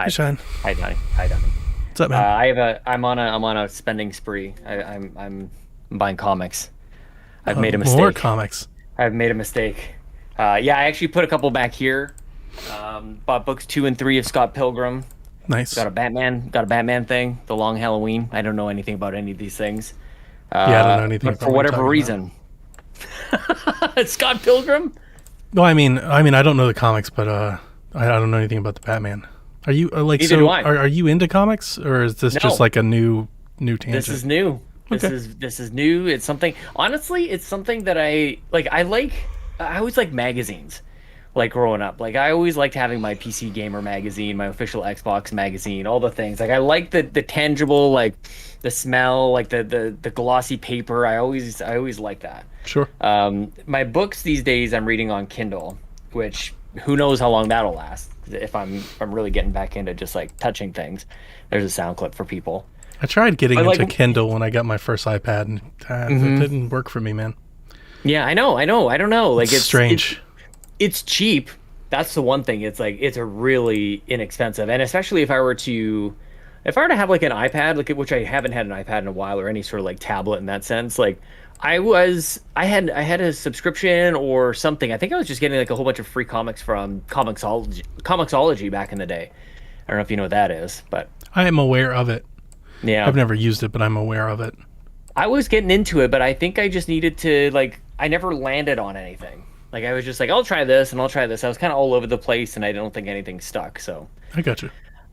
Hey, Hi, Sean. hi, Donnie. Hi, Donnie. What's up, man? I'm on a spending spree. I'm buying comics. I've made a More mistake. comics. I've made a mistake. Yeah, I actually put a couple back here. Bought books 2 and 3 of Scott Pilgrim. Nice. Got a Batman thing. The Long Halloween. I don't know anything about any of these things. Yeah, I don't know anything But about for what you're whatever talking about. reason, Scott Pilgrim. No, I mean, I don't know the comics, but I don't know anything about the Batman. Are you like Neither do so? I. Are you into comics, or is this just No. like a new This tangent? is new. This Okay. is this is new. It's something. Honestly, it's something that I like. I always like magazines. Like growing up, like I always liked having my PC Gamer magazine, my official Xbox magazine, all the things. Like I like the tangible, like the smell, like the glossy paper. I always like that. Sure. My books these days I'm reading on Kindle, which who knows how long that'll last. If I'm really getting back into just like touching things. There's a sound clip for people. I tried getting But into like, Kindle when I got my first iPad, and it didn't work for me, man. yeah, I know. I don't know. Like It's strange. it's cheap. That's the one thing. It's like it's a really inexpensive, and especially if I were to have like an iPad, like which I haven't had an iPad in a while or any sort of like tablet in that sense, like I had a subscription or something. I think I was just getting like a whole bunch of free comics from Comixology back in the day. I don't know if you know what that is, but I am aware of it. yeah. I've never used it, but I'm aware of it. I was getting into it, but I think I just needed to like I never landed on anything. Like I was just like, I'll try this and I'll try this. I was kind of all over the place and I don't think anything stuck. So I got you.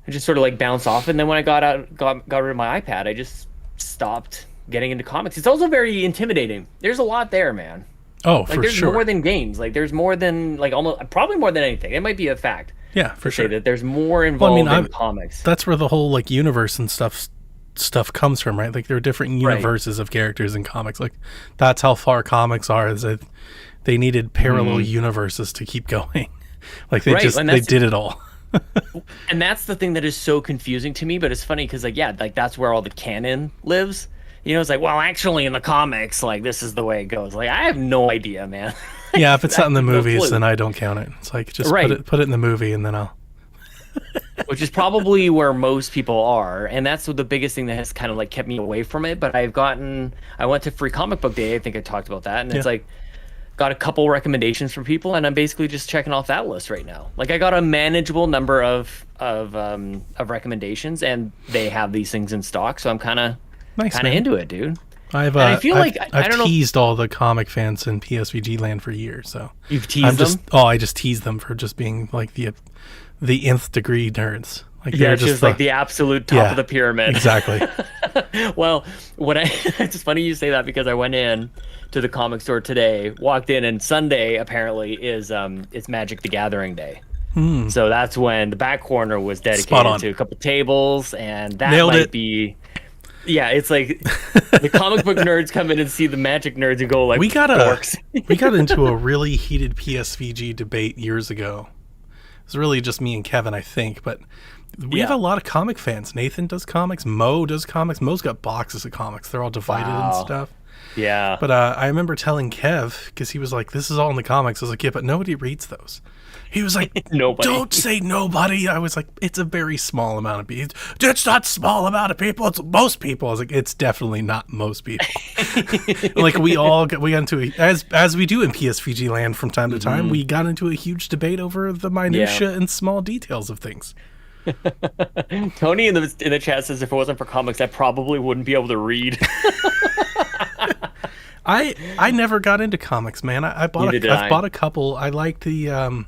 I just sort of like bounced off. And then when I got rid of my iPad, I just stopped getting into comics. It's also very intimidating. There's a lot there, man. Oh, Like for there's sure. more than games. Like there's more than like almost probably more than anything. It might be a fact Yeah, for to say sure. that there's more Well, I involved mean, in I've- comics. That's where the whole like universe and stuff comes from, right? Like there are different Right. universes of characters in comics. Like that's how far comics are. Is that they needed parallel universes to keep going. Like they Right, just and they that's- did it all. And that's the thing that is so confusing to me, but it's funny because like yeah, like that's where all the canon lives. You know, it's like, well, actually in the comics, like this is the way it goes. Like I have no idea, man. Yeah, if it's not in the no movies, clue. then I don't count it. It's like just Right. put it in the movie, and then I'll. Which is probably where most people are, and that's what the biggest thing that has kind of like kept me away from it. But I went to Free Comic Book Day. I think I talked about that, and it's Yeah. like got a couple recommendations from people, and I'm basically just checking off that list right now. Like I got a manageable number of recommendations, and they have these things in stock, so I'm kind of Nice, man. into it, dude. I've I feel I've, like- I I've don't know- teased all the comic fans in PSVG land for years. So You've teased I'm them. just I just tease them for just being like the nth degree nerds. Like Yeah, they're it's just like the absolute top Yeah, of the pyramid. exactly. Well, it's funny you say that because I went in to the comic store today, walked in, and Sunday apparently is it's Magic the Gathering Day. So that's when the back corner was Hmm. Spot on. dedicated to a couple tables, and that Nailed might it. be. Yeah, it's like the comic book nerds come in and see the Magic nerds and go like, we got dorks. we got into a really heated PSVG debate years ago. It was really just me and Kevin, I think, but we have Yeah. a lot of comic fans. Nathan does comics. Mo does comics. Mo's got boxes of comics. They're all divided and Wow. stuff. Yeah, But I remember telling Kev, because he was like, this is all in the comics. I was like, yeah, but nobody reads those. He was like, Nobody. don't say nobody. I was like, it's a very small amount of people. It's not small amount of people. It's most people. I was like, it's definitely not most people. Like we got into as we do in PSVG land from time to time, we got into a huge debate over the minutia and small details of things. Tony in the chat says if it wasn't for comics, I probably wouldn't be able to read. I never got into comics, man. I've bought a couple. I like the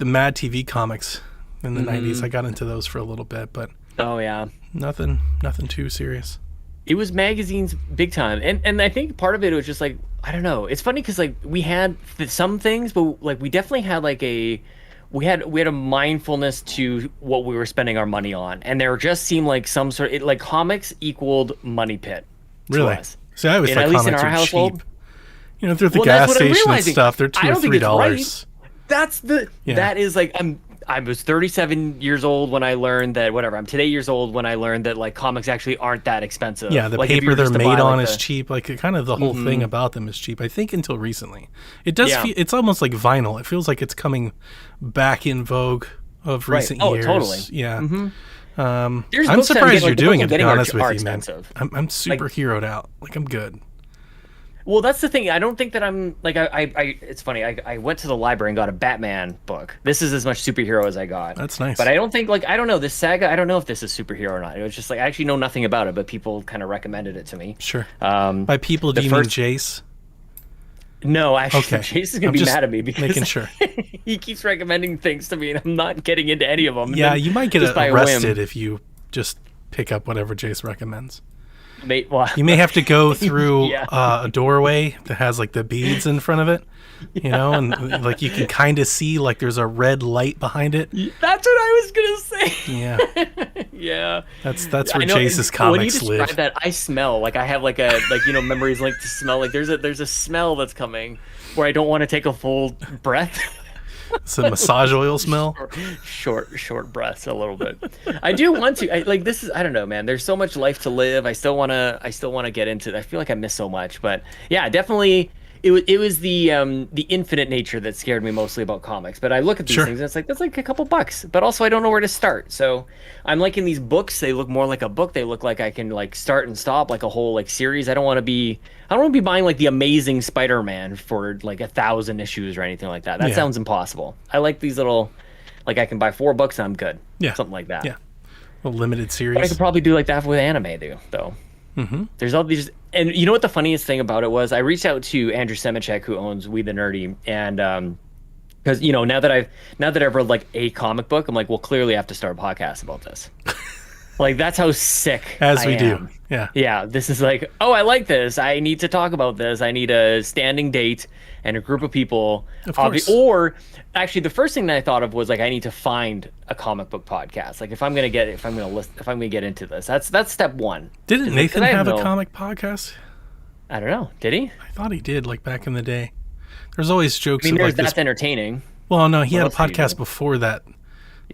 Mad TV comics in the 90s. I got into those for a little bit, but Oh yeah. nothing too serious. It was magazines big time, and I think part of it was just like I don't know. It's funny because like we had some things, but like we definitely had like we had a mindfulness to what we were spending our money on, and there just seemed like some sort of like comics equaled money pit. To Really? us. See, I always And thought at least in comics our are household- cheap. You know, through the Well, that's gas what I'm station and realizing. stuff, they're I $2 or don't think it's $3. That's that is like I was 37 years old when I learned that whatever. I'm today years old when I learned that like comics actually aren't that expensive. Yeah, the Like, if you paper were they're just to made buy, on like, is cheap. Like kind of the whole thing about them is cheap. I think until recently, it does. Yeah. Feel, it's almost like vinyl. It feels like it's coming back in vogue of Right. recent Oh, years. totally. Yeah. There's I'm books that surprised getting, you're the doing books it, I'm to be getting honest are with you, man. expensive. I'm superheroed out. Like, I'm good. Well, that's the thing. I don't think that I'm like I it's funny. I went to the library and got a Batman book. This is as much superhero as I got. That's nice. But I don't think I don't know this saga. I don't know if this is superhero or not. It was just like I actually know nothing about it, but people kind of recommended it to me. Sure. Um, By people, do the you first- mean Jace? No, actually, Okay. Jason's gonna I'm be just mad at me because making sure. he keeps recommending things to me, and I'm not getting into any of them. And Yeah, then you might get just by a arrested whim, if you just pick up whatever Jace recommends. well, You may have to go through Yeah. a doorway that has like the beads in front of it, you know, and like you can kind of see like there's a red light behind it. that's what I was gonna say. Yeah, Yeah. that's where I know, Jace's and when you comics describe live. that, I smell like I have like a memories like to smell like there's a smell that's coming where I don't want to take a full breath. It's a massage oil smell. short breaths a little bit. I do want to. This is I don't know, man. There's so much life to live. I still wanna get into it. I feel like I miss so much, but yeah, definitely. It was the infinite nature that scared me mostly about comics. But I look at these Sure. things and it's like that's like a couple bucks. But also I don't know where to start. So I'm liking these books. They look more like a book. They look like I can like start and stop like a whole like series. I don't want to be buying like the Amazing Spider-Man for like 1,000 issues or anything like that. That Yeah. sounds impossible. I like these little like I can buy 4 books and I'm good. Yeah. Something like that. Yeah. A limited But I series. could probably do like that with anime though. There's all these, and you know what the funniest thing about it was? I reached out to Andrew Semichek, who owns We the Nerdy, and because now that I've read like a comic book, I'm like, well, clearly I have to start a podcast about this. Like that's how sick As I we do. am. Yeah. Yeah, this is like, oh, I like this. I need to talk about this. I need a standing date and a group of people. Of course. Or actually, the first thing that I thought of was like, I need to find a comic book podcast. Like, if I'm gonna get into this, that's step one. Didn't Is it- Nathan 'cause I have a no- comic podcast? I don't know. Did he? I thought he did, like back in the day. There's always jokes I mean, of like that's this. entertaining. Well, no, he had a else did he podcast do? before that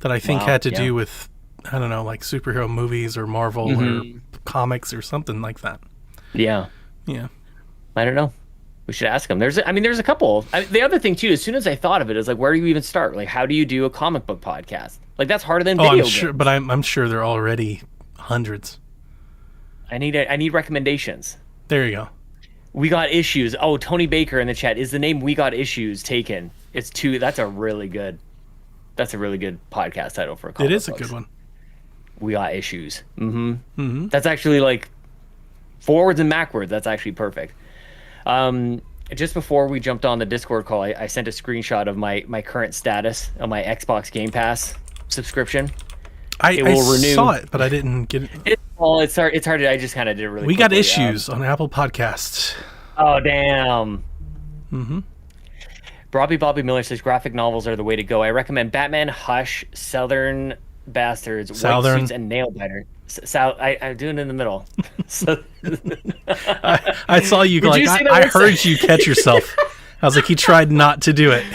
I think Wow, had to yeah. do with, I don't know, like superhero movies or Marvel or Mm-hmm. comics or something like that. Yeah, Yeah. I don't know. We should ask him. There's a couple. The other thing too, as soon as I thought of it, is like, where do you even start? Like, how do you do a comic book podcast? Like, that's harder than Oh, video I'm sure, games. but I'm sure there are already hundreds. I need recommendations. There you go. We Got Issues. Oh, Tony Baker in the chat. Is the name We Got Issues taken? That's a really good podcast title for a comic It is a books. good one. We Got Issues. Mm-hmm. That's actually like forwards and backwards. That's actually perfect. Just before we jumped on the Discord call, I sent a screenshot of my current status of my Xbox Game Pass subscription. I will renew. saw it, but I didn't get it. It's hard. It's hard. I just kind of did it really. We Got quickly. Issues on Apple Podcasts. Oh damn. Bobby Miller says graphic novels are the way to go. I recommend Batman, Hush, Southern Bastards, White Southern. Suits, and Nailbiter. I'm doing it in the middle. So, I saw you Would like you say that I was- heard you catch yourself. I was like, he tried not to do it.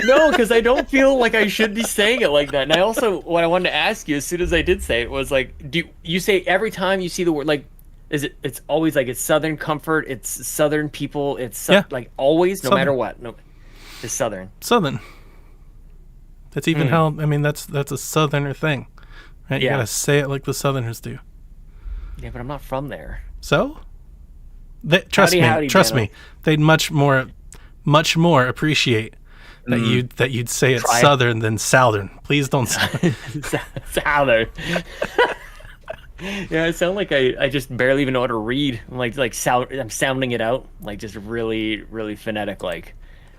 no, because I don't feel like I should be saying it like that. And I also, what I wanted to ask you as soon as I did say it was like, do you say every time you see the word like, it's always like it's Southern comfort, it's Southern people, it's Yeah. like always, no Southern. matter what, no, it's Southern. Southern. That's even how I mean that's a southerner thing. Right? You Yeah. gotta say it like the southerners do. Yeah, but I'm not from there. So trust Howdy, me, Dano. they'd much more appreciate that you'd say it's Try it. southern than southern. Please don't say Southern. Yeah, I sound like I just barely even know how to read. I'm sounding it out, like just really, really phonetic. Like,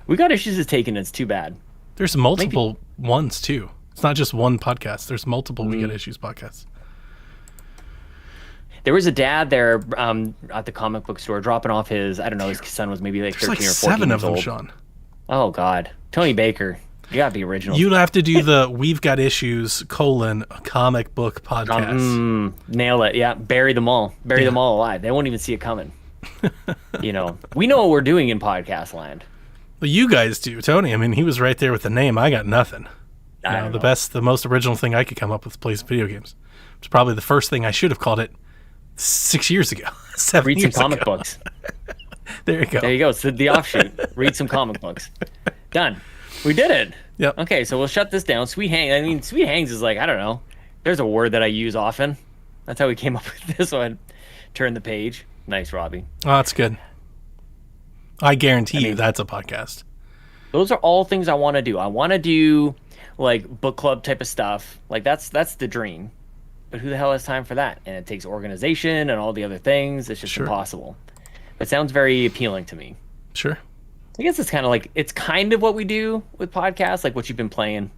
We Got Issues is taken. It's too bad. There's multiple ones too. It's not just one podcast. There's multiple We Got Issues podcasts. There was a dad there at the comic book store dropping off his, I don't know, his son was maybe like There's 13 like or 14 7 years of them, old. Sean. Oh, God. Tony Baker. You gotta be original. You'd have to do the We've Got Issues : comic book podcast. Nail it. Yeah. Bury them all. Bury them all alive. They won't even see it coming. We know what we're doing in podcast land. Well, you guys do, Tony. I mean, he was right there with the name. I got nothing. I don't know. The most original thing I could come up with plays video games. It's probably the first thing I should have called it 6 years ago. 7 Read some years comic ago. books. There you go. There you go. It's the offshoot. Read some comic books. Done. We did it. Yep. Okay, so we'll shut this down. Sweet hang. I mean, sweet hangs is like, I don't know. There's a word that I use often. That's how we came up with this one. Turn the page. Nice, Robbie. Oh, that's good. I guarantee you that's a podcast. Those are all things I want to do. I want to do like book club type of stuff. Like that's the dream. But who the hell has time for that? And it takes organization and all the other things. It's just impossible. It sounds very appealing to me. Sure. I guess it's kind of what we do with podcasts, like what you've been playing.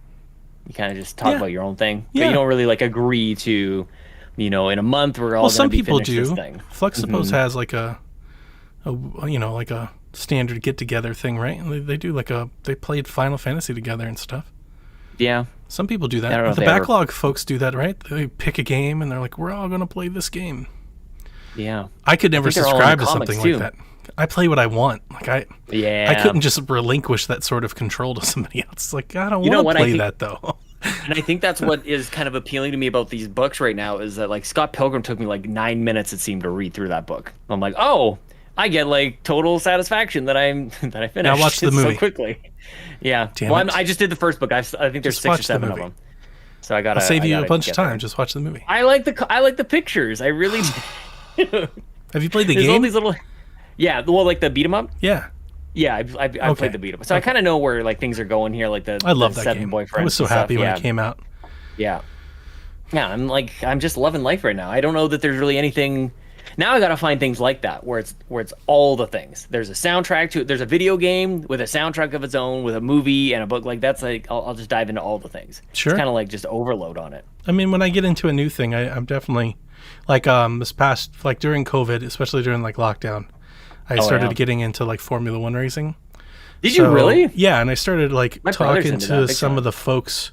You kind of just talk about your own thing, but you don't really like agree to, in a month we're all. Well, some people do. This thing. Flexipose has like a like a standard get together thing, right? They do they played Final Fantasy together and stuff. Yeah. Some people do that. The backlog folks do that, right? They pick a game and they're like, we're all going to play this game. Yeah. I could never subscribe to something like that. I play what I want. Like I couldn't just relinquish that sort of control to somebody else. It's like, I don't want to play that though. And I think that's what is kind of appealing to me about these books right now is that like Scott Pilgrim took me like 9 minutes, it seemed, to read through that book. I'm like, oh, I get like total satisfaction that I finished. Now watch the movie so quickly. Yeah. I just did the first book. I think there's 6 or 7 of them. So I gotta. I'll save you a bunch of time. Just watch the movie. I like the pictures. I really. Have you played the game? All these little. Yeah, well, like the beat 'em up. Yeah. Yeah, I played the beat 'em up, so I kind of know where like things are going here. Like I love that Seven game. Boyfriends. I was so happy when it came out. Yeah. Yeah, I'm just loving life right now. I don't know that there's really anything. Now I gotta find things like that where it's all the things. There's a soundtrack to it. There's a video game with a soundtrack of its own, with a movie and a book. Like that's like I'll just dive into all the things. Sure. It's kind of like just overload on it. I mean, when I get into a new thing, I'm definitely like this past during COVID, especially during like lockdown, I started getting into like Formula One racing. Did you really? Yeah, and I started like talking to some of the folks,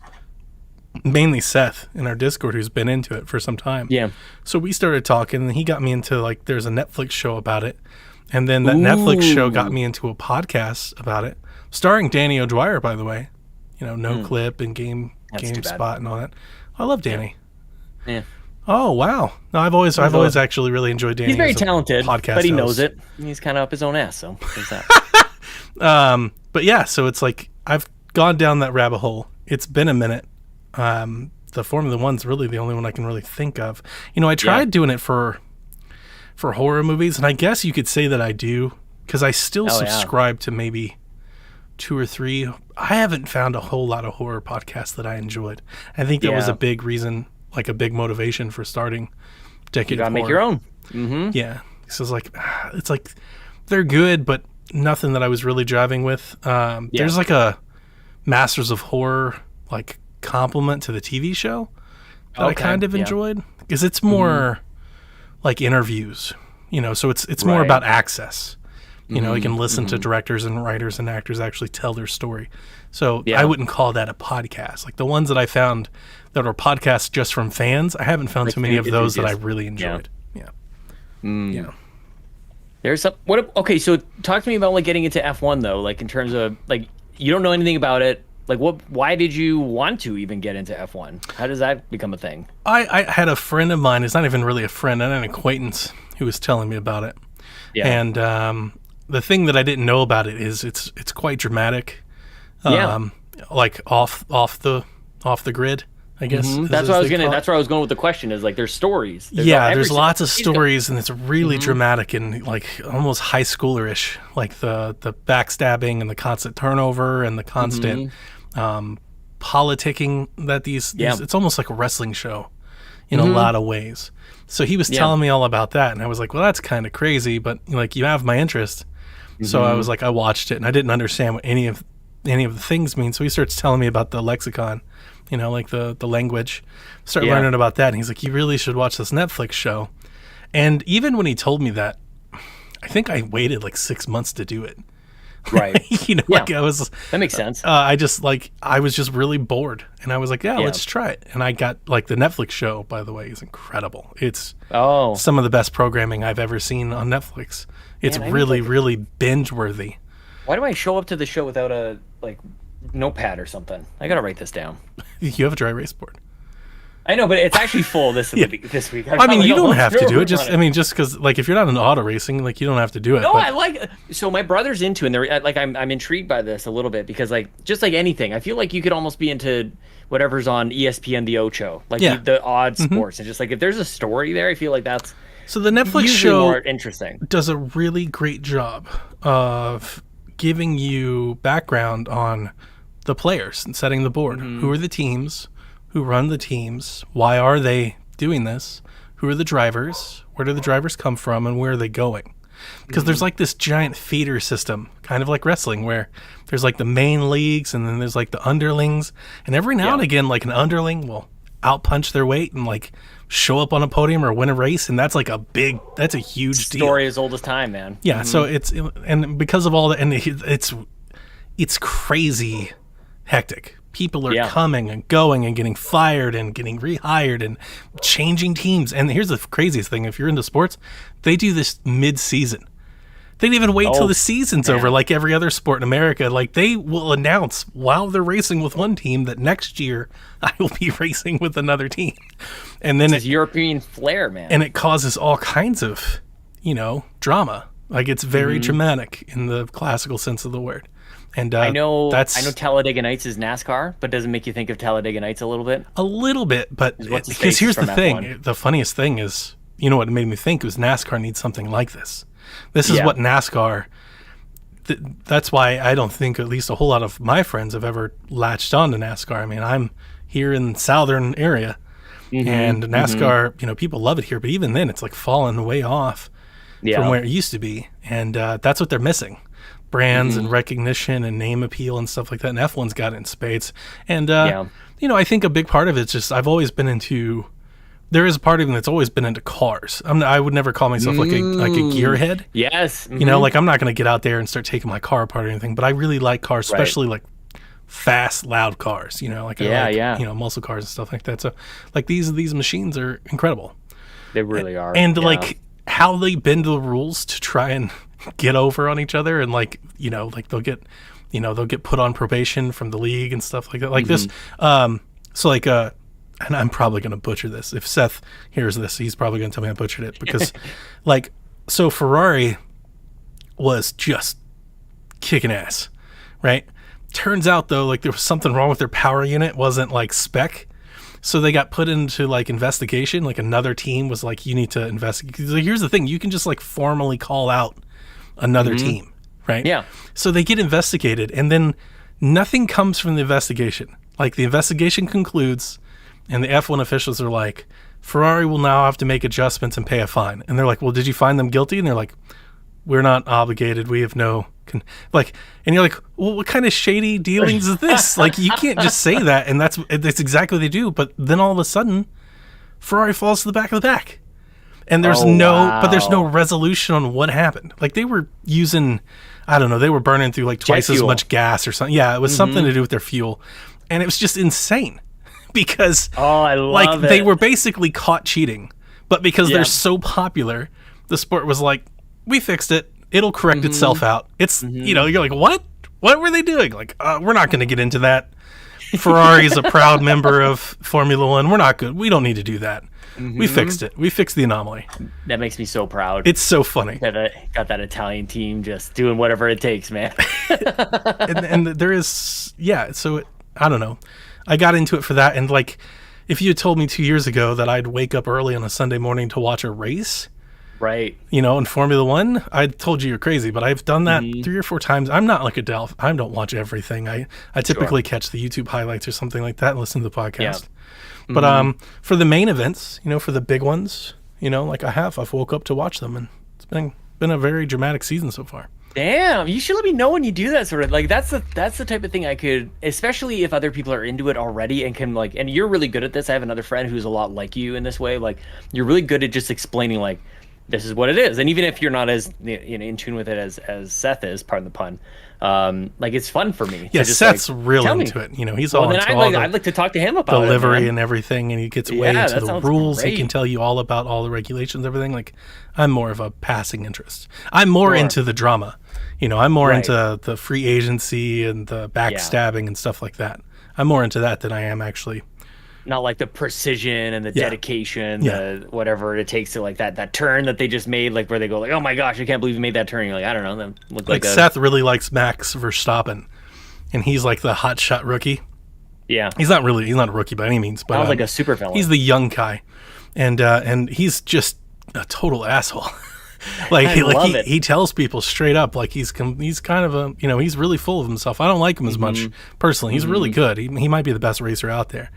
mainly Seth in our Discord, who's been into it for some time. Yeah. So we started talking, and he got me into like there's a Netflix show about it, and then that Netflix show got me into a podcast about it, starring Danny O'Dwyer, by the way. No Clip and GameSpot and all that. I love Danny. Yeah. Oh wow! No, I've always actually really enjoyed Danny. He's very talented, but he knows it. He's kind of up his own ass, so there's that. But yeah, so it's like I've gone down that rabbit hole. It's been a minute. The Formula One's really the only one I can really think of. I tried doing it for horror movies, and I guess you could say that I do because I still subscribe to maybe 2 or 3. I haven't found a whole lot of horror podcasts that I enjoyed. I think that was a big reason. Like a big motivation for starting Decade you gotta of make Horror. your own. Mm-hmm. Yeah, so it's like they're good, but nothing that I was really driving with. There's like a Masters of Horror like complement to the TV show that I kind of enjoyed because it's more like interviews, so it's more about access. You can listen to directors and writers and actors actually tell their story. So I wouldn't call that a podcast. Like the ones that I found that are podcasts just from fans, I haven't found too many of those that I really enjoyed. Yeah. Yeah. There's some. Okay, so talk to me about like getting into F1 though. Like in terms of like you don't know anything about it. Like why did you want to even get into F1? How does that become a thing? I had a friend of mine. It's not even really a friend, an acquaintance who was telling me about it. Yeah. And the thing that I didn't know about it is it's quite dramatic. Like off the grid, I guess. That's what that's where I was going with the question is like there's stories. There's lots of stories and it's really dramatic and like almost high schoolerish, like the backstabbing and the constant turnover and the constant politicking that these it's almost like a wrestling show in a lot of ways. So he was telling me all about that and I was like, well, that's kind of crazy, but like you have my interest. So I was like, I watched it and I didn't understand what any of the things mean. So he starts telling me about the lexicon, like the language. Start learning about that. And he's like, you really should watch this Netflix show. And even when he told me that, I think I waited like 6 months to do it. Right. Like I was. That makes sense. I was just really bored. And I was like, let's try it. And I got like the Netflix show, by the way, is incredible. It's some of the best programming I've ever seen on Netflix. It's really, really binge worthy. Why do I show up to the show without a like notepad or something? I gotta write this down. You have a dry erase board. I know, but it's actually full this week. This week. I mean, you don't have to do it. Just, I mean, just because, like, if you're not into auto racing, like, you don't have to do it. No, but... I like. So my brother's into, and they're like, I'm intrigued by this a little bit because, like, just like anything, I feel like you could almost be into whatever's on ESPN, the Ocho, like the odd sports, and just like if there's a story there, I feel like that's so the Netflix show more interesting. Does a really great job of giving you background on the players and setting the board. Who are the teams? Who run the teams? Why are they doing this? Who are the drivers? Where do the drivers come from, and where are they going? Because there's like this giant feeder system, kind of like wrestling, where there's like the main leagues and then there's like the underlings, and every now and again, like an underling will outpunch their weight and like show up on a podium or win a race, and that's like that's a huge deal. Story as old as time, man. Yeah, so and because of all that, and it's crazy hectic. People are coming and going and getting fired and getting rehired and changing teams. And here's the craziest thing. If you're into sports, they do this mid-season. They don't even wait till the season's over like every other sport in America. Like, they will announce while they're racing with one team that next year I will be racing with another team. And then it's European flair, man. And it causes all kinds of, drama. Like, it's very dramatic in the classical sense of the word. And I know Talladega Nights is NASCAR, but does it make you think of Talladega Nights a little bit? A little bit, but because here's the thing. F1. The funniest thing is, what it made me think was NASCAR needs something like this. This is what NASCAR, that's why I don't think at least a whole lot of my friends have ever latched on to NASCAR. I mean, I'm here in the southern area, and NASCAR, people love it here, but even then it's like fallen way off from where it used to be. And that's what they're missing. Brands and recognition and name appeal and stuff like that. And F1's got it in spades. And, I think a big part of it's just I've always been into – there is a part of me that's always been into cars. I would never call myself like a gearhead. Yes. Like I'm not going to get out there and start taking my car apart or anything. But I really like cars, especially like fast, loud cars, muscle cars and stuff like that. So like these these machines are incredible. They really are. And like how they bend the rules to try and – get over on each other, and like they'll get put on probation from the league and stuff like that, like this so like and I'm probably gonna butcher this. If Seth hears this, he's probably gonna tell me I butchered it, because like, so Ferrari was just kicking ass, right? Turns out though, like there was something wrong with their power unit, wasn't like spec. So they got put into like investigation. Like another team was like, you need to investigate. Like, here's the thing, you can just like formally call out another team, right? Yeah. So they get investigated, and then nothing comes from the investigation. Like the investigation concludes, and the F1 officials are like, Ferrari will now have to make adjustments and pay a fine. And they're like, well, did you find them guilty? And they're like, we're not obligated. We have no and you're like, well, what kind of shady dealings is this? Like, you can't just say that. And that's exactly what they do. But then all of a sudden, Ferrari falls to the back of the pack. And there's no resolution on what happened. Like, they were using, I don't know, they were burning through like twice as much gas or something. Yeah, it was something to do with their fuel. And it was just insane because they were basically caught cheating. But because they're so popular, the sport was like, we fixed it. It'll correct itself out. It's, you're like, what? What were they doing? Like, we're not going to get into that. Ferrari is a proud member of Formula One. We're not good. We don't need to do that. We fixed it. We fixed the anomaly. That makes me so proud. It's so funny. Got that Italian team just doing whatever it takes, man. and there is, so I don't know. I got into it for that. And like, if you had told me 2 years ago that I'd wake up early on a Sunday morning to watch a race, right, in Formula One, I told you you're crazy, but I've done that 3 or 4 times. I'm not like Adele. I don't watch everything. I typically catch the YouTube highlights or something like that and listen to the podcast. But for the main events, for the big ones, like I've woke up to watch them, and it's been a very dramatic season so far. Damn, you should let me know when you do that sort of, like, that's the type of thing I could, especially if other people are into it already and can, like, and you're really good at this. I have another friend who's a lot like you in this way. Like, you're really good at just explaining, like, this is what it is. And even if you're not as in tune with it as Seth is, pardon the pun, like, it's fun for me. Yeah, Seth's real into it. He's all into I'd like to talk to him about delivery and everything, and he gets way into the rules. Great. He can tell you all about all the regulations, everything. Like, I'm more of a passing interest. I'm more into the drama. I'm more into the free agency and the backstabbing and stuff like that. I'm more into that than I am actually not like the precision and the Yeah. dedication, Yeah. the whatever it takes to like that turn that they just made, like where they go like, oh my gosh, I can't believe you made that turn. You're like, I don't know, that looked Like like a Seth really likes Max Verstappen, and he's like the hot shot rookie. yeah. He's not a rookie by any means, but Sounds like a super villain. he's the young guy, and he's just a total asshole. Like, I love it. he tells people straight up, like he's kind of a, he's really full of himself. I don't like him as much personally. He's really good. He might be the best racer out there.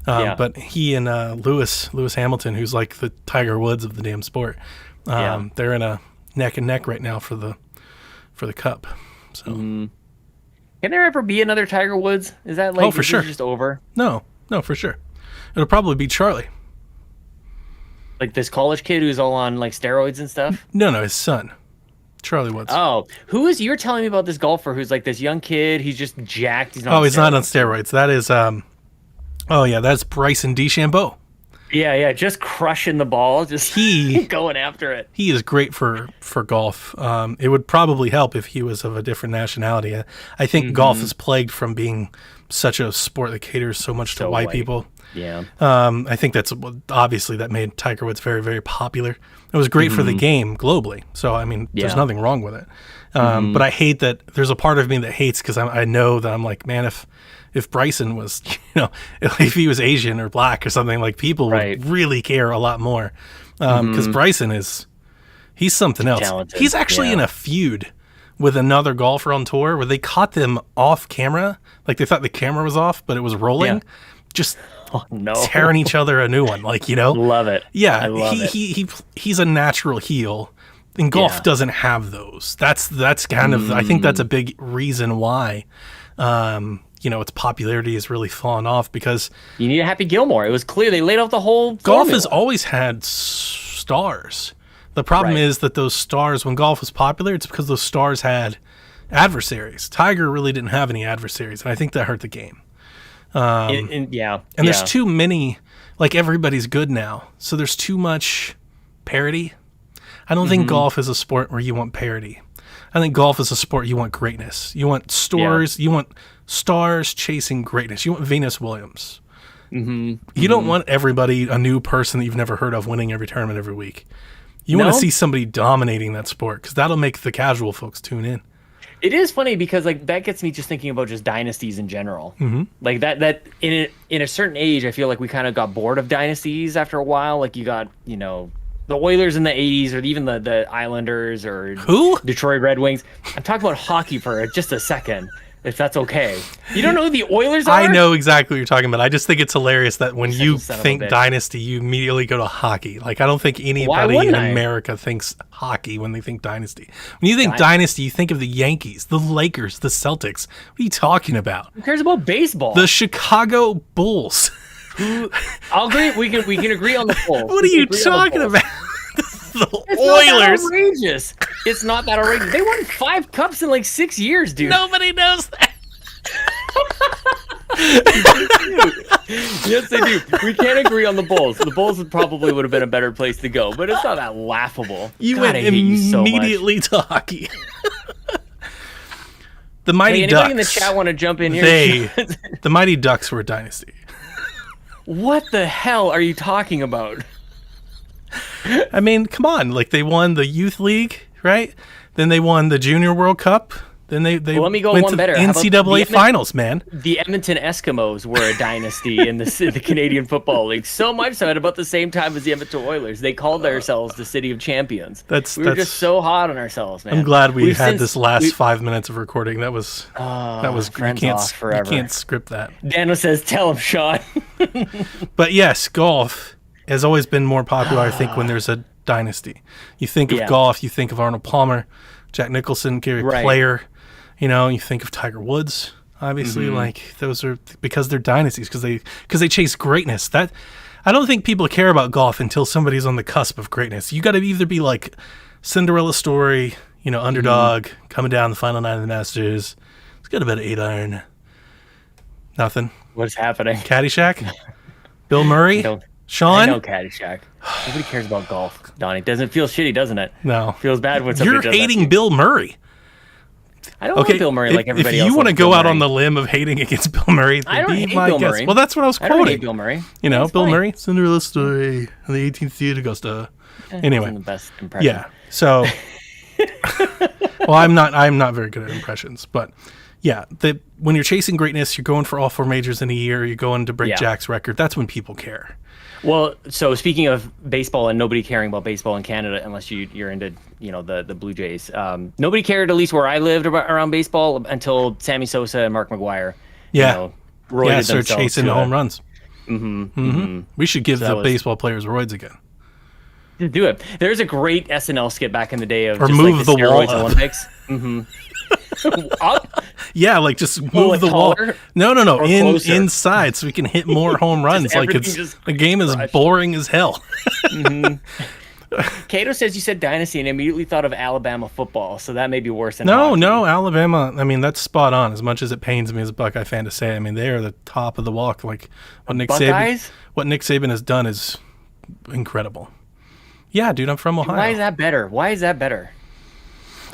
Yeah. But he and Lewis Hamilton, who's like the Tiger Woods of the damn sport, Yeah. they're in a neck and neck right now for the cup. So Can there ever be another Tiger Woods? Is that like Oh, for is sure. it just over? no, for sure, it'll probably be Charlie. Like this college kid who's all on like steroids and stuff? No, his son, Charlie Woods. Oh, you were telling me about this golfer who's like this young kid. He's just jacked. He's He's not on steroids. That is, that's Bryson DeChambeau. Yeah, just crushing the ball, just He going after it. he is great for golf. It would probably help if he was of a different nationality. I think golf is plagued from being such a sport that caters so much to So white white. people. Yeah. I think that's obviously that made Tiger Woods very, very popular. It was great for the game globally. So, I mean, there's Yeah. nothing wrong with it. But I hate that there's a part of me that hates because I know that I'm like, man, if Bryson was, if he was Asian or black or something, like people Right. would really care a lot more. Because Bryson he's something else. Talented, He's actually yeah. in a feud with another golfer on tour where they caught them off camera. Like they thought the camera was off, but it was rolling. Yeah. Just Oh, no. tearing each other a new one, like Love it. yeah, I love it. he's a natural heel, and golf Yeah. doesn't have those. That's kind of I think that's a big reason why, its popularity has really fallen off because You need a Happy Gilmore. It was clear they laid out the whole golf formula. has always had stars. The problem Right. is that those stars, when golf was popular, it's because those stars had adversaries. Tiger really didn't have any adversaries, and I think that hurt the game. Yeah. And there's too many, like everybody's good now. So there's too much parity. I don't think golf is a sport where you want parity. I think golf is a sport you want greatness. You want you want stars chasing greatness. You want Venus Williams. You don't want everybody, a new person that you've never heard of, winning every tournament every week. You want No? to see somebody dominating that sport because that'll make the casual folks tune in. It is funny because like that gets me just thinking about just dynasties in general. Like that in a certain age, I feel like we kind of got bored of dynasties after a while. Like you got the Oilers in the '80s, or even the Islanders or Who? Detroit Red Wings. I'm talking about hockey for just a second, if that's okay. You don't know who the Oilers are? I know exactly what you're talking about. I just think it's hilarious that when you son of a think bitch. dynasty, you immediately go to hocky. Like I don't think anybody in wouldn't I? America thinks hockey when they think dynasty. When you think dynasty, you think of the Yankees, the Lakers, the Celtics. What are you talking about? Who cares about baseball? The Chicago Bulls. I'll agree. We can agree on the Bulls. What are you talking about? The It's not that Oilers. outrageous. It's not that outrageous. They won 5 cups in like 6 years, dude. Nobody knows that. Yes, they do. We can't agree on the Bulls. The Bulls probably would have been a better place to go, but it's not that laughable. You God, went I hate you so much. immediately to hockey. The Mighty Hey, anybody in the Ducks. chat want to jump in here? The Mighty Ducks were a dynasty. What the hell are you talking about? I mean, come on. Like, they won the Youth League, right? Then they won the Junior World Cup. Then they Well, let me go went one to better. the How about NCAA the Edmonton- Finals, man. The Edmonton Eskimos were a dynasty in the Canadian Football League. So much so at about the same time as the Edmonton Oilers. They called themselves the City of Champions. We were just so hot on ourselves, man. I'm glad we We've had since- this last we- 5 minutes of recording. That was you friends can't off forever. you can't script that. Daniel says, "Tell him, Sean." But yes, golf has always been more popular, I think, when there's a dynasty. You think of Yeah. golf, you think of Arnold Palmer, Jack Nicholson, Gary Right. Player, you think of Tiger Woods, obviously. Mm-hmm. Like those are because they're dynasties, because they chase greatness. That I don't think people care about golf until somebody's on the cusp of greatness. You got to either be like Cinderella story, underdog, Mm-hmm. coming down the final 9 of the Masters. It's got about 8 iron. Nothing. What's happening? Caddyshack? Bill Murray? I know Sean? Caddyshack. Nobody cares about golf, Donnie. Doesn't feel shitty, doesn't it? No. Feels bad when somebody You're does that. hating Bill Murray. I don't want Bill Murray like everybody else. If you want to go Bill out on Murray. the limb of hating against Bill Murray, I don't hate my Bill guess. Murray. Well, that's what I was I don't quoting. hate Bill Murray. You know, It's Bill fine. Murray, Cinderella story in the 18th Theater Augusta. Anyway, Wasn't the best impression. yeah. So, well, I'm not very good at impressions, but yeah, when you're chasing greatness, you're going for all 4 majors in a year. You're going to break Yeah. Jack's record. That's when people care. Well, so speaking of baseball and nobody caring about baseball in Canada, unless you're into the Blue Jays, nobody cared, at least where I lived, around baseball until Sammy Sosa and Mark McGwire. Yeah, roided start themselves chasing to home runs. We should give that the was- baseball players roids again. Just do it. There's a great SNL skit back in the day of Or just move like the the wall steroids up. Olympics. Up? Yeah, like just move like the wall. taller? No, Or closer? inside so we can hit more home runs. Like everything it's just the game is crushed. boring as hell. Cato says you said dynasty and immediately thought of Alabama football, so that may be worse than No, hockey. no, Alabama. I mean, that's spot on. As much as it pains me as a Buckeye fan to say, I mean, they are the top of the walk. Like what Nick Buckeyes? Saban has done is incredible. Yeah, dude, I'm from Ohio. Why is that better? Why is that better?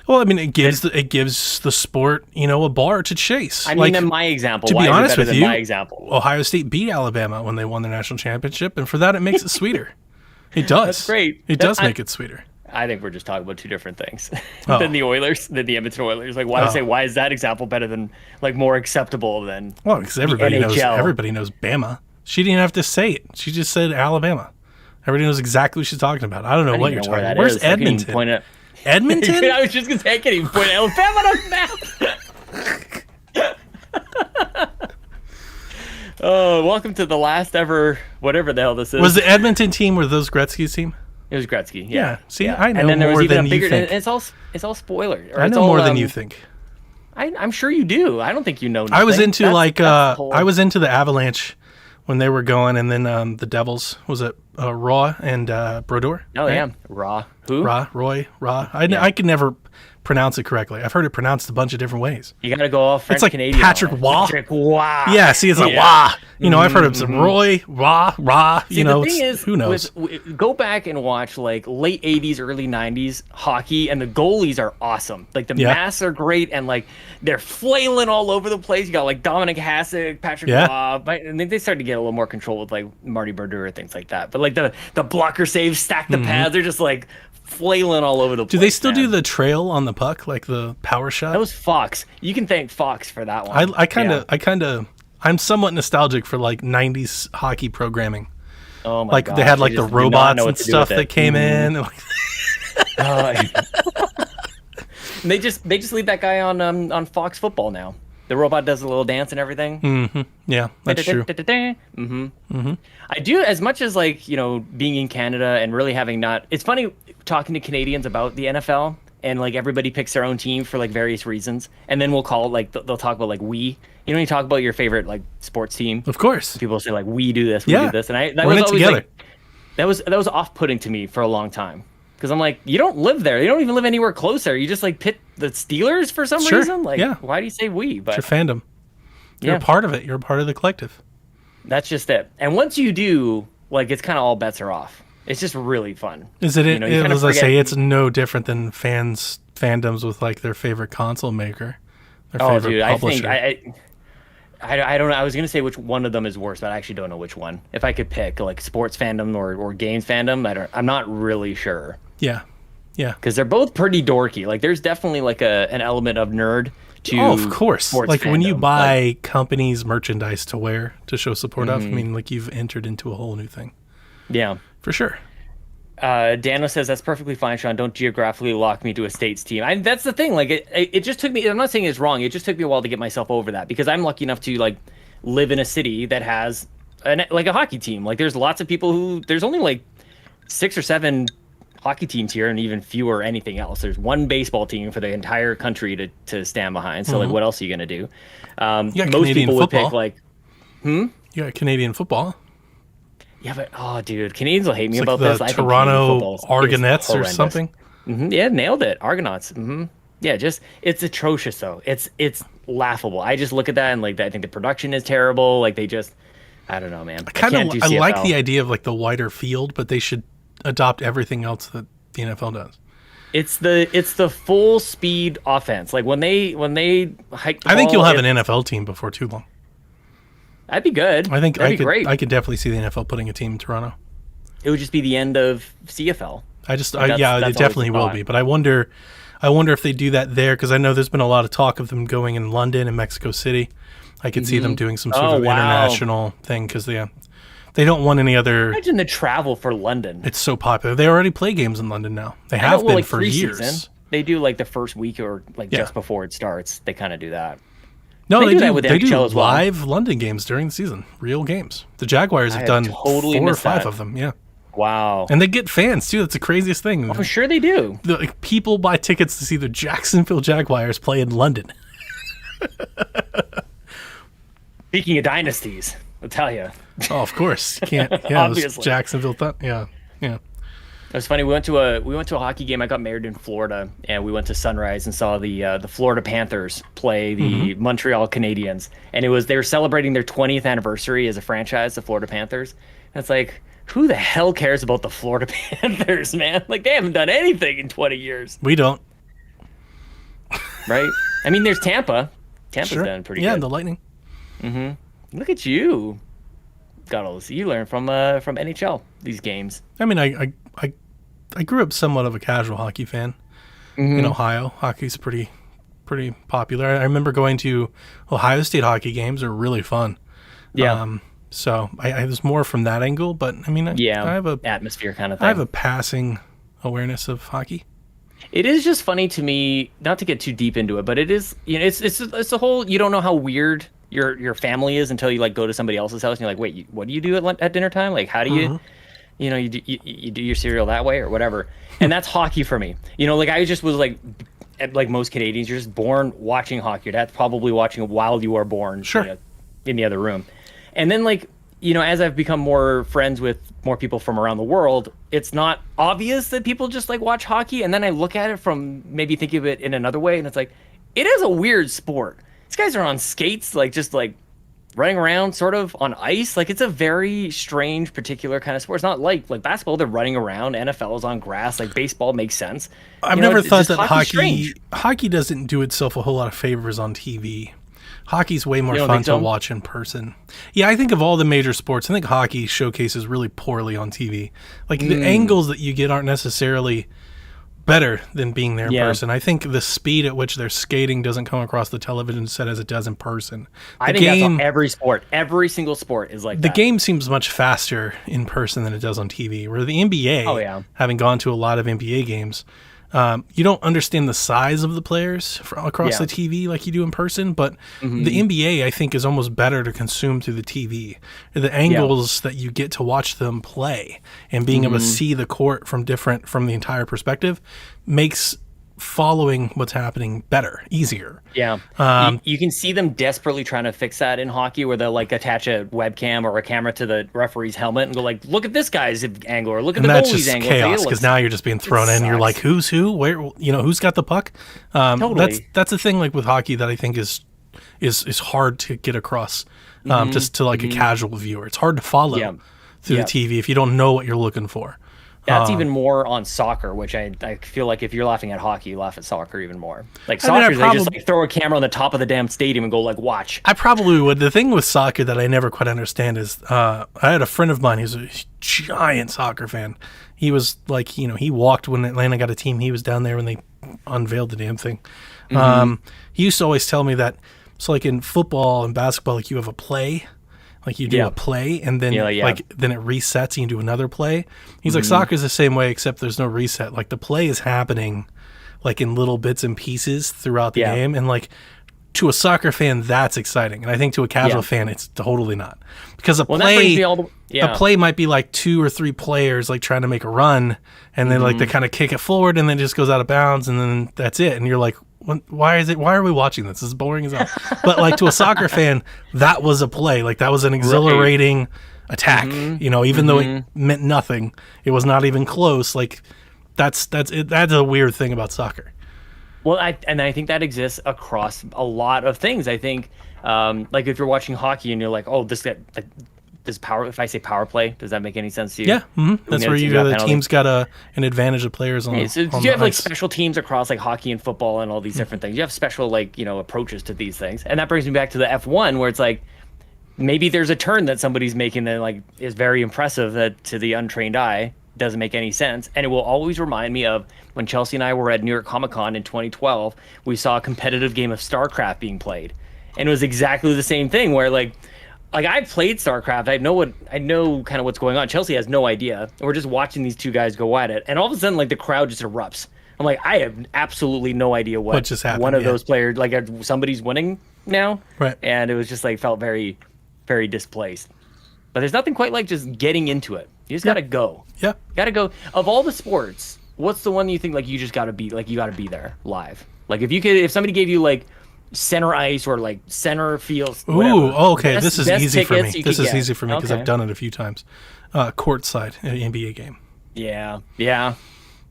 Well, I mean, it gives the sport, a bar to chase. I mean, in my example, to why be is honest it better with than you, my example? Ohio State beat Alabama when they won their national championship, and for that, it makes it sweeter. It does. That's great. It does make it sweeter. I think we're just talking about two different things Oh. than the Oilers, than the Edmonton Oilers. Like, why is that example better than, like, more acceptable than? Well, because everybody knows NHL. Bama. She didn't have to say it. She just said Alabama. Everybody knows exactly what she's talking about. I don't know I what don't you're even know talking where about. that Where's is. I can't even Edmonton? point it- Edmonton? I was just gonna say I can't even point Alabama on a map. Oh, welcome to the last ever whatever the hell this is. Was the Edmonton team or those Gretzky's team? It was Gretzky. Yeah. See, yeah. I know and then there was more even than a bigger, you think. and it's all spoiler. Or I it's know all, more than you think. I'm sure you do. I don't think you know. I was nothing. into That's the whole- I was into the Avalanche when they were going, and then the Devils, was it Raw and Brodeur? Oh right? yeah, Raw. Who? Roy. I could never pronounce it correctly. I've heard it pronounced a bunch of different ways. You gotta go all French like Canadian. Patrick on it. Waugh. Patrick Waugh. Yeah, see, it's like wah. I've heard of some Roy, rah. See, the thing is, who knows? Go back and watch like late '80s, early '90s hockey, and the goalies are awesome. Like the masks are great, and like they're flailing all over the place. You got like Dominic Hasek, Patrick Waugh, and then they started to get a little more control with like Marty Brodeur, things like that. But like the blocker saves, stack the pads, they're just like flailing all over the place. Do they still man. do the trail on the puck, like the power shot? That was Fox. You can thank Fox for that one. I'm somewhat nostalgic for like '90s hockey programming. Oh my Like gosh, they had I like the just do not robots know what and to do stuff with that it. came in. And they just leave that guy on Fox Football now. The robot does a little dance and everything. Yeah, that's true. I do, as much as like, being in Canada and really having not. It's funny talking to Canadians about the NFL, and like everybody picks their own team for like various reasons, and then we'll call it like they'll talk about like we. You talk about your favorite like sports team. Of course. People say like we do this, we Yeah. do this, and that We're was in it always together. like that was off-putting to me for a long time. Because I'm like, you don't live there. You don't even live anywhere closer. You just like pit the Steelers for some Sure, reason. Like, yeah. why do you say we? But It's your fandom. You're Yeah. a part of it. You're a part of the collective. that's just it. And once you do, like, it's kind of all bets are off. It's just really fun. Is it? You know, you kinda As I say, forget- it's no different than fandoms with like their favorite console maker, their Oh, favorite dude, publisher. I think I don't know. I was gonna say which one of them is worse, but I actually don't know which one. If I could pick, like sports fandom or games fandom, I'm not really sure. Yeah. Because they're both pretty dorky. Like, there's definitely like an element of nerd to. Oh, of course. sports Like when you fandom. buy companies' merchandise to wear to show support of, I mean, like you've entered into a whole new thing Yeah. for sure. Dano says that's perfectly fine, Sean. Don't geographically lock me to a state's team. That's the thing. Like, it just took me. I'm not saying it's wrong. It just took me a while to get myself over that, because I'm lucky enough to like live in a city that has like a hockey team. Like, there's lots of people who. There's only like 6 or 7 hockey teams here, and even fewer anything else. There's one baseball team for the entire country to stand behind. So like, what else are you gonna do? You got Most Canadian people football. would pick like. You got Canadian football. Yeah, but dude, Canadians will hate me It's about like this. the I think Canadian Toronto football is Argonauts or horrendous. something. Yeah, nailed it. Argonauts. Yeah, it's atrocious though. It's laughable. I just look at that and like I think the production is terrible. Like they just, I don't know, man. I like CFL. the idea of like the wider field, but they should adopt everything else that the NFL does. It's the full speed offense. Like when they hike the I think ball, you'll have an NFL team before too long. that'd be good. I think That'd be great. I could definitely see the NFL putting a team in Toronto. It would just be the end of CFL. Yeah, that's it definitely always the will thought. be. But I wonder if they do that there, because I know there's been a lot of talk of them going in London and Mexico City. I could see them doing some sort Oh, of wow. international thing, because they don't want any other. Imagine the travel for London. It's so popular. They already play games in London now. They I know, have well, been like for preseason, years. They do like the first week or like Yeah. just before it starts. They kind of do that. No, They they do do. that with They do NHL as well. live London games during the season, real games. The Jaguars have had done totally 4 or missed 5 that. of them. Yeah, Wow. and they get fans too. That's the craziest thing. I'm sure they do. Like, people buy tickets to see the Jacksonville Jaguars play in London. Speaking of dynasties, I'll tell you. Oh, of course, you can't. Yeah, it was Obviously. Jacksonville. Yeah. It was funny. We went to a hockey game. I got married in Florida, and we went to Sunrise and saw the Florida Panthers play the Montreal Canadiens. And they were celebrating their 20th anniversary as a franchise, the Florida Panthers. And it's like, who the hell cares about the Florida Panthers, man? Like, they haven't done anything in 20 years, We don't. right? I mean, there's Tampa. Tampa's Sure. done pretty Yeah, good. the Lightning. Look at you. Got all this. You learn from NHL these games. I mean, I grew up somewhat of a casual hockey fan in Ohio. Hockey's pretty popular. I remember going to Ohio State hockey games. They're really fun. Yeah. So I was more from that angle, but I mean, Yeah. I have a atmosphere kind of thing. I have a passing awareness of hockey. It is just funny to me, not to get too deep into it, but it is, it's the whole, you don't know how weird your family is until you like go to somebody else's house and you're like, wait, what do you do at dinner time? Like, how do you, you do your cereal that way or whatever. And that's hockey for me. Like I just was like most Canadians, you're just born watching hockey. Your dad's probably watching it while you are born. Sure. In the other room. And then like, as I've become more friends with more people from around the world, it's not obvious that people just like watch hockey. And then I look at it from maybe thinking of it in another way, and it's like, it is a weird sport. These guys are on skates, like just like running around sort of on ice. Like it's a very strange particular kind of sport. It's not like basketball, they're running around. NFL is on grass. Like baseball makes sense. I've never thought just that hockey's strange. hockey doesn't do itself a whole lot of favors on TV. Hockey's way more You don't fun think to so? watch in person. Yeah, I think of all the major sports, I think hockey showcases really poorly on TV. Like the angles that you get aren't necessarily better than being there in Yeah. person. I think the speed at which they're skating doesn't come across the television set as it does in person. I think that's on every sport. Every single sport is like The that. game seems much faster in person than it does on TV. Where the NBA, Oh, yeah. having gone to a lot of NBA games, you don't understand the size of the players across Yeah. the TV like you do in person. But the NBA, I think, is almost better to consume through the TV. The angles that you get to watch them play and being able to see the court from the entire perspective makes following what's happening better, easier. Yeah. You can see them desperately trying to fix that in hockey where they'll like attach a webcam or a camera to the referee's helmet and go like, look at this guy's angle or look at And the that's goalie's just angle. chaos because now you're just being thrown in. You're sucks. like, who's who? Where? Who's got the puck? Totally. That's the thing. Like with hockey, that I think is hard to get across just to like a casual viewer. It's hard to follow Yeah. through Yeah. the TV if you don't know what you're looking for. That's even more on soccer, which I feel like if you're laughing at hockey, you laugh at soccer even more. Like I mean, soccer, they just probably- like throw a camera on the top of the damn stadium and go like, watch. I probably would. The thing with soccer that I never quite understand is I had a friend of mine who's a giant soccer fan. He was like, he walked when Atlanta got a team. He was down there when they unveiled the damn thing. He used to always tell me that, so like in football and basketball, like you have a play, like you do Yeah. a play and then Yeah, yeah. like then it resets and you do another play. He's like, soccer's the same way, except there's no reset. Like the play is happening like in little bits and pieces throughout the Yeah. game. And like, to a soccer fan, that's exciting, and I think to a casual Yeah. fan, it's totally not, because a Well, that brings play, me all the a play might be like 2 or 3 players like trying to make a run, and then like they kind of kick it forward, and then it just goes out of bounds, and then that's it, and you're like, why are we watching this? This is boring as hell. But like to a soccer fan, that was a play, like that was an exhilarating attack, even though it meant nothing, it was not even close. Like that's a weird thing about soccer. Well, I think that exists across a lot of things. I think, like if you're watching hockey and you're like, oh, this guy, like, if I say power play, does that make any sense to you? Yeah, that's where the team's got an advantage of players on. Okay, so on you have the like ice. special teams across like hockey and football and all these different things. You have special like approaches to these things, and that brings me back to the F1 where it's like maybe there's a turn that somebody's making that like is very impressive that to the untrained eye doesn't make any sense, and it will always remind me of when Chelsea and I were at New York Comic Con in 2012. We saw a competitive game of StarCraft being played, and it was exactly the same thing where like I played StarCraft. I know kind of what's going on. Chelsea has no idea. And we're just watching these two guys go at it, and all of a sudden like the crowd just erupts. I'm like, I have absolutely no idea what just happened. One of those players, like somebody's winning now, right? And it was just like felt very, very displaced. But there's nothing quite like just getting into it. You just gotta go. Yeah, gotta go. Of all the sports, what's the one you think like you just gotta be like you gotta be there live? Like if somebody gave you like center ice or like center field. Ooh, okay. This is easy for me. This is easy for me because I've done it a few times. Courtside in an NBA game. Yeah.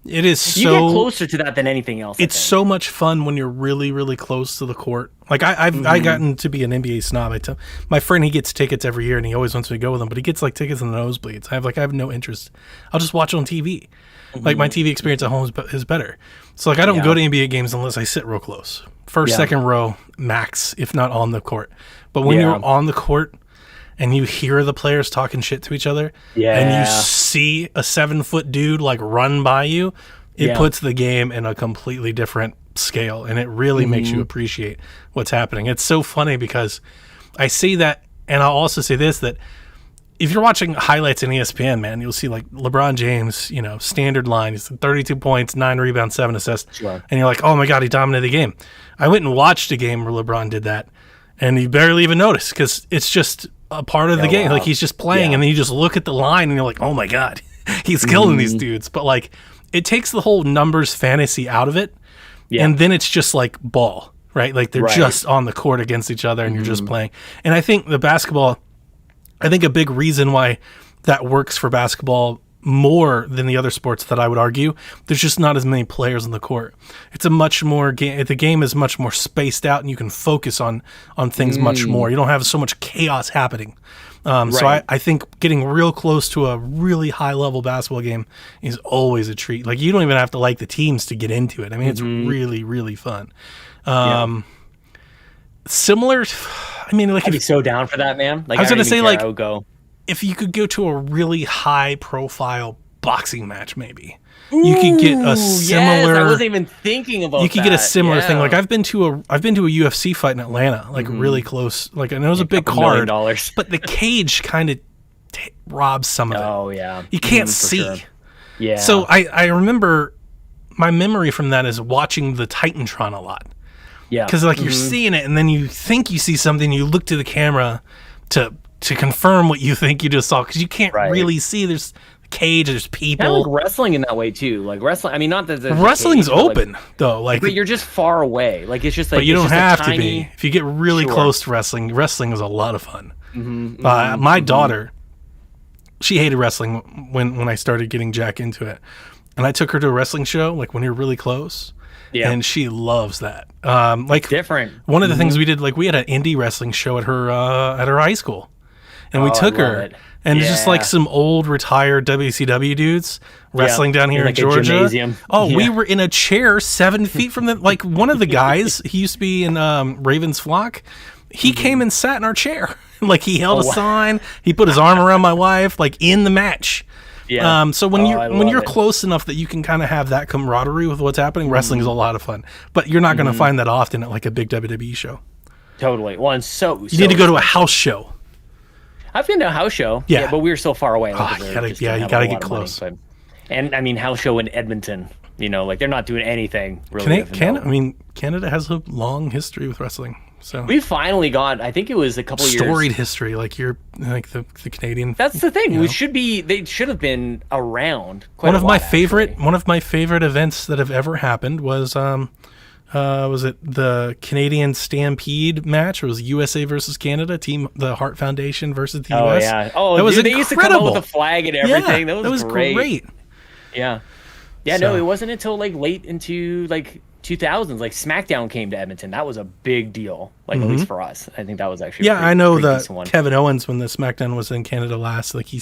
It is so. You get closer to that than anything else. It's so much fun when you're really, really close to the court. Like I've gotten to be an NBA snob. I tell my friend he gets tickets every year and he always wants me to go with him, but he gets like tickets in the nosebleeds. I have no interest. I'll just watch on TV. Like my TV experience at home is better. So like I don't go to NBA games unless I sit real close. First, second row, max, if not on the court. But when you're on the court and you hear the players talking shit to each other, and you see a 7-foot dude like run by you, it puts the game in a completely different scale, and it really makes you appreciate what's happening. It's so funny because I see that, and I'll also say this, that if you're watching highlights in ESPN, man, you'll see like LeBron James, standard line, he's 32 points, 9 rebounds, 7 assists, and you're like, oh my God, he dominated the game. I went and watched a game where LeBron did that, and you barely even notice because it's just a part of the game. Wow. Like he's just playing, and then you just look at the line, and you're like, oh my God, he's killing these dudes. But like, it takes the whole numbers fantasy out of it, and then it's just like ball, right? Like they're just on the court against each other, and you're just playing. And I think the basketball. I think a big reason why that works for basketball more than the other sports that I would argue, there's just not as many players on the court. It's a much more game. The game is much more spaced out, and you can focus on things much more. You don't have so much chaos happening. So I think getting real close to a really high level basketball game is always a treat. Like you don't even have to like the teams to get into it. I mean, it's really, really fun. Similar. I mean, like I'd be so down for that, man. Like I was going to say, like, I would go. If you could go to a really high profile boxing match, maybe you could get a similar. Yes, I wasn't even thinking about. You could get a similar thing. Like I've been to a UFC fight in Atlanta, like really close. Like and it was a big card, but the cage kind of robs some of it. Oh yeah, you can't see. Sure. Yeah. So I remember my memory from that is watching the Titantron a lot. Yeah. Because like you're seeing it, and then you think you see something, you look to the camera to confirm what you think you just saw, because you can't really see. There's a cage, there's people. Kind of like wrestling in that way too. Like wrestling. I mean, not that wrestling's open though. Like, but you're just far away. Like it's just like. But you don't have to be. If you get really close to wrestling, wrestling is a lot of fun. My daughter, she hated wrestling when I started getting Jack into it, and I took her to a wrestling show. Like when you're really close. Yeah. And she loves that. Like different. One of the things we did, like we had an indie wrestling show at her high school, and we took her, and it's just like some old retired WCW dudes wrestling down here in Georgia. We were in a chair 7 feet from the like one of the guys. He used to be in Raven's Flock. He came and sat in our chair. Like he held a sign. He put his arm around my wife, like in the match. Yeah. So when you're close enough that you can kind of have that camaraderie with what's happening, wrestling is a lot of fun. But you're not going to find that often at like a big WWE show. Totally. Well, and you need to go to a house show. I've been to a house show. Yeah, but we were so far away. Like, you got to get close. Money, and I mean, house show in Edmonton. Like they're not doing anything really. Canada has a long history with wrestling. So we finally got. I think it was a couple storied years. Storied history, like you're like the Canadian. That's the thing. They should have been around. One of my favorite events that have ever happened was it the Canadian Stampede match? It was USA versus Canada, the Hart Foundation versus the US. Yeah. Oh, that was incredible. They used to come out with a flag and everything. That was great. Yeah. Yeah, no, it wasn't until like late into like 2000s, like SmackDown came to Edmonton. That was a big deal, like at least for us. I think that was actually Yeah, I know pretty that decent one. Kevin Owens, when the SmackDown was in Canada last, like he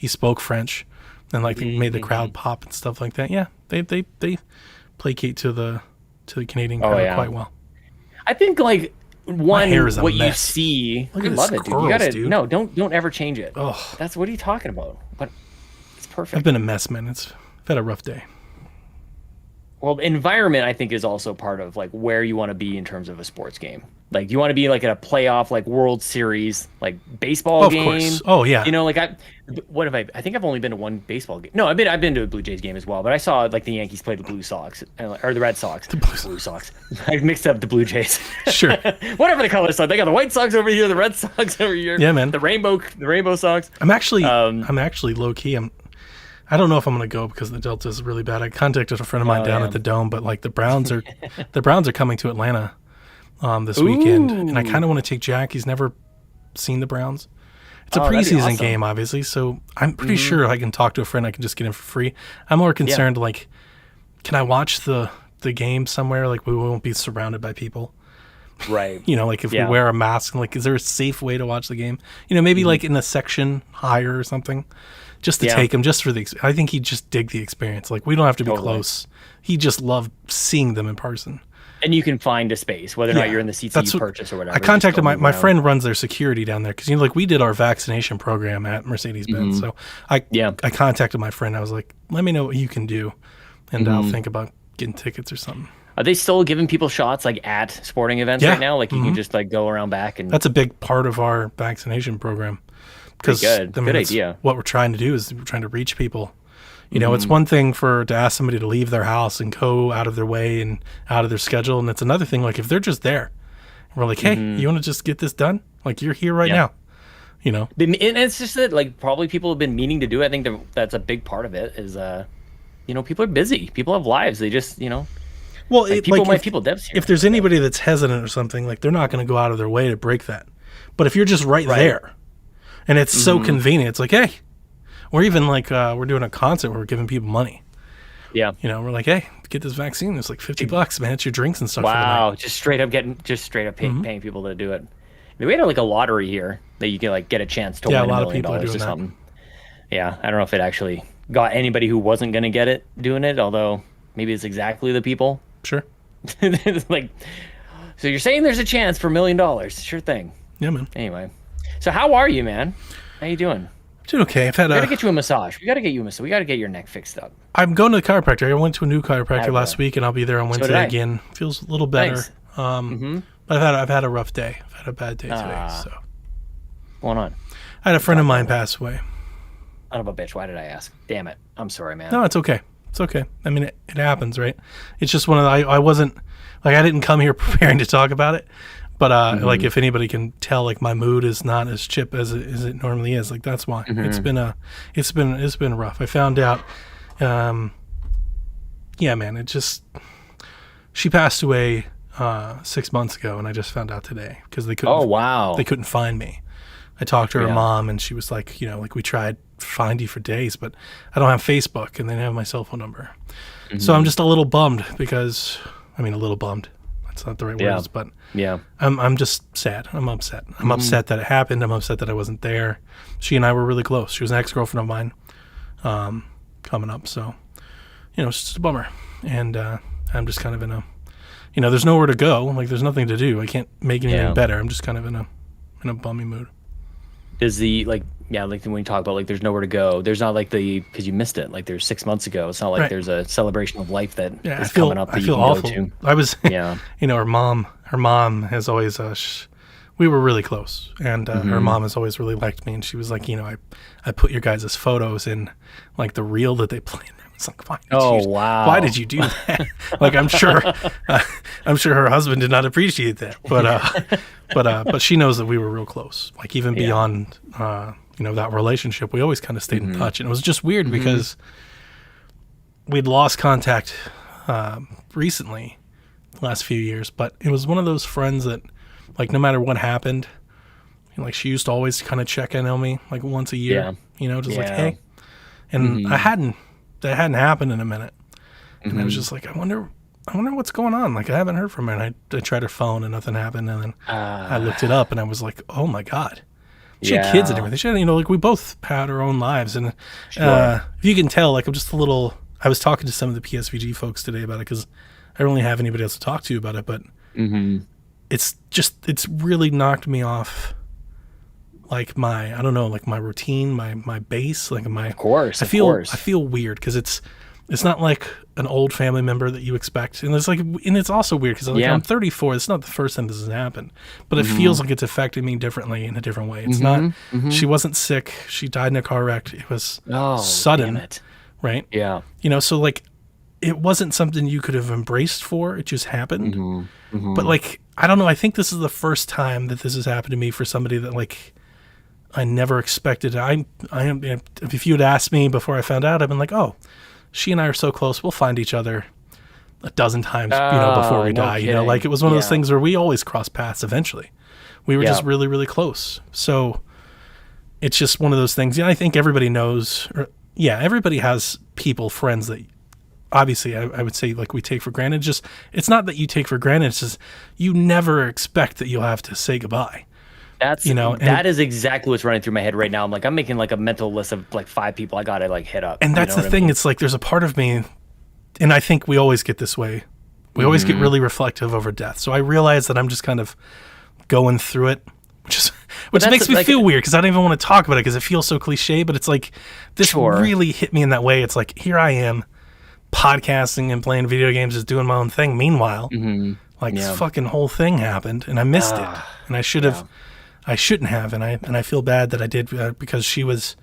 spoke French, and like made the crowd pop and stuff like that. Yeah, they placate to the Canadian crowd yeah. quite well. I think like one hair is a what you mess. see. Look I at his love it, dude. You curls, gotta dude. no, don't ever change it. Ugh. That's what are you talking about? But it's perfect. I've been a mess, man. I've had a rough day. Well, environment I think is also part of like where you want to be in terms of a sports game. Like you want to be like at a playoff, like World Series, like baseball Of game. course. Oh, yeah. You know, like what have I think I've only been to one baseball game. No, I've been to a Blue Jays game as well, but I saw like the Yankees play the Blue Sox or the Red Sox. The Blue Sox. I mixed up the Blue Jays. Sure. Whatever the colors are. They got the White Sox over here, the Red Sox over here. Yeah, man. The rainbow Sox. I'm actually low key. I don't know if I'm gonna go because the Delta is really bad. I contacted a friend of mine down at the Dome, but like the Browns are coming to Atlanta this weekend, and I kind of want to take Jack. He's never seen the Browns. It's a that'd be preseason awesome. game, obviously, so I'm pretty sure I can talk to a friend. I can just get in for free. I'm more concerned like, can I watch the game somewhere? Like we won't be surrounded by people. Right. You know, like if we wear a mask, like is there a safe way to watch the game? You know, maybe like in a section higher or something, just to take him, just for the. I think he'd just dig the experience. Like we don't have to be close. He just loved seeing them in person. And you can find a space, whether or not you're in the seats that you purchase or whatever. I contacted my friend runs their security down there because you know, like we did our vaccination program at Mercedes-Benz. So I contacted my friend. I was like, let me know what you can do, and I'll think about getting tickets or something. Are they still giving people shots like at sporting events right now? Like you can just like go around back and. That's a big part of our vaccination program. Because good idea. What we're trying to do is we're trying to reach people. You know, it's one thing to ask somebody to leave their house and go out of their way and out of their schedule, and it's another thing like if they're just there, and we're like, hey, you want to just get this done? Like you're here right now. You know, and it's just that like probably people have been meaning to do it. I think that's a big part of it. Is you know, people are busy. People have lives. They just well, like people devs here. If there's anybody that's hesitant or something, like they're not going to go out of their way to break that. But if you're just right. there, and it's so convenient, it's like, hey. Or even like we're doing a concert where we're giving people money. Yeah. You know, we're like, hey, get this vaccine. It's like $50, man. It's your drinks and stuff. Wow. Just straight up paying people to do it. I mean, we had like a lottery here that you can like get a chance to win $1 million or something. Yeah. I don't know if it actually got anybody who wasn't going to get it doing it, although maybe it's exactly the people. Sure. It's like, so you're saying there's a chance for $1 million. Sure thing. Yeah, man. Anyway. So how are you, man? How you doing? Doing okay. We gotta get you a massage. We gotta get you a massage. We gotta get your neck fixed up. I'm going to the chiropractor. I went to a new chiropractor last week, and I'll be there on Wednesday again. Feels a little better. Nice. But I've had a rough day. I've had a bad day today. So what's going on? I had a friend of mine pass away. Son of a bitch. Why did I ask? Damn it. I'm sorry, man. No, it's okay. It's okay. I mean, it happens, right? It's just one of the, I wasn't like I didn't come here preparing to talk about it. But like if anybody can tell, like my mood is not as chip as it normally is. Like that's why it's been rough. I found out, yeah, man. It just she passed away 6 months ago, and I just found out today because they couldn't. They couldn't find me. I talked to her mom, and she was like, you know, like we tried to find you for days, but I don't have Facebook, and they didn't have my cell phone number. So I'm just a little bummed because a little bummed. That's not the right words, but I'm just sad. I'm upset. I'm upset that it happened. I'm upset that I wasn't there. She and I were really close. She was an ex-girlfriend of mine coming up. So, you know, it's just a bummer. And I'm just kind of in a, you know, there's nowhere to go. Like there's nothing to do. I can't make anything better. I'm just kind of in a bummy mood. Does like when you talk about like there's nowhere to go, there's not like because you missed it. Like there's 6 months ago. It's not like there's a celebration of life that is coming up that you can awful. go to. I was, you know, her mom has always, we were really close, and her mom has always really liked me, and she was like, you know, I put your guys' photos in like the reel that they play. It's like, why did you do that? Like, I'm sure her husband did not appreciate that, but she knows that we were real close. Like even beyond, you know, that relationship, we always kind of stayed in touch, and it was just weird because we'd lost contact recently, the last few years. But it was one of those friends that, like, no matter what happened, you know, like she used to always kind of check in on me like once a year, you know, just like, hey, and that hadn't happened in a minute. And I was just like, I wonder I wonder what's going on. Like, I haven't heard from her. And I tried her phone and nothing happened. And then I looked it up and I was like, oh my God. She had kids and everything. She had, like we both had our own lives. And if you can tell, like I'm just a little, I was talking to some of the PSVG folks today about it because I don't really have anybody else to talk to about it. But it's really knocked me off. Like I don't know, like my routine, my base, like I feel weird because it's not like an old family member that you expect, and it's also weird because I'm 34. It's not the first time this has happened, but it feels like it's affected me differently in a different way. It's not. She wasn't sick. She died in a car wreck. It was sudden, right? Yeah. So like, it wasn't something you could have embraced for. It just happened. But like, I don't know. I think this is the first time that this has happened to me for somebody that like. I never expected it. I am. If you had asked me before I found out, I've been like, oh, she and I are so close. We'll find each other a dozen times, before we die. Kidding. Like it was one of those things where we always cross paths eventually. We were just really, really close. So it's just one of those things. I think everybody knows, everybody has people, friends that obviously I would say like we take for granted. It's not that you take for granted. It's just you never expect that you'll have to say goodbye. That is exactly what's running through my head right now. I'm making like a mental list of like 5 people I gotta like hit up. And that's the thing. It's like there's a part of me, and I think we always get this way. We always get really reflective over death. So I realize that I'm just kind of going through it, which makes me feel weird because I don't even want to talk about it because it feels so cliche. But it's like this really hit me in that way. It's like here I am, podcasting and playing video games, just doing my own thing. Meanwhile, this fucking whole thing happened, and I missed it, and I should have. I shouldn't have, and I feel bad that I did because she was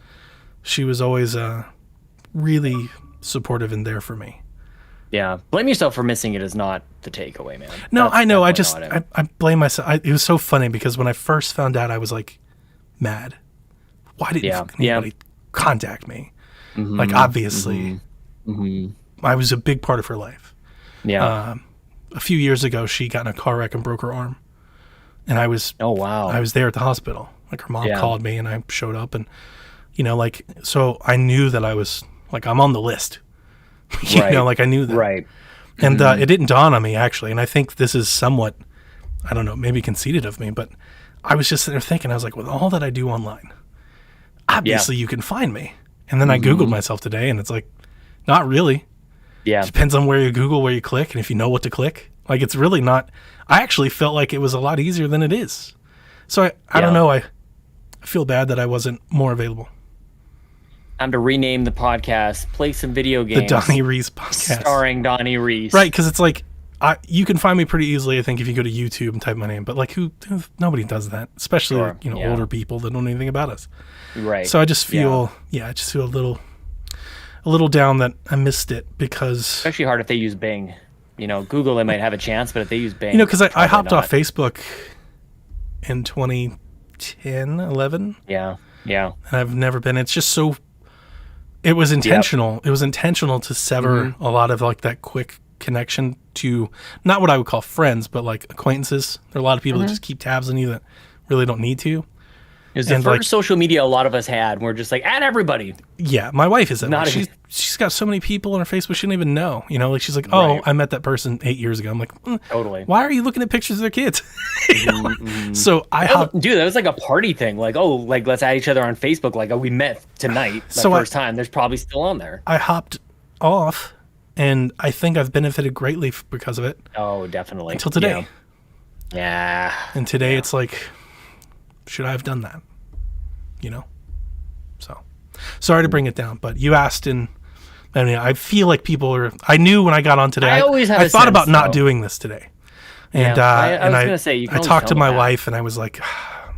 always really supportive and there for me. Yeah, blame yourself for missing it is not the takeaway, man. No, I know. I blame myself. It was so funny because when I first found out, I was like mad. Why didn't anybody contact me? Like obviously, I was a big part of her life. Yeah. A few years ago, she got in a car wreck and broke her arm. And I was I was there at the hospital. Like her mom called me and I showed up and so I knew that I was like I'm on the list. Like I knew that. Right. And it didn't dawn on me actually, and I think this is somewhat I don't know, maybe conceited of me, but I was just sitting there thinking, I was like, with all that I do online, obviously you can find me. And then I Googled myself today and it's like, not really. Yeah. It depends on where you Google, where you click, and if you know what to click. Like it's really not. I actually felt like it was a lot easier than it is. So I don't know. I feel bad that I wasn't more available. Time to rename the podcast. Play some video games. The Donnie Reese podcast, starring Donnie Reese. Right, because it's like you can find me pretty easily. I think if you go to YouTube and type my name, but like nobody does that, especially older people that don't know anything about us. Right. So I just feel I just feel a little down that I missed it because especially hard if they use Bing. Google, they might have a chance, but if they use Bing... because I hopped off Facebook in 2010, 11. Yeah. And I've never been... It's just so... It was intentional. Yep. It was intentional to sever a lot of, like, that quick connection to... Not what I would call friends, but, like, acquaintances. There are a lot of people that just keep tabs on you that really don't need to. It was the first social media a lot of us had. We're just like, add everybody. Yeah, my wife is that. She's got so many people on her Facebook she don't even know. Like she's like, I met that person 8 years ago. I'm like, totally. Why are you looking at pictures of their kids? So dude, that was like a party thing. Like, let's add each other on Facebook. Like, we met tonight. First time. There's probably still on there. I hopped off, and I think I've benefited greatly because of it. Oh, definitely. Until today. Yeah. And today it's like, should I have done that? So sorry to bring it down, but you asked, and I feel like people are. I knew when I got on today. I thought about not doing this today, and I was gonna say I talked to my wife, and I was like,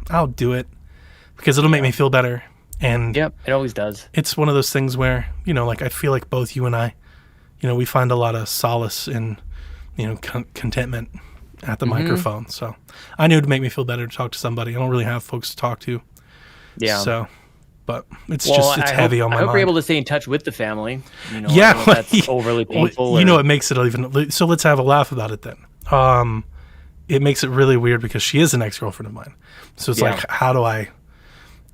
I'll do it because it'll make me feel better. And it always does. It's one of those things where like I feel like both you and I, we find a lot of solace in contentment at the microphone. So I knew it would make me feel better to talk to somebody. I don't really have folks to talk to. Yeah. So, but it's heavy on my mind. I hope you're able to stay in touch with the family. That's overly painful. It makes it even. So let's have a laugh about it then. It makes it really weird because she is an ex-girlfriend of mine. So it's like, how do I?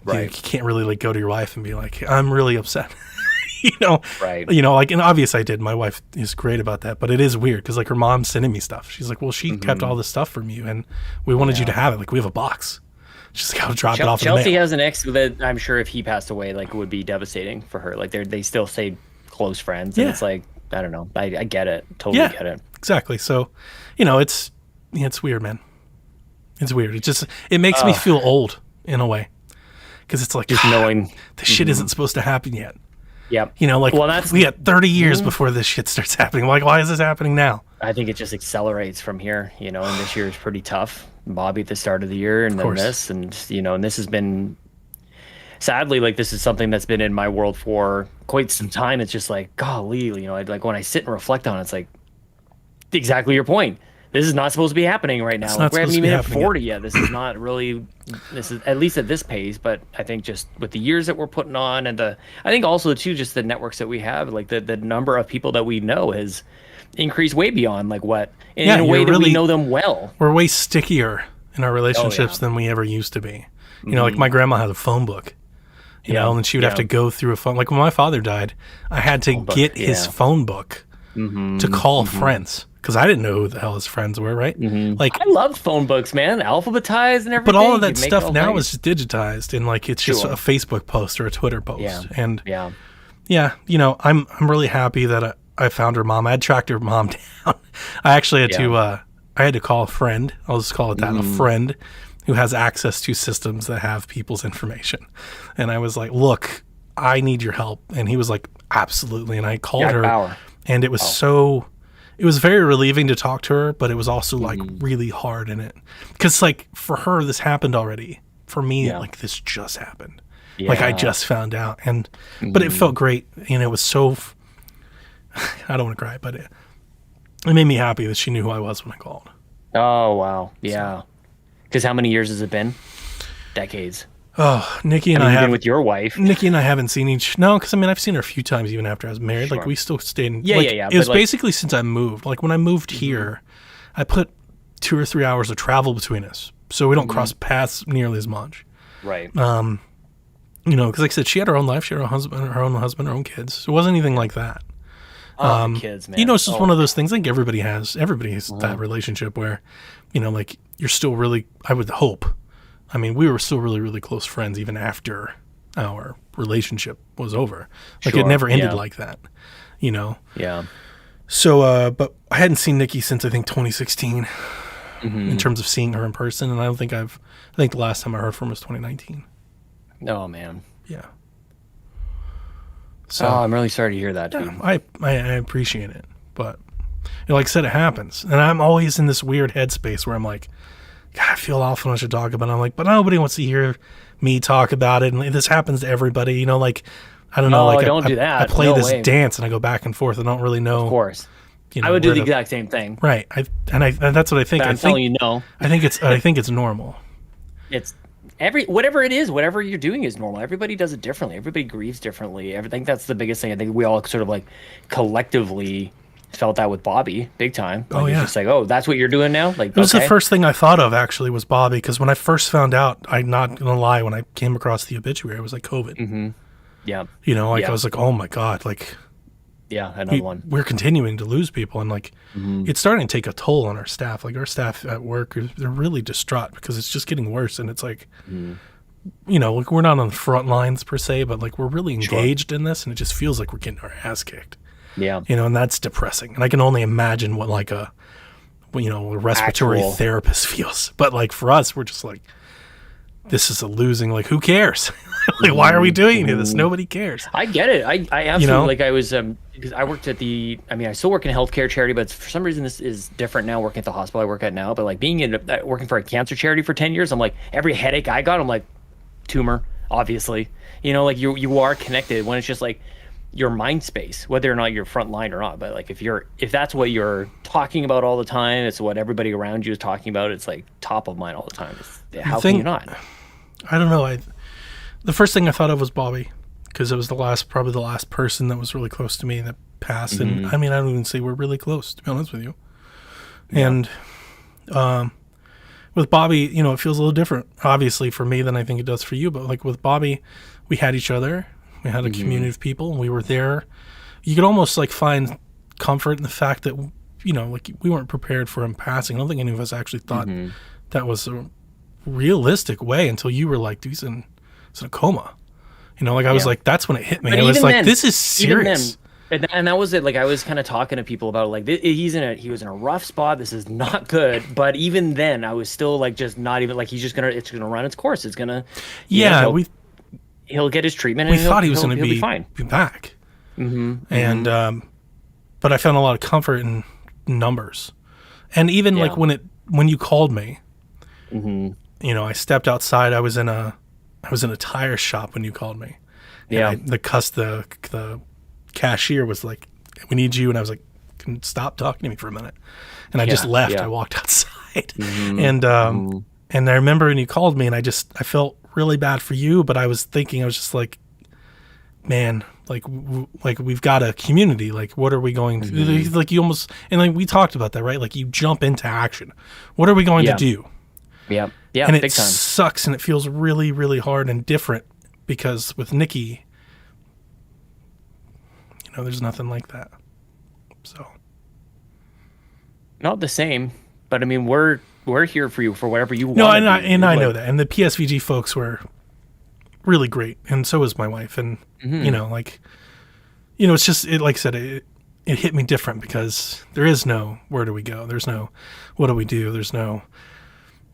Right. You can't really like go to your wife and be like, I'm really upset. Right. Like, and obviously I did. My wife is great about that, but it is weird because like her mom's sending me stuff. She's like, well, she kept all this stuff from you, and we wanted you to have it. Like, we have a box. She's like, I'll drop it off in the Chelsea mail. has an ex that I'm sure if he passed away, like, it would be devastating for her. Like, they still stay close friends, and it's like, I don't know. I get it. Totally get it. Exactly. So, it's weird, man. It's weird. It makes me feel old in a way, because it's like, Just knowing this shit isn't supposed to happen yet. Yep. Like, well, we got 30 years before this shit starts happening. Like, why is this happening now? I think it just accelerates from here, and this year is pretty tough. Bobby at the start of the year, and then this, and and this has been, sadly, like, this is something that's been in my world for quite some time. It's just like, golly, like, when I sit and reflect on it, it's like, exactly your point. This is not supposed to be happening right now. Like, we haven't even hit 40 yet. This is not really, this is at least at this pace, but I think just with the years that we're putting on, and I think also too, just the networks that we have, like the number of people that we know has increased way beyond like what, in a way that we know them well. We're way stickier in our relationships than we ever used to be. Like my grandma had a phone book, and she would have to go through a phone. Like when my father died, I had to get his phone book to call friends. Because I didn't know who the hell his friends were, right? Like, I loved phone books, man, alphabetized and everything. But all of that stuff now is just digitized, and like it's just a Facebook post or a Twitter post. And I'm really happy that I found her mom. I had tracked her mom down. I actually had to I had to call a friend. I'll just call it that, a friend who has access to systems that have people's information. And I was like, "Look, I need your help." And he was like, "Absolutely." And I called her, and it was it was very relieving to talk to her, but it was also like really hard in it. Because like for her, this happened already. For me, like this just happened. Like I just found out. And but it felt great. It was so, I don't want to cry, but it made me happy that she knew who I was when I called. Oh, wow. Yeah. Because how many years has it been? Decades. Oh, Nikki and I have been with your wife. Nikki and I haven't seen because I've seen her a few times even after I was married. Like we still stayed in. It was basically since I moved. Like when I moved here, I put 2 or 3 hours of travel between us, so we don't cross paths nearly as much. Right. Because like I said, she had her own life, she had her own husband, her own kids. So it wasn't anything like that. Kids, man. It's just one of those things. I think everybody has that relationship where, like you're still really. I would hope. I mean, we were still really, really close friends even after our relationship was over. Like it never ended like that, Yeah. So, but I hadn't seen Nikki since I think 2016 in terms of seeing her in person. And I think the last time I heard from her was 2019. Oh, man. Yeah. So I'm really sorry to hear that, dude. I appreciate it. But like I said, it happens. And I'm always in this weird headspace where I'm like, God, I feel awful when I should talk about it. I'm like, but nobody wants to hear me talk about it. And this happens to everybody, like, I don't know. Like, don't do that. I play this dance and I go back and forth. I don't really know. Of course. I would do the exact same thing. Right. And that's what I think. But I'm telling you, no. I think it's normal. It's whatever it is, whatever you're doing is normal. Everybody does it differently. Everybody grieves differently. I think that's the biggest thing. I think we all sort of like collectively felt that with Bobby big time. Like, it's just like, oh, that's what you're doing now? Like, it was the first thing I thought of actually was Bobby, because when I first found out, I'm not gonna lie, when I came across the obituary, it was like COVID. Yeah. I was like, oh my God, like another one. We're continuing to lose people, and like it's starting to take a toll on our staff. Like our staff at work, they're really distraught because it's just getting worse, and it's like like we're not on the front lines per se, but like we're really engaged in this, and it just feels like we're getting our ass kicked. Yeah. And that's depressing. And I can only imagine what like a respiratory therapist feels. But like for us, we're just like, this is a losing, like, who cares? Like, why are we doing this? Nobody cares. I get it. I absolutely, like I was, because I worked at I still work in a healthcare charity, but for some reason this is different now working at the hospital I work at now. But like working for a cancer charity for 10 years, I'm like, every headache I got, I'm like, tumor, obviously. Like you are connected when it's just like, your mind space, whether or not you're front line or not. But like if that's what you're talking about all the time, it's what everybody around you is talking about, it's like top of mind all the time. How can you not? I don't know. The first thing I thought of was Bobby, because it was probably the last person that was really close to me that passed. And I mean, I don't even say we're really close, to be honest with you. And with Bobby, it feels a little different, obviously, for me than I think it does for you. But like with Bobby, we had each other. We had a community of people, and we were there. You could almost like find comfort in the fact that, you know, like we weren't prepared for him passing. I don't think any of us actually thought that was a realistic way until you were like, dude, he's in a coma. You know, like I was like, that's when it hit me. But I was even like, then- this is serious. And that was it. Like I was kind of talking to people about it, like he was in a rough spot. This is not good. But even then, I was still like just not even like it's gonna run its course. It's gonna he'll get his treatment. We And thought he was going to be fine. be back. And but I found a lot of comfort in numbers, and even like when you called me, you know, I stepped outside. I was in a tire shop when you called me. And the cashier was like, "We need you," and I was like, "Can you stop talking to me for a minute?" And I just left. I walked outside, and I remember when you called me, and I felt really bad for you, but I was just like, man, like we've got a community. Like, what are we going to like? You almost, and like we talked about that, right? Like you jump into action. What are we going to do? Yeah, and it big time. sucks, and it feels really, really hard and different because with Nikki, you know, there's nothing like that. So Not the same, but I mean, we're here for you for whatever you want. no, and I know that, and the PSVG folks were really great, and so was my wife, and you know, like, you know, it's just like I said, it hit me different because there is no where do we go, there's no what do we do, there's no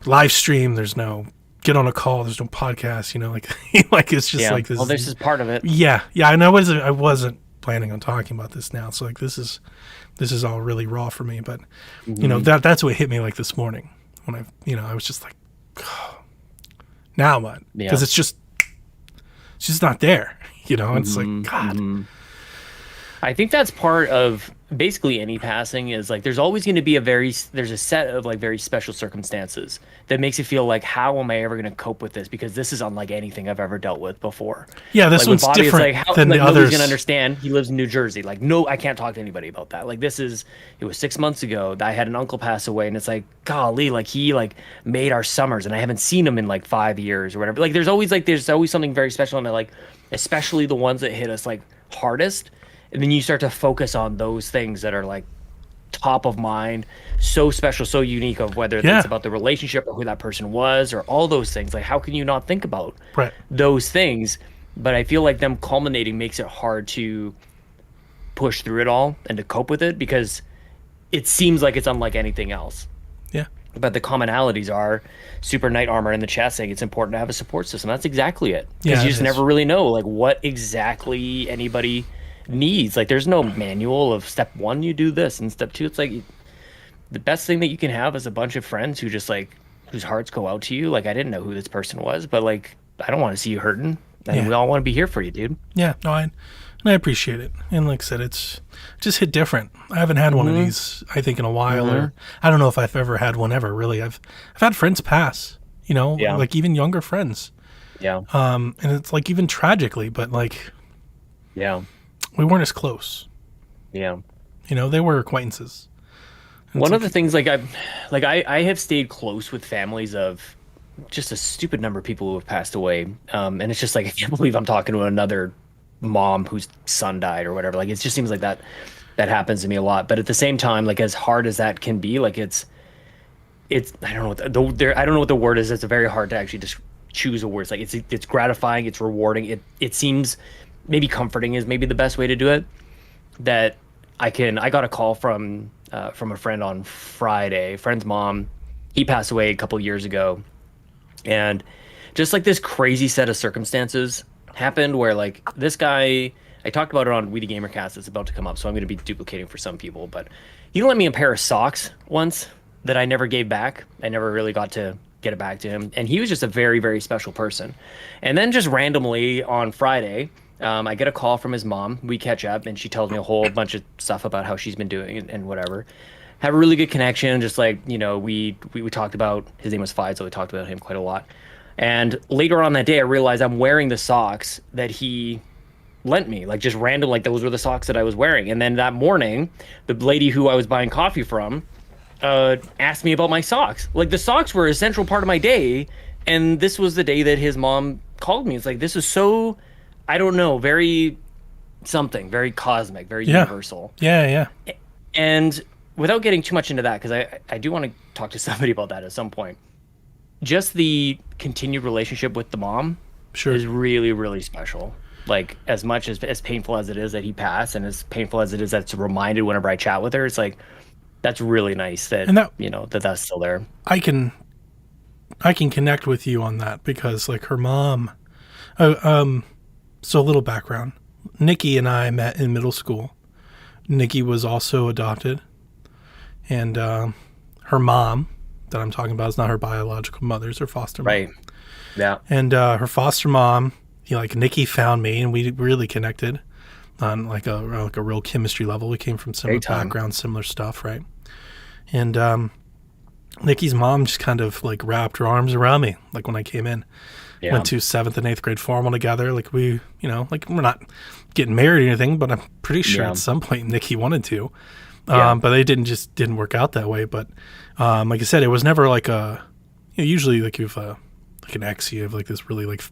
live stream, there's no get on a call, there's no podcast, you know, like like it's just like this. Well, this is part of it. Yeah, and I wasn't planning on talking about this now, so like this is all really raw for me, but you know, that's what hit me like this morning when I was just like, oh, now what? Because it's just not there, you know. It's like, God. I think that's part of basically any passing is like there's always going to be there's a set of like very special circumstances that makes you feel like, how am I ever going to cope with this, because this is unlike anything I've ever dealt with before. Yeah, this like, one's Bobby, different it's like, than the nobody's others. going to understand. He lives in New Jersey. Like, no, I can't talk to anybody about that. Like, it was 6 months ago that I had an uncle pass away, and it's like, golly, like he like made our summers, and I haven't seen him in like 5 years or whatever. Like there's always something very special, and like especially the ones that hit us like hardest. And then you start to focus on those things that are like top of mind, so special, so unique, of whether it's about the relationship or who that person was or all those things. Like, how can you not think about those things? But I feel like them culminating makes it hard to push through it all and to cope with it, because it seems like it's unlike anything else. Yeah. But the commonalities are super knight armor in the chat saying it's important to have a support system. That's exactly it. Because you just never really know like what exactly anybody needs. Like there's no manual of step 1 you do this, and step 2 it's like the best thing that you can have is a bunch of friends who just like whose hearts go out to you. Like I didn't know who this person was, but like I don't want to see you hurting, and we all want to be here for you, dude. Yeah, no, I appreciate it, and like I said, it's just hit different. I haven't had one of these I think in a while, or I don't know if I've ever had one ever really. I've had friends pass, you know, like even younger friends, and it's like even tragically, but like we weren't as close. You know, they were acquaintances. And one of the things like I have stayed close with families of just a stupid number of people who have passed away, and it's just like I can't believe I'm talking to another mom whose son died or whatever. Like it just seems like that happens to me a lot. But at the same time, like as hard as that can be, like it's I don't know what I don't know what the word is. It's very hard to actually just choose a word. It's like it's gratifying, it's rewarding. It seems maybe comforting is maybe the best way to do it. That I got a call from a friend on Friday. Friend's mom, he passed away a couple years ago, and just like this crazy set of circumstances happened where like this guy, I talked about it on We the Gamercast. It's about to come up, so I'm going to be duplicating for some people, but he lent me a pair of socks once that I never gave back. I never really got to get it back to him, and he was just a very, very special person. And then just randomly on Friday, I get a call from his mom. We catch up, and she tells me a whole bunch of stuff about how she's been doing and whatever. Have a really good connection. Just like, you know, we talked about, his name was Fide, so we talked about him quite a lot. And later on that day, I realized I'm wearing the socks that he lent me, like just random, like those were the socks that I was wearing. And then that morning, the lady who I was buying coffee from asked me about my socks. Like the socks were a central part of my day, and this was the day that his mom called me. It's like, this is so I don't know, very something, very cosmic, very Yeah. universal. Yeah. And without getting too much into that, because I do want to talk to somebody about that at some point. Just the continued relationship with the mom Sure. is really, really special. Like as much as painful as it is that he passed, and as painful as it is that's reminded whenever I chat with her, it's like that's really nice that, And that that's still there. I can connect with you on that because like her mom. So a little background. Nikki and I met in middle school. Nikki was also adopted, and her mom that I'm talking about is not her biological mother; it's her foster mom. Right. Yeah. And her foster mom, Nikki found me, and we really connected on like a real chemistry level. We came from similar backgrounds, similar stuff, right? And Nikki's mom just kind of like wrapped her arms around me, like when I came in. Yeah. Went to 7th and 8th grade formal together. Like we, like we're not getting married or anything, but I'm pretty sure at some point Nikki wanted to. But they didn't work out that way. But like I said, it was never like usually like you have like an ex, you have like this really like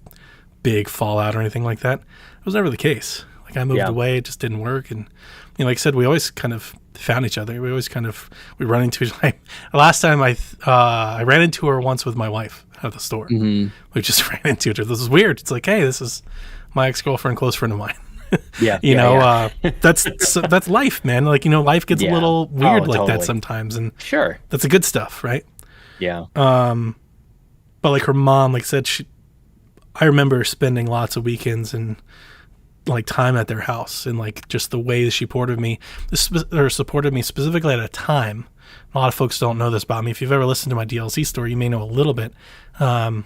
big fallout or anything like that. It was never the case. Like I moved away, it just didn't work. And like I said, we always kind of found each other. We run into each other. Last time I ran into her once with my wife at the store. Mm-hmm. We just ran into each other. This is weird. It's like, hey, this is my ex-girlfriend, close friend of mine. That's life, man. Like, life gets a little weird that sometimes. And sure, that's the good stuff, right? Yeah. But like her mom, like I said, I remember spending lots of weekends and like time at their house, and like just the way that she supported me specifically at a time. A lot of folks don't know this about me. If you've ever listened to my DLC story, you may know a little bit. I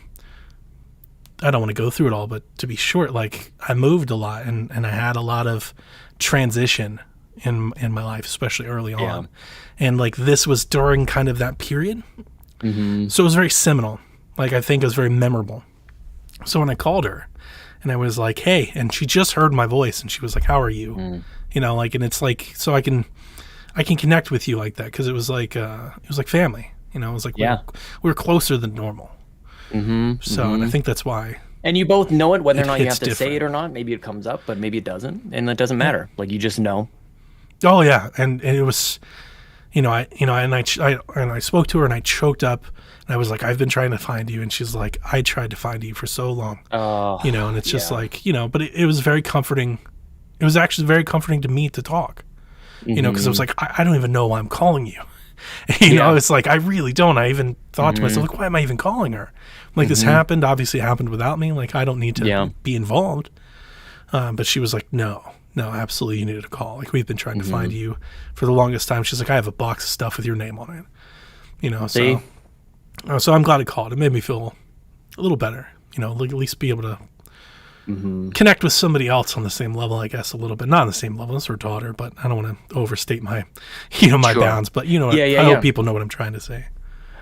don't want to go through it all, but to be short, like I moved a lot and I had a lot of transition in my life, especially early on. And like this was during kind of that period. Mm-hmm. So it was very seminal. Like I think it was very memorable. So when I called her and I was like, hey, and she just heard my voice and she was like, how are you? And it's like, so I can connect with you like that. Cause it was like family, it was like, we were closer than normal. Mm-hmm. So, and I think that's why. And you both know it, whether or not you have to say it or not. Maybe it comes up, but maybe it doesn't. And it doesn't matter. Like you just know. Oh yeah. And it was, and I spoke to her and I choked up and I was like, I've been trying to find you. And she's like, I tried to find you for so long, and it's just like, but it was very comforting. It was actually very comforting to me to talk, because it was like, I don't even know why I'm calling you. It's like, I really don't. I even thought to myself, like, why am I even calling her? Like, this happened, obviously happened without me. Like, I don't need to be involved. But she was like, no, absolutely, you needed to call. Like, we've been trying to find you for the longest time. She's like, I have a box of stuff with your name on it. So I'm glad I called. It made me feel a little better, at least be able to connect with somebody else on the same level, I guess, a little bit. Not on the same level as her daughter, but I don't want to overstate my, my bounds. But I hope people know what I'm trying to say.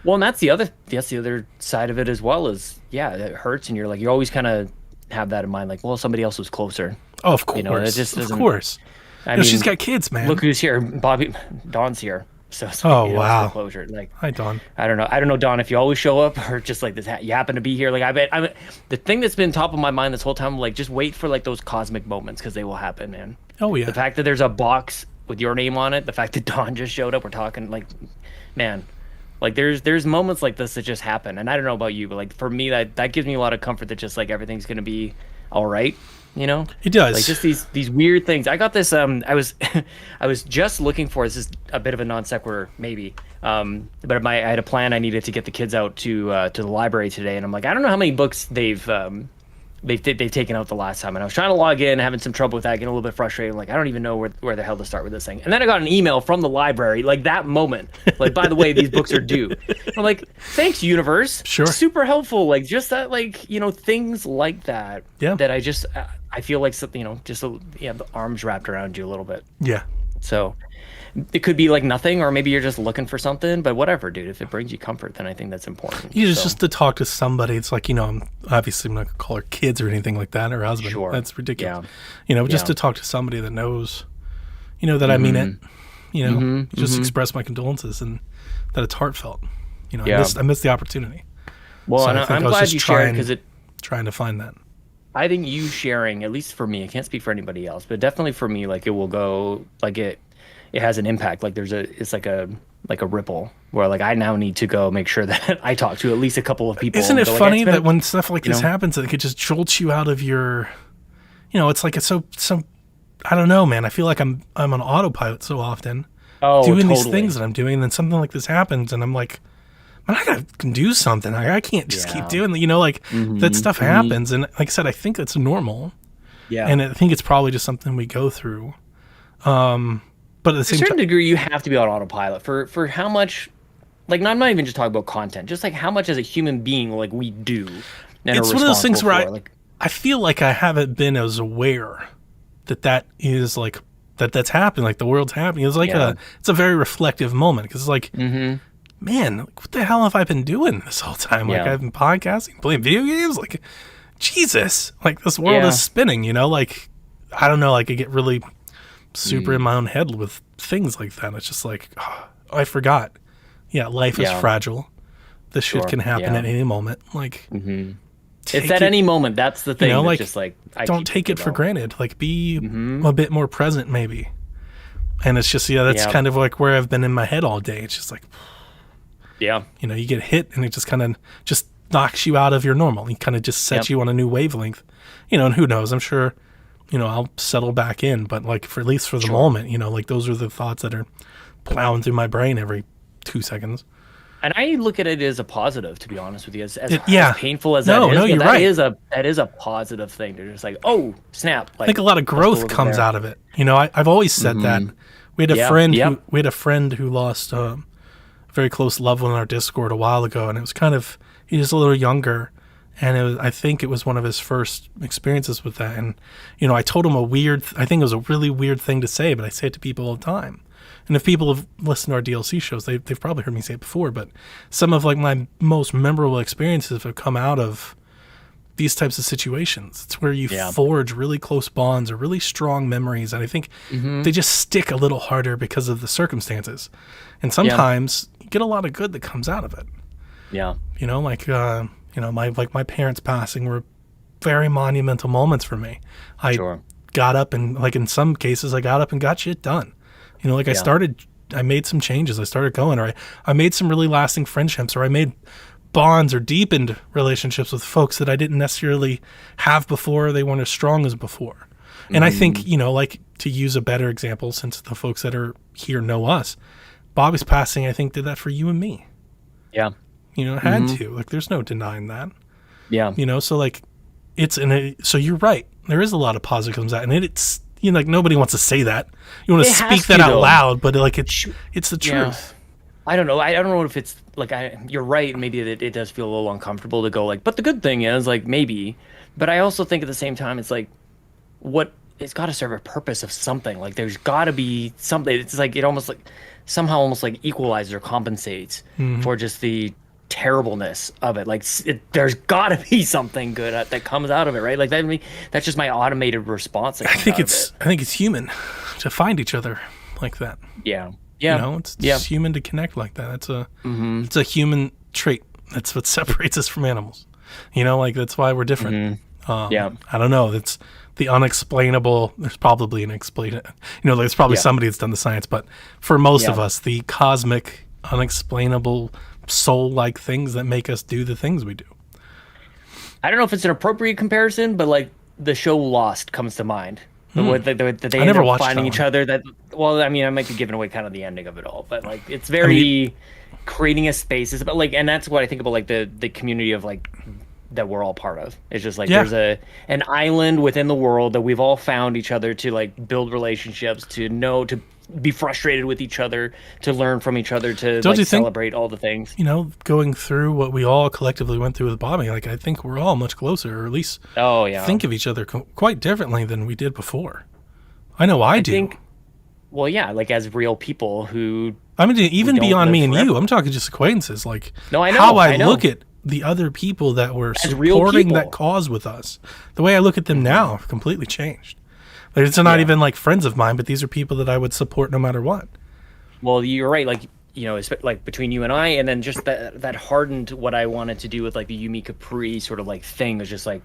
Well, and that's the other side of it as well. Is it hurts, and you always kind of have that in mind. Like, well, somebody else was closer. Oh, of course, it just doesn't, of course. I mean, she's got kids, man. Look who's here, Dawn's here. So wow, closure. Like, hi, Dawn. I don't know, Dawn, if you always show up or just like this, you happen to be here. Like, I bet the thing that's been top of my mind this whole time, like, just wait for like those cosmic moments because they will happen, man. Oh yeah. The fact that there's a box with your name on it, the fact that Dawn just showed up, we're talking like, man, like there's moments like this that just happen, and I don't know about you, but like for me, that gives me a lot of comfort that just like everything's gonna be all right. It does. Like just these weird things. I got this. I was just looking for. This is a bit of a non sequitur, maybe. But I had a plan. I needed to get the kids out to the library today, and I'm like, I don't know how many books they've taken out the last time, and I was trying to log in, having some trouble with that, getting a little bit frustrated. Like, I don't even know where the hell to start with this thing. And then I got an email from the library, like that moment, like, by the way, these books are due. I'm like, thanks, universe. Sure. Super helpful. Like, just that, like, things like that. Yeah. That I feel like something, just the arms wrapped around you a little bit. Yeah. So it could be like nothing, or maybe you're just looking for something, but whatever, dude. If it brings you comfort, then I think that's important. Just to talk to somebody. It's like, I'm obviously not gonna call her kids or anything like that, or husband. Sure. That's ridiculous. Just to talk to somebody that knows, that I mean it. Just express my condolences and that it's heartfelt. I missed the opportunity. Well, so and I'm glad you shared, because trying to find that. I think you sharing, at least for me, I can't speak for anybody else, but definitely for me, like it will go like it has an impact. Like it's like a ripple where like I now need to go make sure that I talk to at least a couple of people. Isn't it like, funny it's been that when stuff like this know? happens, it just jolts you out of your, it's like it's so I don't know, man. I feel like I'm on autopilot so often doing these things that I'm doing, and then something like this happens, and I'm like, man, I gotta do something. I can't just keep doing that. Like that stuff happens, and like I said, I think that's normal. Yeah, and I think it's probably just something we go through. But at the to a same certain time, degree, you have to be on autopilot for how much. Like, no, I'm not even just talking about content, just like how much as a human being, like we do. And it's are one of those things where responsible for. I feel like I haven't been as aware that is like that's happening, like the world's happening. It's like it's a very reflective moment because it's like, man, what the hell have I been doing this whole time? Like I've been podcasting, playing video games, like Jesus, like this world is spinning, like I don't know, like I get really super in my own head with things like that. It's just like, oh, I forgot. Yeah, life is fragile. This shit can happen at any moment. Like, it's at any moment. That's the thing. like, just like don't take it for granted. Like, be a bit more present, maybe. And it's just that's kind of like where I've been in my head all day. It's just like, you get hit, and it just kind of just knocks you out of your normal. It kind of just sets you on a new wavelength. And who knows? I'm sure, I'll settle back in. But like, for at least for the moment, like those are the thoughts that are plowing through my brain every 2 seconds. And I look at it as a positive, to be honest with you. As painful as that is, that is a positive thing. They're just like, oh, snap. Like, I think a lot of growth comes out of it. I've always said that. We had a friend who lost a very close loved one in our Discord a while ago, and it was he was a little younger, and I think it was one of his first experiences with that. And I told him I think it was a really weird thing to say, but I say it to people all the time. And if people have listened to our DLC shows, they've probably heard me say it before, but some of like my most memorable experiences have come out of these types of situations. It's where you forge really close bonds or really strong memories. And I think they just stick a little harder because of the circumstances. And sometimes you get a lot of good that comes out of it. Yeah. My parents passing were very monumental moments for me. I got up and like in some cases I got up and got shit done. I made some changes. I started going, or I made some really lasting friendships, or I made bonds or deepened relationships with folks that I didn't necessarily have before. They weren't as strong as before. And I think, like to use a better example, since the folks that are here know us, Bobby's passing, I think, did that for you and me. Yeah. It had to. Like, there's no denying that. Yeah. So like, so you're right. There is a lot of positive comes out, and it's, like nobody wants to say that. You want to speak that out loud, but like it's the truth. I don't know. I don't know if it's like you're right. Maybe it does feel a little uncomfortable to go like. But the good thing is like maybe. But I also think at the same time it's like, it's got to serve a purpose of something. Like there's got to be something. It's like it almost like somehow almost like equalizes or compensates for just the terribleness of it. Like there's got to be something good that comes out of it, right? Like that's just my automated response. I think it's human to find each other like that. Yeah. It's human to connect like that. It's a human trait. That's what separates us from animals. Like that's why we're different. I don't know. It's the unexplainable. There's probably an there's probably somebody that's done the science, but for most of us, the cosmic, unexplainable, soul-like things that make us do the things we do. I don't know if it's an appropriate comparison, but like the show Lost comes to mind. They end up finding each other. I might be giving away kind of the ending of it all, but like it's very creating a space. It's about like, and that's what I think about like the community of like that we're all part of. It's just like there's an island within the world that we've all found each other to like build relationships, to be frustrated with each other, to learn from each other, to celebrate all the things. Going through what we all collectively went through with Bobby, like I think we're all much closer, or at least think of each other quite differently than we did before. I know I do. Like as real people who. I mean, even beyond me and you, I'm talking just acquaintances. Like I know, how I look at the other people that were supporting that cause with us. The way I look at them now have completely changed. It's not even like friends of mine, but these are people that I would support no matter what. Well, you're right. Like, it's like between you and I, and then just that hardened what I wanted to do with like the Yumi Capri sort of like thing was just like,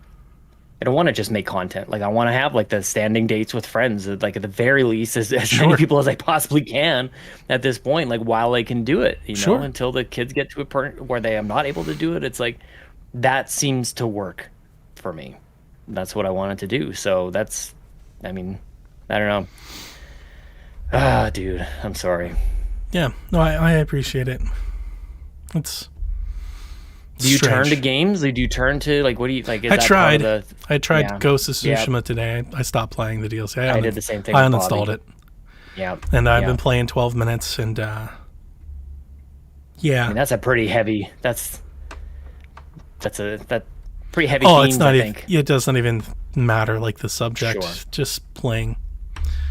I don't want to just make content. Like I want to have like the standing dates with friends, like at the very least, as many Sure. people as I possibly can at this point. Like while I can do it, you know, Sure. until the kids get to a point where they am not able to do it. It's like that seems to work for me. That's what I wanted to do. So that's, I mean, I don't know. Ah, dude, I'm sorry. Yeah, no, I appreciate it. It's Do you turn to strange. games? Like, do you turn to like what do you like? Is I that tried. part of the, I tried yeah. Ghost of Yeah. Tsushima today. I stopped playing the DLC. I did the same thing I with uninstalled Bobby. it, Yeah, and I've yeah. been playing 12 minutes, and yeah. I mean, that's a pretty heavy. That's that pretty heavy. Oh, themes, it's not I even. think. It doesn't even matter like the subject. Sure. Just playing.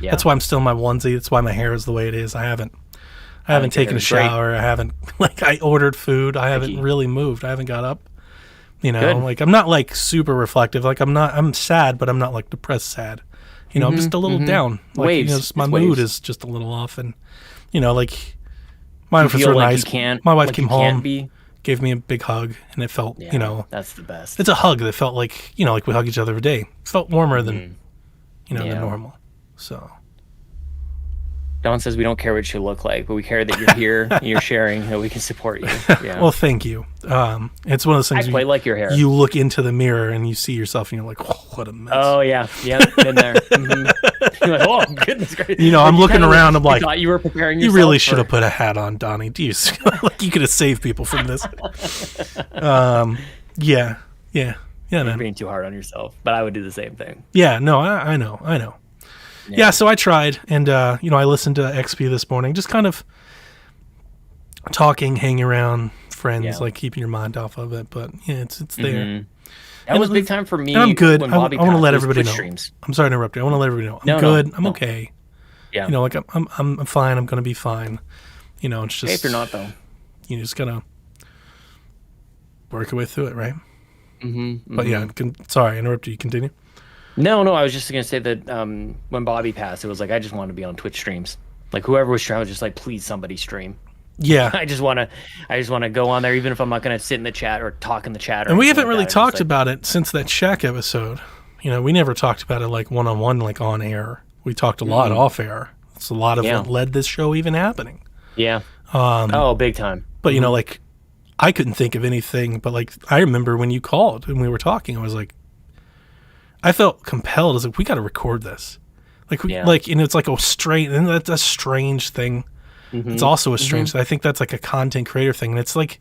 Yeah. That's why I'm still in my onesie. That's why my hair is the way it is. I haven't think your taken hair a is great. shower. I haven't like I ordered food. I haven't you. really moved. I haven't got up. You know, Good. like I'm not like super reflective. Like I'm sad, but I'm not like depressed sad. You know, I'm just a little down. Like Waves. you know, just my It's mood waves. is just a little off, and you know, like my You wife was feel so like nice. you can't. My wife like came you can't home, Be. gave me a big hug, and it felt Yeah, you know, that's the best. it's a hug that felt like you know, like we hug each other every day. It felt warmer than you know Yeah. than normal. So. Don says we don't care what you look like, but we care that you're here and you're sharing, and we can support you. Yeah. Well, thank you. It's one of those I things quite like your hair. you look into the mirror and you see yourself and you're like, oh, what a mess. Oh yeah, yeah, been there. You're like, oh goodness gracious. You know, I'm You looking kinda around, I'm like, thought you were preparing you yourself. really should for- have put a hat on, Donnie. Do you like you could have saved people from this? Yeah, You're man. being too hard on yourself, but I would do the same thing. Yeah, no, I know. Yeah, so I tried, and you know, I listened to XP this morning, just kind of talking, hanging around, friends, Yeah. like keeping your mind off of it. But yeah, it's there. That was big time for me. And I'm good. When I Bobby want to passed, let was everybody Twitch know. Streams. I'm sorry to interrupt you. I want to let everybody know. I'm No, good. no, I'm no. okay. Yeah. You know, like I'm fine. I'm gonna be fine. You know, it's just Hey, if you're not though. you just gotta work your way through it, right? But yeah, sorry, I interrupted you. Continue. No, I was just gonna say that when Bobby passed, it was like I just wanted to be on Twitch streams. Like whoever was streaming, I was just like, please somebody stream. Yeah, I just wanna go on there, even if I'm not gonna sit in the chat or talk in the chat. Or and we anything haven't like really that. It's talked like, about it since that Shaq episode. You know, we never talked about it like one on one, like on air. We talked a lot off air. It's a lot of Yeah. what led this show even happening. Yeah. Oh, big time. But you know, like I couldn't think of anything. But like I remember when you called and we were talking, I was like, I felt compelled. I was like, we got to record this. Like, Yeah. like, and it's like a strange, and that's a strange thing. It's also a strange. I think that's like a content creator thing, and it's like,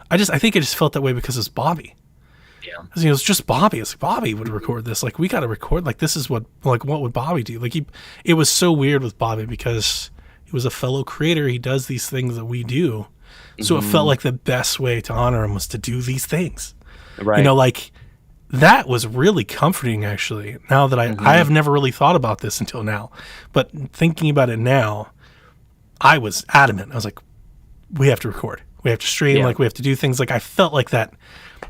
I think I just felt that way because it's Bobby. Yeah. 'Cause, you know, it's just Bobby. It's like Bobby would record this. Like we got to record. Like this is what would Bobby do? Like it was so weird with Bobby because he was a fellow creator. He does these things that we do, so it felt like the best way to honor him was to do these things. Right. You know, like that was really comforting actually. Now that I have never really thought about this until now, but thinking about it now, I was adamant. I was like, we have to record. We have to stream. Yeah. Like we have to do things. Like I felt like that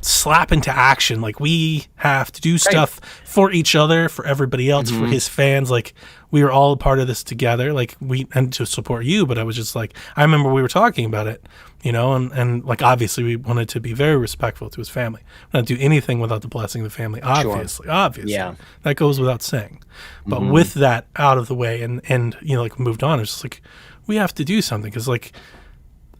slap into action. Like we have to do stuff for each other, for everybody else, for his fans. Like we were all a part of this together. Like and to support you. But I was just like, I remember we were talking about it, you know, and like obviously we wanted to be very respectful to his family. Not do anything without the blessing of the family. Obviously, Yeah. that goes without saying. But with that out of the way and you know, like moved on, it's just like we have to do something because like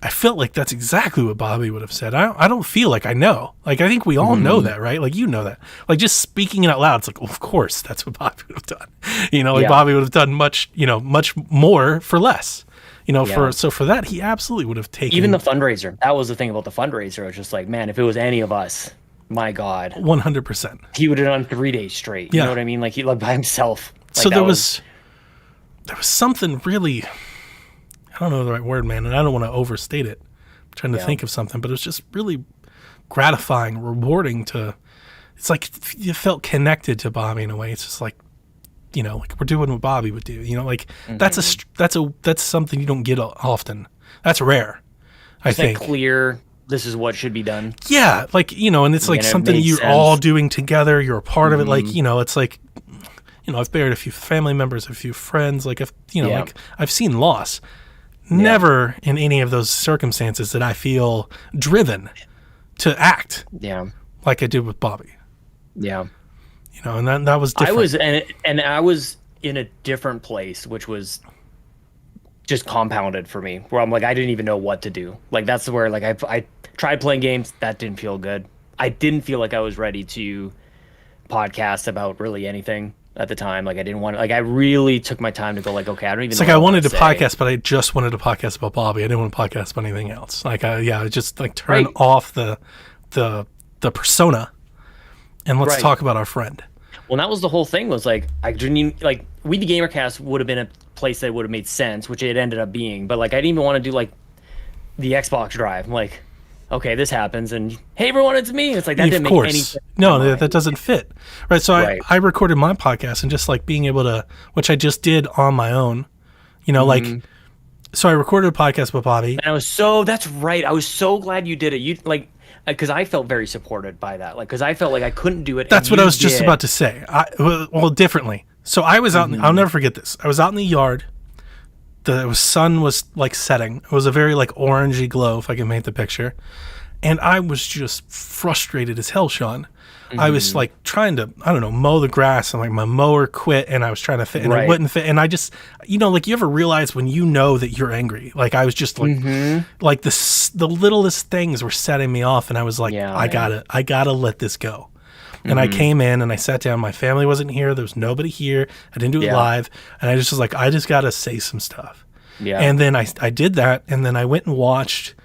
I felt like that's exactly what Bobby would have said. I don't feel like I know. Like I think we all know that, right? Like you know that. Like just speaking it out loud, it's like, well, of course, that's what Bobby would have done. You know, like Yeah. Bobby would have done much more for less. You know, Yeah. for that, he absolutely would have taken Even the fundraiser. That was the thing about the fundraiser. I was just like, man, if it was any of us, my God, 100%. he would have done 3 days straight. You Yeah. know what I mean? Like he by himself. Like, So that there was something really, I don't know the right word, man, and I don't want to overstate it. I'm trying to Yeah. think of something, but it was just really gratifying, rewarding to. It's like you felt connected to Bobby in a way. It's just like, you know, like we're doing what Bobby would do. You know, like that's something you don't get often. That's rare, I It's like think. clear. This is what should be done. Yeah, like you know, and it's like And it something made you're sense. all doing together. You're a part of it. Like you know, it's like, you know, I've buried a few family members, a few friends. Like if you know, Yeah. like I've seen loss. Never in any of those circumstances did I feel driven to act Yeah. like I did with Bobby. Yeah. you know, and that was different. I was in a different place, which was just compounded for me, where I'm like, I didn't even know what to do. Like that's where like I tried playing games, that didn't feel good. I didn't feel like I was ready to podcast about really anything at the time. Like I didn't want to, like I really took my time to go like, okay, I don't even It's know like I what wanted to say. podcast, but I just wanted to podcast about Bobby. I didn't want to podcast about anything else. Like I just like turn Right. off the persona and let's Right. talk about our friend. Well, that was the whole thing, was like I didn't even like We the Gamercast would have been a place that would have made sense, which it ended up being. But like I didn't even want to do like the Xbox Drive. I'm like, okay, this happens, and hey everyone, it's me. It's like that didn't Of make any course. sense. No, in my that doesn't fit. Right. So Right. I recorded my podcast and just like being able to, which I just did on my own, you know, like, so I recorded a podcast with Bobby. And that's right. I was so glad you did it. You like, because I felt very supported by that. Like, because I felt like I couldn't do it. That's and what I you was just did. about to say. Well, differently. So I was out, I'll never forget this. I was out in the yard. The sun was like setting. It was a very like orangey glow, if I can make the picture. And I was just frustrated as hell, Sean. I was like trying to, I don't know, mow the grass, and like my mower quit, and I was trying to fit, and it Right. wouldn't fit. And I just, you know, like you ever realize when you know that you're angry? Like I was just like the littlest things were setting me off, and I was like, Yeah, I gotta let this go. And I came in and I sat down. My family wasn't here. There was nobody here. I didn't do it Yeah. live, and I just was like, I just gotta say some stuff. Yeah. And then I did that, and then I went and watched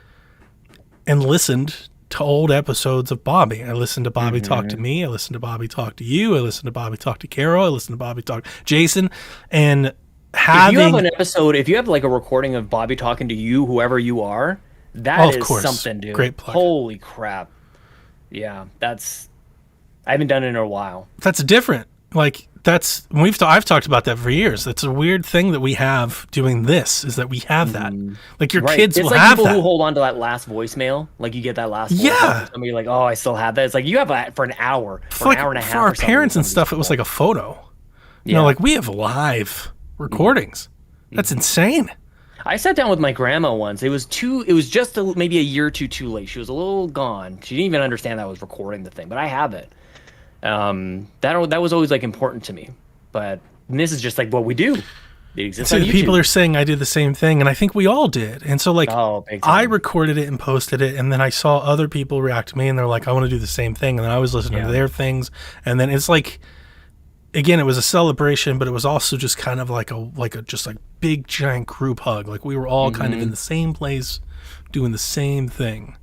and listened to old episodes of Bobby. I listened to Bobby talk to me. I listened to Bobby talk to you. I listened to Bobby talk to Carol. I listened to Bobby talk to Jason. And if you have having an episode, if you have like a recording of Bobby talking to you, whoever you are, Oh, that of is course. something, dude. Great plug. Holy crap. Yeah, I haven't done it in a while. that's different. Like that's I've talked about that for years. That's a weird thing that we have doing this, is that we have that. Like your Right. kids It's will like have people who that. hold on to that last voicemail. Like you get that last voicemail Yeah. from somebody, you're like, oh, I still have that. It's like you have that for an hour, For or an hour and a half. for our or something parents with and stuff, it somebody. was like a photo. You Yeah. know, like we have live recordings. That's insane. I sat down with my grandma once. It was just maybe a year or two too late. She was a little gone. She didn't even understand that I was recording the thing, but I have it. That was always like important to me. But this is just like what we do. It exists See, on the YouTube. people are saying I did the same thing, and I think we all did. And so, like, Oh, big time. I recorded it and posted it, and then I saw other people react to me, and they're like, I want to do the same thing. And then I was listening to Yeah. their things. And then it's like, again, it was a celebration, but it was also just kind of like just like big, giant group hug. Like, we were all kind of in the same place doing the same thing.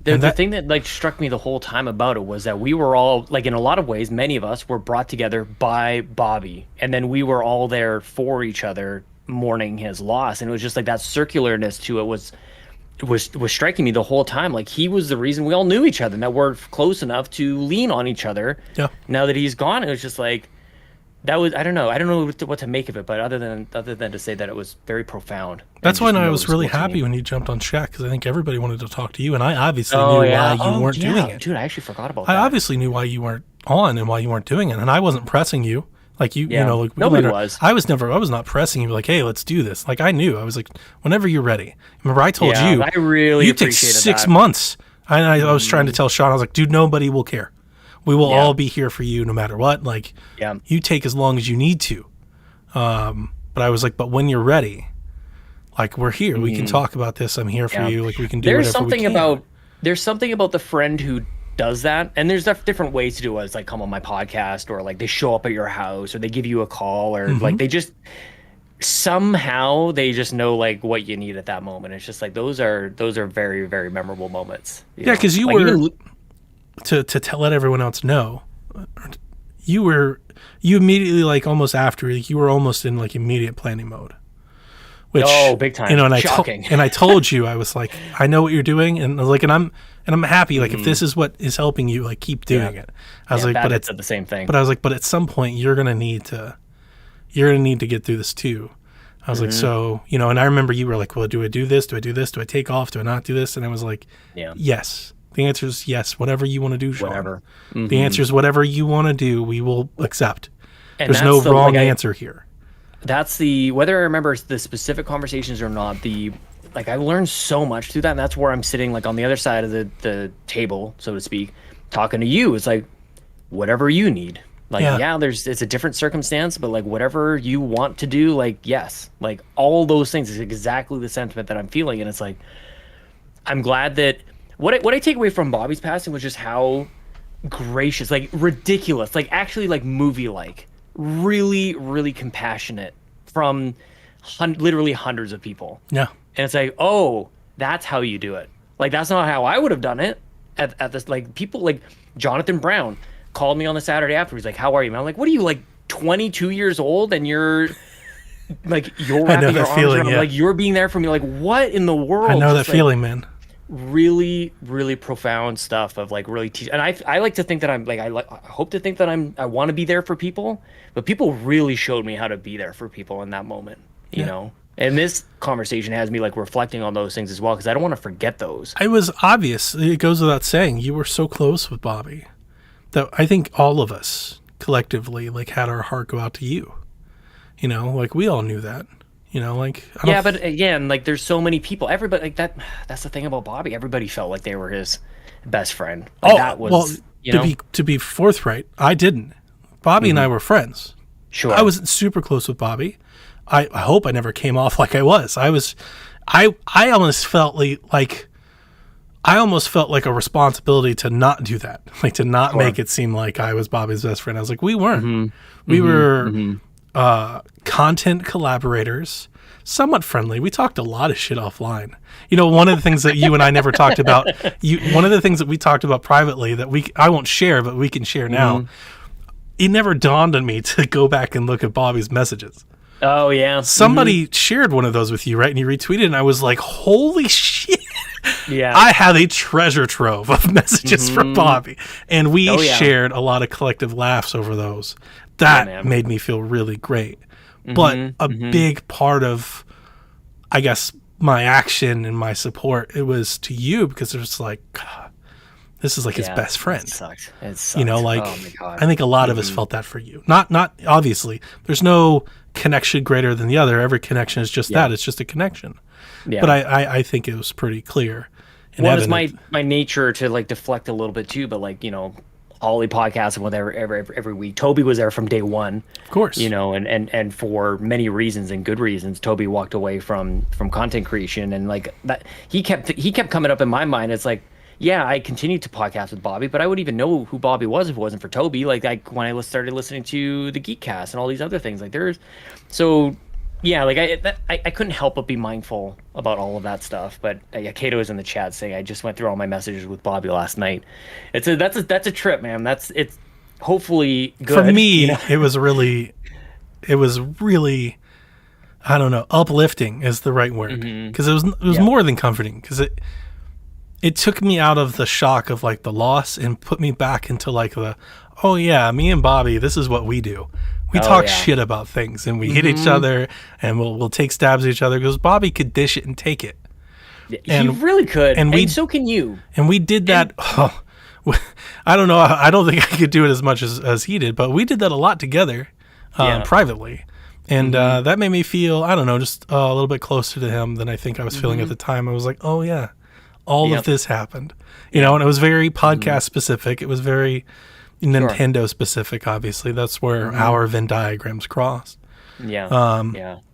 The that- thing that like struck me the whole time about it was that we were all like, in a lot of ways, many of us were brought together by Bobby, and then we were all there for each other mourning his loss. And it was just like that circularness to it was striking me the whole time. Like he was the reason we all knew each other, and that we're close enough to lean on each other. Yeah. Now that he's gone, it was just like that was, I don't know what to make of it, but other than to say that it was very profound. That's and when just I was really noticeable to happy me. when you jumped on Shaq, because I think everybody wanted to talk to you, and I obviously Oh knew yeah, why you weren't yeah. doing it. Dude, I actually forgot about I that. obviously knew why you weren't on and why you weren't doing it, and I wasn't pressing you. Like you Yeah. know, like Nobody later- was. I was not pressing you. Like, hey, let's do this. Like I knew. I was like, whenever you're ready. Remember, I told Yeah, you. I really you take appreciated 6 that. months. I was trying to tell Sean. I was like, dude, nobody will care. We will Yeah. all be here for you no matter what. Like, Yeah. you take as long as you need to. But I was like, but when you're ready, like we're here. We can talk about this. I'm here for Yeah. you. Like we can do There's whatever we something can. there's something about the friend who does that, and there's different ways to do it. It's like come on my podcast, or like they show up at your house, or they give you a call, or Mm-hmm. like they just somehow they just know like what you need at that moment. It's just like those are very, very memorable moments. Yeah, know? because you Like, were even- let everyone else know. You immediately, like almost after, like, you were almost in like immediate planning mode. Which, Oh, big time. You know, and Shocking. I told you, I was like, I know what you're doing, and like, and I'm happy. Like, if this is what is helping you, like, keep doing it. I was yeah, like, but Babbitt it's, said the same thing. but I was like, but at some point, you're gonna need to get through this too. I was like, so, you know, and I remember you were like, well, do I do this? Do I do this? Do I take off? Do I not do this? And I was like, Yeah. yes. The answer is yes. Whatever you want to do, Sean. Whatever. The answer is whatever you want to do, we will accept. And There's no that's the- wrong like, answer here. That's whether I remember the specific conversations or not, I learned so much through that, and that's where I'm sitting like on the other side of the table, so to speak, talking to you. It's like whatever you need, Like, Yeah. yeah, it's a different circumstance, but like whatever you want to do, like, yes, like all those things is exactly the sentiment that I'm feeling. And it's like, I'm glad that what I take away from Bobby's passing was just how gracious, like ridiculous, like actually like movie like, really, really compassionate from literally hundreds of people. Yeah. And it's like, oh, that's how you do it. Like, that's not how I would have done it at this. Like, people like Jonathan Brown called me on the Saturday after. He's like, how are you, man? I'm like, what are you, like 22 years old? And you're like, you're wrapping your arms around, like, you're being there for me. Like, what in the world? I know that Just, like, feeling, man. really, really profound stuff of like really teach. And I like to think that I'm like, I hope to think that I want to be there for people, but people really showed me how to be there for people in that moment, you know? And this conversation has me like reflecting on those things as well, because I don't want to forget those. It was obvious. It goes without saying. You were so close with Bobby that I think all of us collectively like had our heart go out to you. You know, like we all knew that. You know, like yeah, but again, like there's so many people. Everybody like that. That's the thing about Bobby. Everybody felt like they were his best friend. Like, that was, well, you know? to be forthright, I didn't. Bobby and I were friends. Sure. I wasn't super close with Bobby. I hope I never came off like I was. I almost felt like I almost felt like a responsibility to not do that, like to not make it seem like I was Bobby's best friend. I was like, we weren't. We were content collaborators, somewhat friendly. We talked a lot of shit offline. You know, one of the things that you and I never talked about, one of the things that we talked about privately that I won't share, but we can share now. It never dawned on me to go back and look at Bobby's messages. Oh yeah. Somebody shared one of those with you, right? And you retweeted, and I was like, holy shit. Yeah. I have a treasure trove of messages from Bobby. And we shared a lot of collective laughs over those. That made me feel really great. But a big part of, I guess, my action and my support, it was to you, because it was like, God, this is like his best friend. It sucks. You know, like, oh my God. I think a lot of us felt that for you. Not obviously, there's no connection greater than the other. Every connection is just that. It's just a connection. Yeah. But I think it was pretty clear. Well, it's my nature to like deflect a little bit too, but like, you know, Ollie podcasting with every week. Toby was there from day one, of course. You know, and for many reasons and good reasons, Toby walked away from content creation, and like that he kept coming up in my mind. It's like, yeah, I continued to podcast with Bobby, but I wouldn't even know who Bobby was if it wasn't for Toby. Like when I started listening to the Geekcast and all these other things, like yeah, like I couldn't help but be mindful about all of that stuff. But Kato is in the chat saying I just went through all my messages with Bobby last night. That's a trip, man. It's hopefully good. For me, you know? it was really, I don't know, uplifting is the right word, because it was more than comforting, because it took me out of the shock of like the loss and put me back into like oh yeah, me and Bobby, this is what we do. We talk shit about things, and we hit each other, and we'll take stabs at each other, because Bobby could dish it and take it. He really could, and so can you. And we did that. I don't know. I don't think I could do it as much as he did, but we did that a lot together, privately, and that made me feel, I don't know, just a little bit closer to him than I think I was feeling at the time. I was like, oh yeah, all of this happened, you know, and it was very podcast specific. It was very Nintendo specific, obviously. That's where our Venn diagrams cross. Yeah.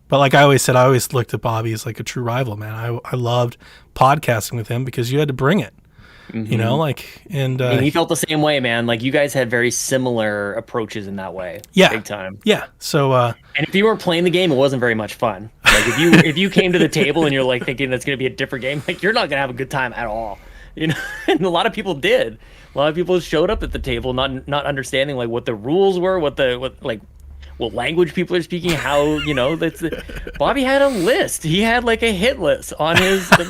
But like I always said, I always looked at Bobby as like a true rival, man. I loved podcasting with him because you had to bring it. You know, like, and he felt the same way, man. Like, you guys had very similar approaches in that way. Yeah. Big time. Yeah. So and if you weren't playing the game, it wasn't very much fun. Like, if you came to the table and you're like thinking that's going to be a different game, like, you're not going to have a good time at all. You know, and a lot of people did. A lot of people showed up at the table not understanding like what the rules were, what language people are speaking, how, you know, Bobby had a list. He had like a hit list on his he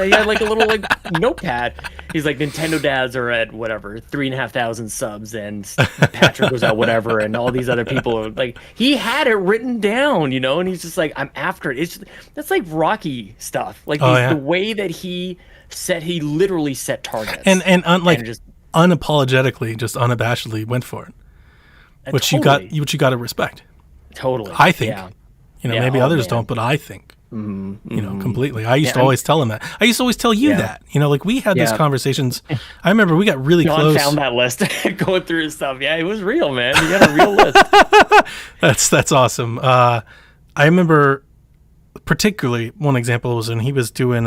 had like a little like notepad. He's like, Nintendo dads are at whatever 3,500 subs, and Patrick was at whatever, and all these other people are like, he had it written down, you know, and he's just like, I'm after it. That's like Rocky stuff. Like the way that he literally set targets and just unapologetically, just unabashedly went for it. Which you got to respect. Totally. I think. You know, maybe others don't, but I think. You know, completely. I used to I'm- always tell him that. I used to always tell you Yeah. that. You know, like we had these Yeah. conversations. I remember we got really John close. found that list going through his stuff. Yeah, it was real, man. You got a real list. That's awesome. I remember particularly one example was when he was doing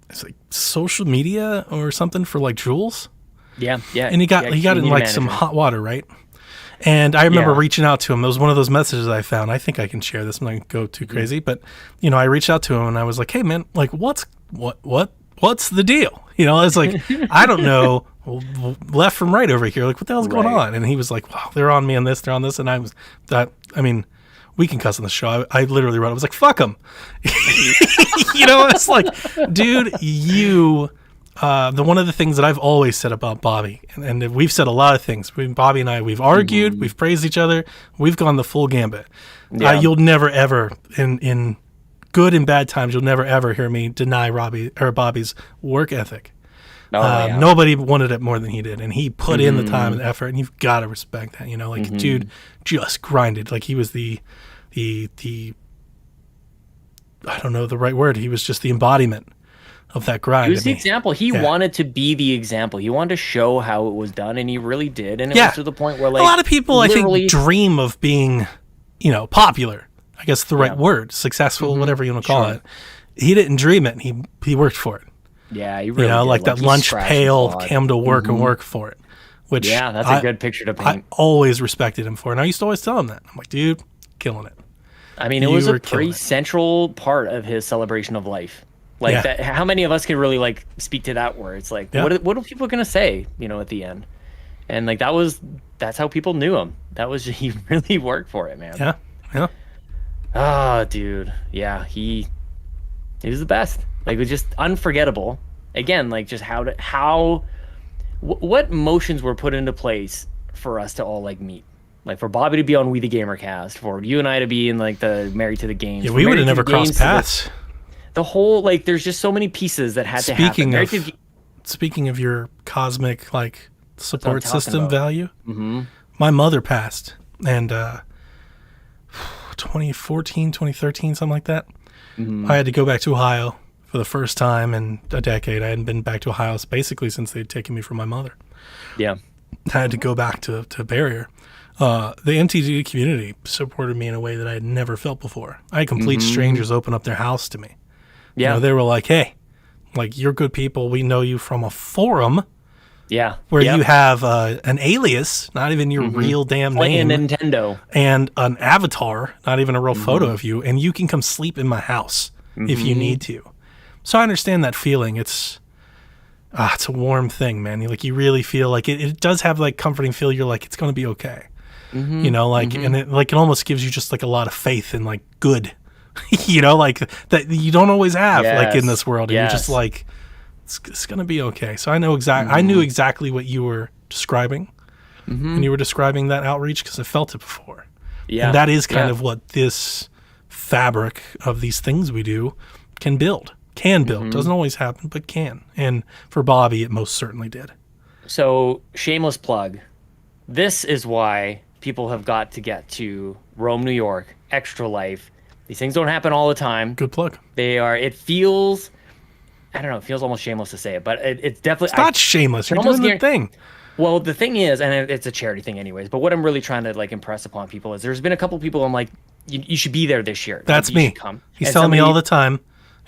it's like social media or something for like Jules, Yeah, yeah. and he got in media like some manager. hot water, right? And I remember Yeah. reaching out to him. It was one of those messages I found. I think I can share this. I'm not gonna go too crazy, but you know, I reached out to him and I was like, "Hey, man, like, what's the deal?" You know, it's like I don't know left from right over here. Like, what the hell's going Right. on? And he was like, "Wow, they're on me on this, they're on this," and I was that. I mean, we can cuss on the show. I literally wrote. I was like, "Fuck them." You know, it's like, dude, you. One of the things that I've always said about Bobby, and we've said a lot of things. Bobby and I, we've argued, we've praised each other, we've gone the full gambit. Yeah. You'll never ever, in good and bad times, you'll never ever hear me deny Bobby's work ethic. Oh, yeah. Nobody wanted it more than he did, and he put in the time and effort, and you've got to respect that. You know, like dude just grinded, like he was the I don't know the right word. He was just the embodiment of that grind. He was I the mean, example. He yeah. wanted to be the example. He wanted to show how it was done, and he really did. And it Yeah. was to the point where, like, a lot of people, I literally- think, dream of being, you know, popular. I guess the right Yeah. word, successful, whatever you want to call Sure. it. He didn't dream it. He worked for it. Yeah, he really You know, did. like that he lunch scratched pail and clawed. came to work and work for it. Which Yeah, that's a good picture to I paint. always respected him for, and I used to always tell him that. I'm like, dude, killing it. I mean, it You was a were killing pretty it. central part of his celebration of life. Like Yeah. that. How many of us can really like speak to that? Where it's like, Yeah. what are people gonna say? You know, at the end, and like that's how people knew him. That was he really worked for it, man. Yeah, yeah. Oh, dude. Yeah, he was the best. Like, it was just unforgettable. Again, like, just what motions were put into place for us to all like meet. Like, for Bobby to be on We the Gamer cast, for you and I to be in like the Married to the Games. Yeah, for we would Married have to never the Games crossed to paths. the whole, like, there's just so many pieces that had to happen. Speaking Married of to the- speaking of your cosmic like support talking system about. value, my mother passed, and 2014, 2013, something like that. I had to go back to Ohio for the first time in a decade. I hadn't been back to Ohio basically since they'd taken me from my mother. yeah. I had to go back to Barrier. The MTG community supported me in a way that I had never felt before. I had complete strangers open up their house to me. Yeah. You know, they were like, "Hey, like you're good people. We know you from a forum Yeah. where Yep. you have an alias, not even your real damn Playing name, Nintendo. and an avatar, not even a real photo of you, and you can come sleep in my house if you need to." So I understand that feeling. It's a warm thing, man. You really feel like it does have like comforting feel. You're like, it's going to be okay. You know, like, and it almost gives you just like a lot of faith in like good, you know, like that you don't always have like in Yes. this world. And you're just Yes. like, it's going to be okay. So I know I knew exactly what you were describing when you were describing that outreach because I felt it before. Yeah. And that is kind Yeah. of what this fabric of these things we do can build. Doesn't always happen, but can. And for Bobby, it most certainly did. So, shameless plug. This is why people have got to get to Rome, New York, Extra Life. These things don't happen all the time. Good plug. It feels, I don't know, it feels almost shameless to say it, but it's definitely. It's not shameless. You're almost doing the thing. Well, the thing is, and it's a charity thing anyways, but what I'm really trying to like impress upon people is there's been a couple people I'm like, you should be there this year. That's You me. should come. He's And telling me somebody- all the time,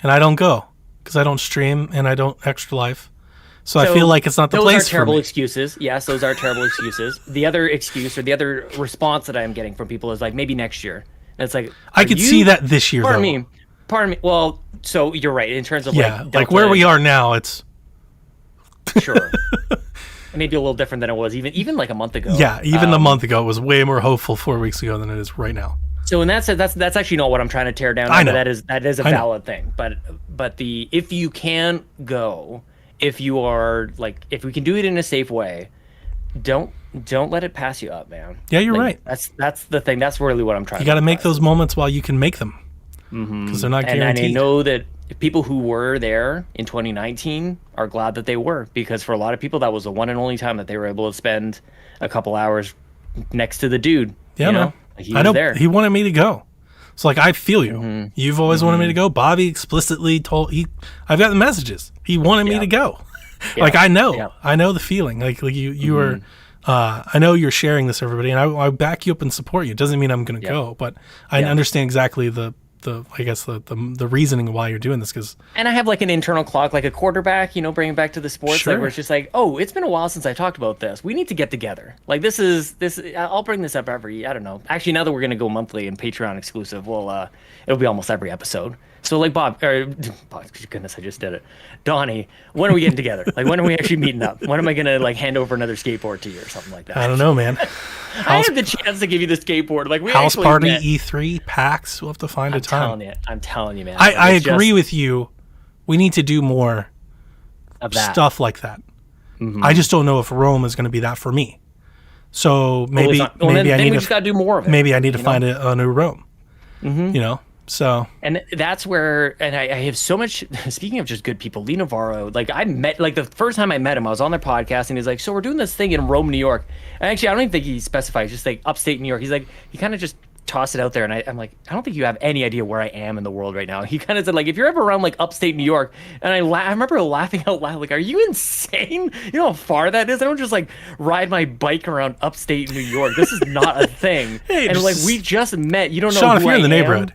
and I don't go because I don't stream and I don't Extra Life. So I So feel like it's not the those place are terrible for me. excuses. Yes, those are terrible excuses. The other excuse or the other response that I'm getting from people is like maybe next year. And it's like I are could you- see that this year, Pardon though. me. Pardon me. Well, so you're right in terms of Yeah, like like where we are now, it's Sure. Maybe a little different than it was even like a month ago. yeah. Even a month ago, it was way more hopeful 4 weeks ago than it is right now. So in that sense, that's actually not what I'm trying to tear down. I know. That is a I know. valid thing. But if you can go, if you are like if we can do it in a safe way, don't let it pass you up, man. Yeah, you're Like, right. That's the thing. That's really what I'm trying. You got to to make impress. those moments while you can make them, because they're not And I guaranteed. know that people who were there in 2019 are glad that they were, because for a lot of people that was the one and only time that they were able to spend a couple hours next to the dude. Yeah, you know? man. Like, he I was know there. he wanted me to go, So like I feel you. You've always wanted me to go. Bobby explicitly told I've got the messages. He wanted me to go. Like I know the feeling. Like you are. I know you're sharing this, everybody, and I back you up and support you. It doesn't mean I'm going to go, but I understand exactly the reasoning why you're doing this. And I have like an internal clock, like a quarterback, bringing back to the sports, like where it's just like, oh, it's been a while since I talked about this. We need to get together. Like this. I'll bring this up every, I don't know. Actually, now that we're going to go monthly and Patreon exclusive, it'll be almost every episode. So like Bob, goodness, I just did it. Donnie, when are we getting together? Like when are we actually meeting up? When am I gonna like hand over another skateboard to you or something like that? I don't know, man. I had the chance to give you the skateboard. Like we house party, met. E3, PAX. We'll have to find a time. I'm telling you, man. I agree with you. We need to do more of that stuff like that. I just don't know if Rome is going to be that for me. So maybe we just gotta do more of it. Maybe I need to find a new Rome. So, and that's where, and I have so much, speaking of just good people, Lee Navarro, like I met, like the first time I met him, I was on their podcast and he's like, so we're doing this thing in Rome, New York. And actually, I don't even think he specified, just like upstate New York. He's like, he kind of just tossed it out there. And I'm like, I don't think you have any idea where I am in the world right now. He kind of said like, if you're ever around like upstate New York, and I remember laughing out loud, like, are you insane? You know how far that is? I don't just like ride my bike around upstate New York. This is not a thing. And like, we just met, you don't know Sean, who if you're in the I am. neighborhood.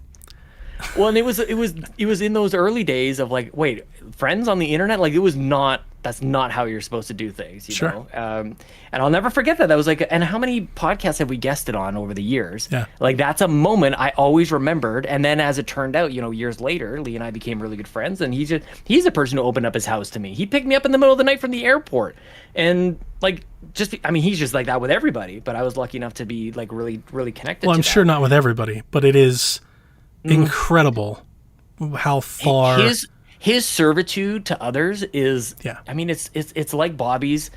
Well, and it was in those early days of like, wait, friends on the internet? Like that's not how you're supposed to do things, you know? And I'll never forget that. That was like, and how many podcasts have we guested on over the years? Yeah. Like that's a moment I always remembered. And then as it turned out, years later, Lee and I became really good friends. And he's the person who opened up his house to me. He picked me up in the middle of the night from the airport. And like, he's just like that with everybody. But I was lucky enough to be like really, really connected. Well, I'm sure not with everybody, but it is incredible how far his servitude to others is. I mean, it's like Bobby's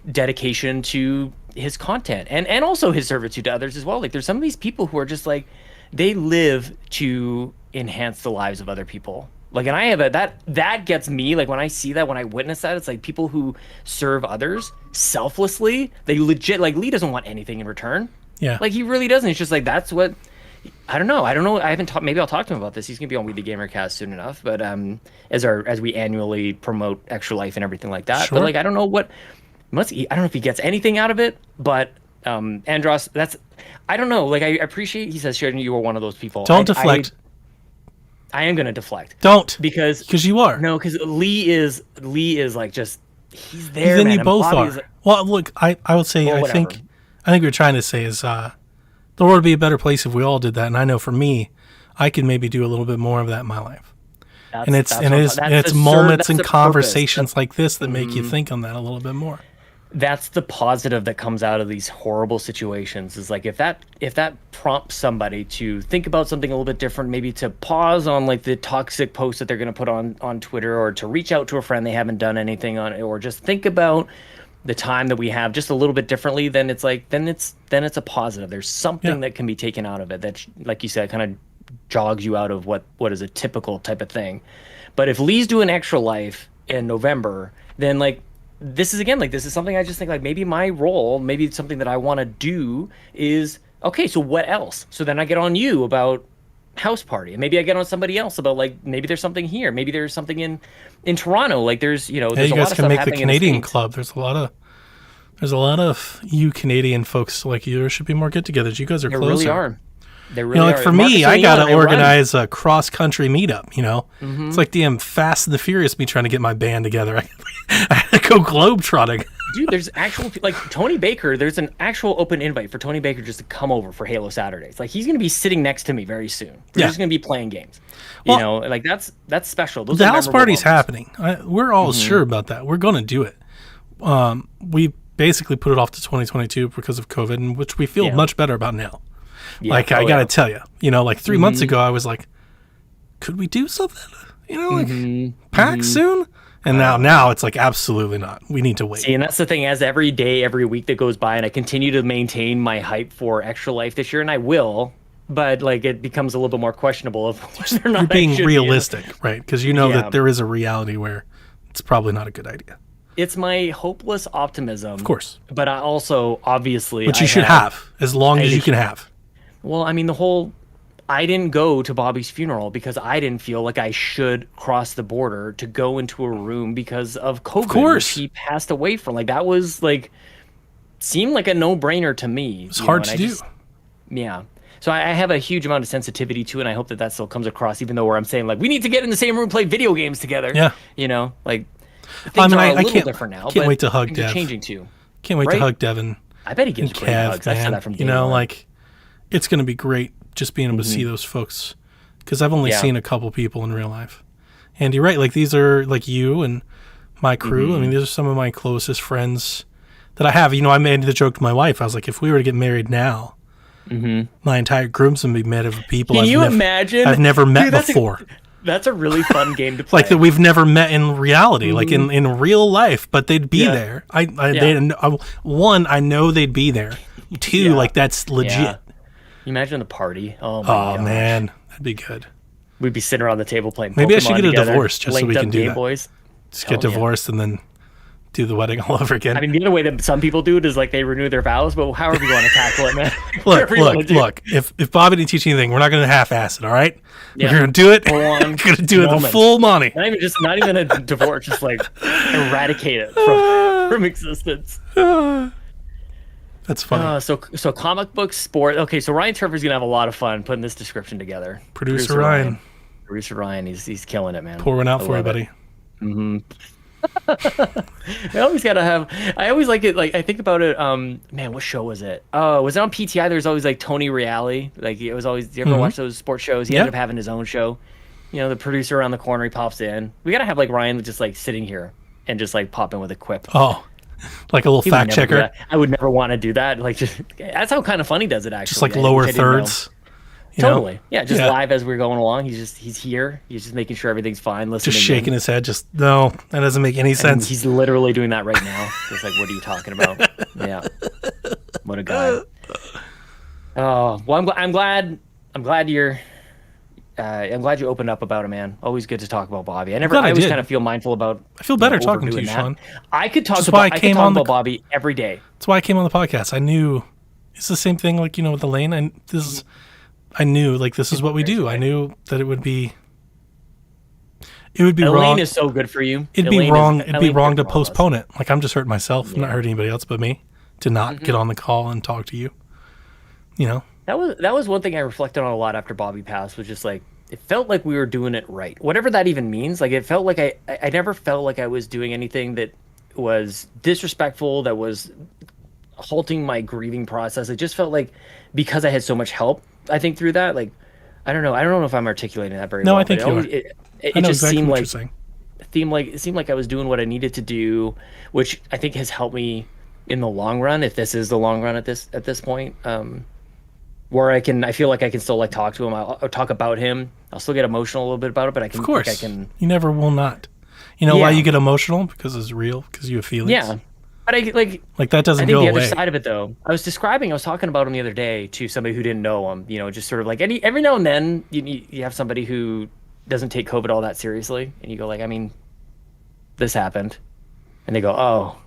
dedication to his content and also his servitude to others as well. Like there's some of these people who are just like, they live to enhance the lives of other people. Like, and I have that gets me, like when I see that, when I witness that, it's like people who serve others selflessly. They legit, like Lee doesn't want anything in return. Yeah. Like he really doesn't. It's just like, that's what, I don't know. I haven't talked. Maybe I'll talk to him about this. He's gonna be on We the Gamercast soon enough. But as we annually promote Extra Life and everything like that. Sure. But like I don't know I don't know if he gets anything out of it. But Andros, I don't know. Like I appreciate he says, Sheridan, you were one of those people. Don't deflect. I am gonna deflect. Don't because you are. No, because Lee is like just he's there. Then man, you both are. Like, well, look, I would say I think what you're trying to say is the world would be a better place if we all did that. And I know for me, I can maybe do a little bit more of that in my life. It's moments and conversations like this that make you think on that a little bit more. That's the positive that comes out of these horrible situations, is like if that prompts somebody to think about something a little bit different, maybe to pause on like the toxic post that they're going to put on Twitter, or to reach out to a friend they haven't done anything on, or just think about the time that we have just a little bit differently, then it's a positive. There's something that can be taken out of it that, like you said, kind of jogs you out of what is a typical type of thing. But if Lee's doing Extra Life in November, then like this is something I just think like maybe my role, maybe it's something that I want to do is, okay, so what else? So then I get on you about House Party, and maybe I get on somebody else about like maybe there's something here, maybe there's something in Toronto, like there's there's you a lot guys of can stuff make the happening Canadian club. There's a lot of you Canadian folks, like there should be more get-togethers. You guys are closer. Really are. They really are. Like for me, I gotta organize a cross-country meetup. It's like damn Fast and the Furious me trying to get my band together. I gotta go globetrotting. Dude, there's actual, like Tony Baker, there's an actual open invite for Tony Baker just to come over for Halo Saturdays. Like he's going to be sitting next to me very soon. We're just going to be playing games. Like that's special. The house party's happening. We're all sure about that. We're going to do it. We basically put it off to 2022 because of COVID, and which we feel much better about now. Yeah. Like I got to tell you, like 3 months ago, I was like, could we do something? Like PAX soon? And now it's like, absolutely not. We need to wait. See, and that's the thing, as every day, every week that goes by, and I continue to maintain my hype for Extra Life this year, and I will, but like it becomes a little bit more questionable of whether or not you're being realistic, right? Because that there is a reality where it's probably not a good idea. It's my hopeless optimism. Of course. But I also, obviously... But you should have, as long as you can have. Well, I mean, the whole... I didn't go to Bobby's funeral because I didn't feel like I should cross the border to go into a room because of COVID, Of course. which he passed away from. Like that was like seemed like a no-brainer to me. It's hard to do. Yeah. So I have a huge amount of sensitivity to it, and I hope that that still comes across, even though where I'm saying like we need to get in the same room, play video games together. Yeah. You know, like things I mean, are a I little can't, different now. can't but wait to hug things are Dev. changing too. Can't wait to Right? hug Devin I bet he gives and great Kev, hugs. I said man. that from day You know, one. like, it's going to be great just being able to see those folks. Because I've only Yeah. seen a couple people in real life. And you're right. Like, these are, like, you and my crew. I mean, these are some of my closest friends that I have. You know, I made the joke to my wife. I was like, if we were to get married now, my entire group's going to be made of people Can you imagine? I've never met Dude, before. That's a really fun game to play. Like that we've never met in reality, like in real life, but they'd be Yeah. there. One, I know they'd be there. Two, Yeah. like that's legit. Yeah. You imagine the party. Oh my Oh gosh. man, that'd be good. We'd be sitting around the table playing. Maybe I Pokemon should get a together, divorce just so we linked up can do Game that. Boys. Just get Hell yeah. divorced and then do the wedding all over again. I mean, the other way that some people do it is like they renew their vows, but however you want to tackle it, man. Whatever you wanna do. look. If Bobby didn't teach anything, we're not going to half-ass it. All right, Yeah. we're going to do it. Full We're on going to do it the moment. full money. Not even a divorce, just like eradicate it from existence. That's funny. So comic book, sport. Okay, so Ryan Turfer's gonna have a lot of fun putting this description together. Producer Ryan. Producer Ryan, he's killing it, man. Pour one out I for you, love it. buddy. I always gotta have. I always like it. Like I think about it. Man, what show was it? Oh, was it on PTI? There was always like Tony Reale. Like it was always. Do you ever watch those sports shows? He Yeah. ended up having his own show. You know, the producer around the corner, he pops in. We gotta have like Ryan just like sitting here and just like pop in with a quip. Oh, like a little He would fact never do checker, that. I would never want to do that. Like just that's how kind of funny does it actually. just like I- lower which I didn't know. thirds. You know? Totally. Yeah, just Yeah. live as we're going along. He's here. He's just making sure everything's fine. Listening. Just shaking in. his head. Just no, that doesn't make any And sense. he's literally doing that right now. Just like, what are you talking about? Yeah. What a guy. Oh well, I'm glad you're. I'm glad you opened up about it, man. Always good to talk about Bobby. I glad I always did. kind of feel mindful about. I feel better talking to you, overdoing that. Sean. I could talk Just about. why I I could came talk on the- about Bobby every day. That's why I came on the podcast. I knew it's the same thing, like, you know, with Elaine. I knew like this is what we do. I knew that it would be Elaine wrong. is so good for you. It'd Elaine be is- wrong. It'd be Elaine wrong to cares for all of us. postpone it. Like I'm just hurting myself. I'm not hurting anybody else but me to not Mm-hmm. get on the call and talk to you. You know, That was one thing I reflected on a lot after Bobby passed, was just like it felt like we were doing it right. Whatever that even means. Like it felt like I never felt like I was doing anything that was disrespectful, that was halting my grieving process. It just felt like because I had so much help, I think through that, like I don't know if I'm articulating that very No, well. I think but you are. It I know just exactly seemed what like you're saying. it seemed like I was doing what I needed to do, which I think has helped me in the long run, if this is the long run at this point. Where I feel like I can still like talk to him, I'll talk about him. I'll still get emotional a little bit about it, but I can. Of course, like I can. you never will not. You know why Yeah. you get emotional? Because it's real. Because you have feelings. Yeah, but I like. Like that doesn't I think go the away. other side of it, though, I was talking about him the other day to somebody who didn't know him. You know, just sort of like every now and then you have somebody who doesn't take COVID all that seriously, and you go like, I mean, this happened, and they go, oh.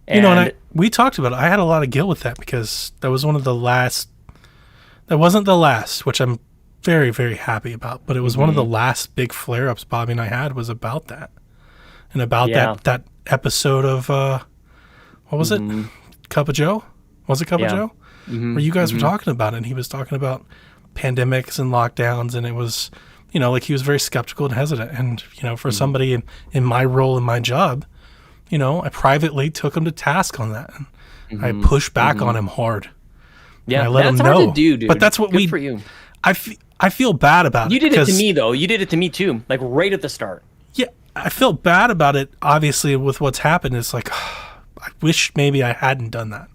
You know, and we talked about it. I had a lot of guilt with that because that was one of the last. That wasn't the last, which I'm very, very happy about. But it was one of the last big flare-ups Bobby and I had was about that, and about Yeah. that episode of what was it? Cup of Joe? Was it Cup of Yeah. Joe? Where you guys were talking about it, and he was talking about pandemics and lockdowns, and it was, you know, like he was very skeptical and hesitant. And you know, for somebody in my role in my job, you know, I privately took him to task on that. And I pushed back on him hard. Yeah, I let that's him hard know. to do, dude. But that's what Good we. for you. I feel bad about You it. did it to because- me though. You did it to me too. Like right at the start. Yeah, I feel bad about it. Obviously, with what's happened, it's like I wish maybe I hadn't done that.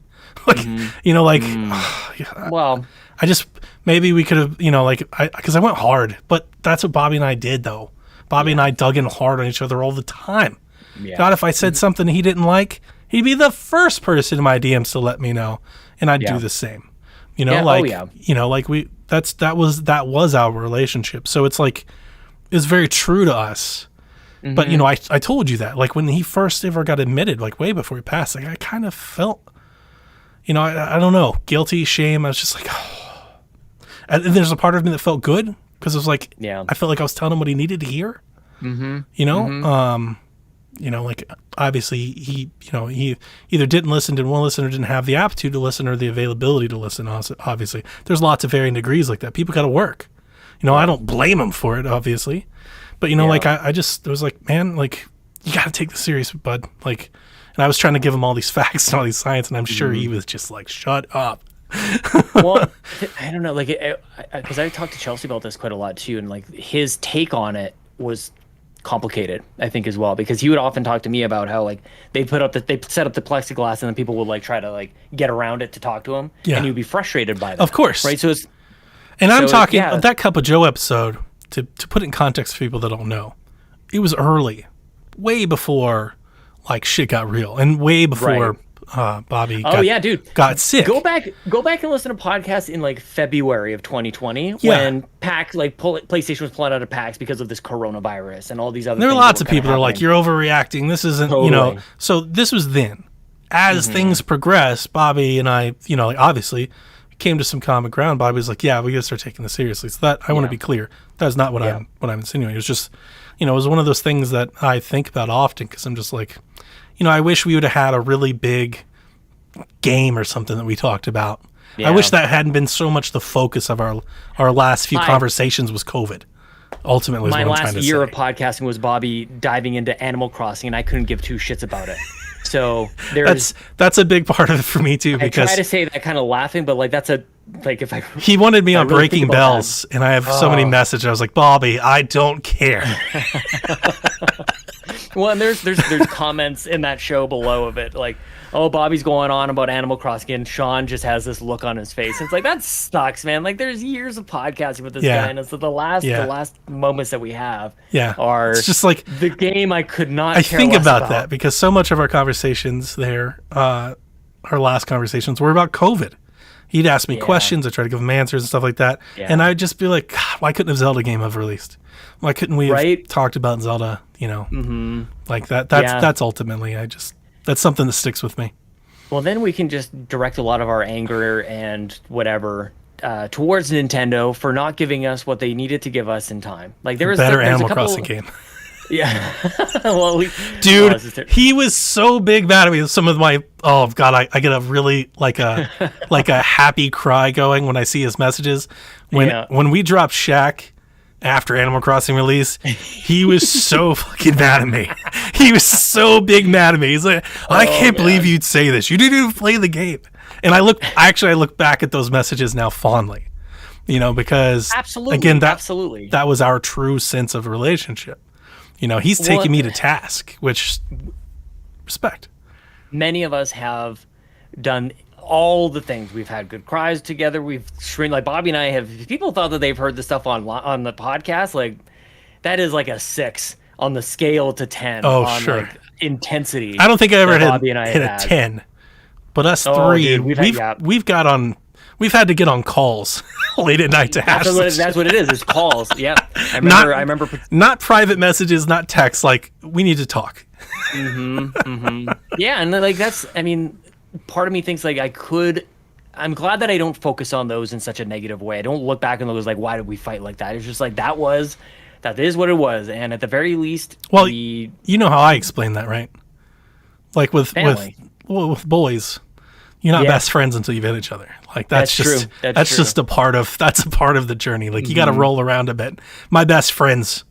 Like, you know, like yeah, Well, I just maybe we could have, you know, like because I went hard, but that's what Bobby and I did though. Bobby and I dug in hard on each other all the time. yeah. God, if I said something he didn't like, he'd be the first person in my DMs to let me know, and I'd Yeah. do the same. You know, Yeah, oh, like yeah. you know, like that was our relationship. So it's like it's very true to us. But you know, I told you that like when he first ever got admitted, like way before he passed, like I kind of felt, you know, I don't know, guilty, shame. I was just like, oh. And there's a part of me that felt good because it was like, Yeah. I felt like I was telling him what he needed to hear. Mm-hmm. You know, like obviously he either didn't want to listen, or didn't have the aptitude to listen, or the availability to listen. Obviously, there's lots of varying degrees like that. People got to work. You know, I don't blame him for it, obviously, but you know, like I just, it was like, man, like you got to take this serious, bud. Like, and I was trying to give him all these facts and all these science, and I'm sure he was just like, shut up. Well, I don't know, like, because I talked to Chelsea about this quite a lot too, and like his take on it was complicated, I think, as well, because he would often talk to me about how like they set up the plexiglass, and then people would like try to like get around it to talk to him, and he would be frustrated by that. Of course, right? So it's, and I'm talking that Cup of Joe episode to put it in context for people that don't know. It was early, way before like shit got real, and way before Bobby got sick. Go back and listen to podcasts in like February of 2020 when PlayStation was pulling out of PAX because of this coronavirus and all these other there things. There are lots of people that are like, you're overreacting. This isn't, you know. So this was then. As things progress, Bobby and I, you know, like obviously came to some common ground. Bobby was like, yeah, we got to start taking this seriously. So that, I want to be clear. That's not what I'm insinuating. It was just, you know, it was one of those things that I think about often, because I'm just like, you know, I wish we would have had a really big game or something that we talked about. Yeah. I wish that hadn't been so much the focus of our last few conversations was COVID. Ultimately, my last year of podcasting was Bobby diving into Animal Crossing, and I couldn't give two shits about it. So that's a big part of it for me too. Because I try to say that kind of laughing, but like if I he wanted me on really Breaking Bells, and I have so many messages. I was like, Bobby, I don't care. Well, and there's comments in that show below of it, like, oh, Bobby's going on about Animal Crossing, and Sean just has this look on his face. It's like, that sucks, man. Like, there's years of podcasting with this guy, and it's the last moments that we have are it's just like the game I could not. I think about that because so much of our conversations there, our last conversations were about COVID. He'd ask me questions, I try to give him answers and stuff like that, and I'd just be like, God, why couldn't a Zelda game have released? Why couldn't we have talked about Zelda? You know, like that. That's ultimately, that's something that sticks with me. Well, then we can just direct a lot of our anger and whatever towards Nintendo for not giving us what they needed to give us in time. Like there was better Animal Crossing game. Yeah. Well, dude, he was so big mad at me. Some of my I get a really like a happy cry going when I see his messages. When we dropped Shaq after Animal Crossing release, he was so fucking mad at me. He was so big mad at me. He's like, I can't believe you'd say this. You didn't even play the game. And I look back at those messages now fondly, you know, because that was our true sense of relationship. You know, he's taking me to task, which respect. Many of us have done all the things. We've had good cries together. We've screamed, like Bobby and I have. If people thought that they've heard the stuff on the podcast, like that is like a 6 on the scale to 10 on like intensity. I don't think I ever hit a 10, but us three, dude, we've had to get on calls late at night to hash. That's what it is. It's calls. Yeah, I remember. Not private messages, not texts. Like we need to talk. Yeah, and like that's. I mean, part of me thinks like I'm glad that I don't focus on those in such a negative way. I don't look back on those like, why did we fight like that? It's just like that is what it was, and at the very least, you know how I explain that, right? Like with boys. You're not best friends until you've hit each other. Like that's just true. That's just a part of the journey. Like you got to roll around a bit. My best friends,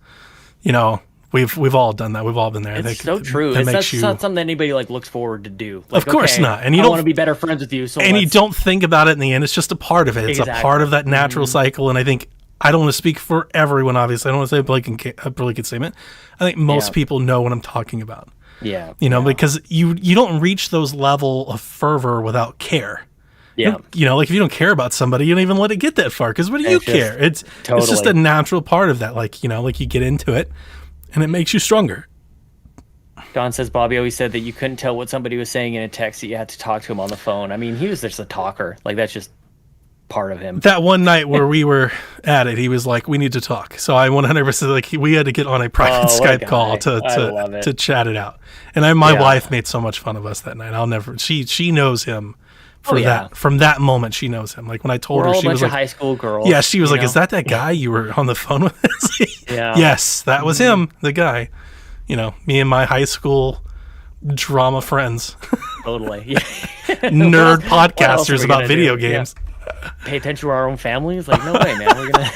you know, we've all done that. We've all been there. It's so true. It's not something that anybody like looks forward to do. Like, of course not. And you don't want to be better friends with you. You don't think about it in the end. It's just a part of it. It's a part of that natural cycle. And I think I don't want to speak for everyone. Obviously, I don't want to say a blanket statement. I think most people know what I'm talking about. Yeah. You know, because you don't reach those level of fervor without care. Yeah. You know, like if you don't care about somebody, you don't even let it get that far. Because what do you care? It's just a natural part of that. Like, you know, like you get into it and it makes you stronger. Don says Bobby always said that you couldn't tell what somebody was saying in a text, that you had to talk to him on the phone. I mean, he was just a talker. Like that's just part of him. That one night where we were at it, he was like, we need to talk. So I 100% like we had to get on a private Skype call to chat it out. And my wife made so much fun of us that night. She knows him for yeah. that. From that moment, she knows him. Like when I told We're her, all a she bunch was of like, high school girls. yeah, she was you like, know? "Is that guy you were on the phone with?" Yeah. Yes, that was him, the guy. You know, me and my high school drama friends, Totally. Yeah. nerd What else are podcasters we about gonna video do? Yeah. games. Pay attention to our own families? Like, no way, man. We're gonna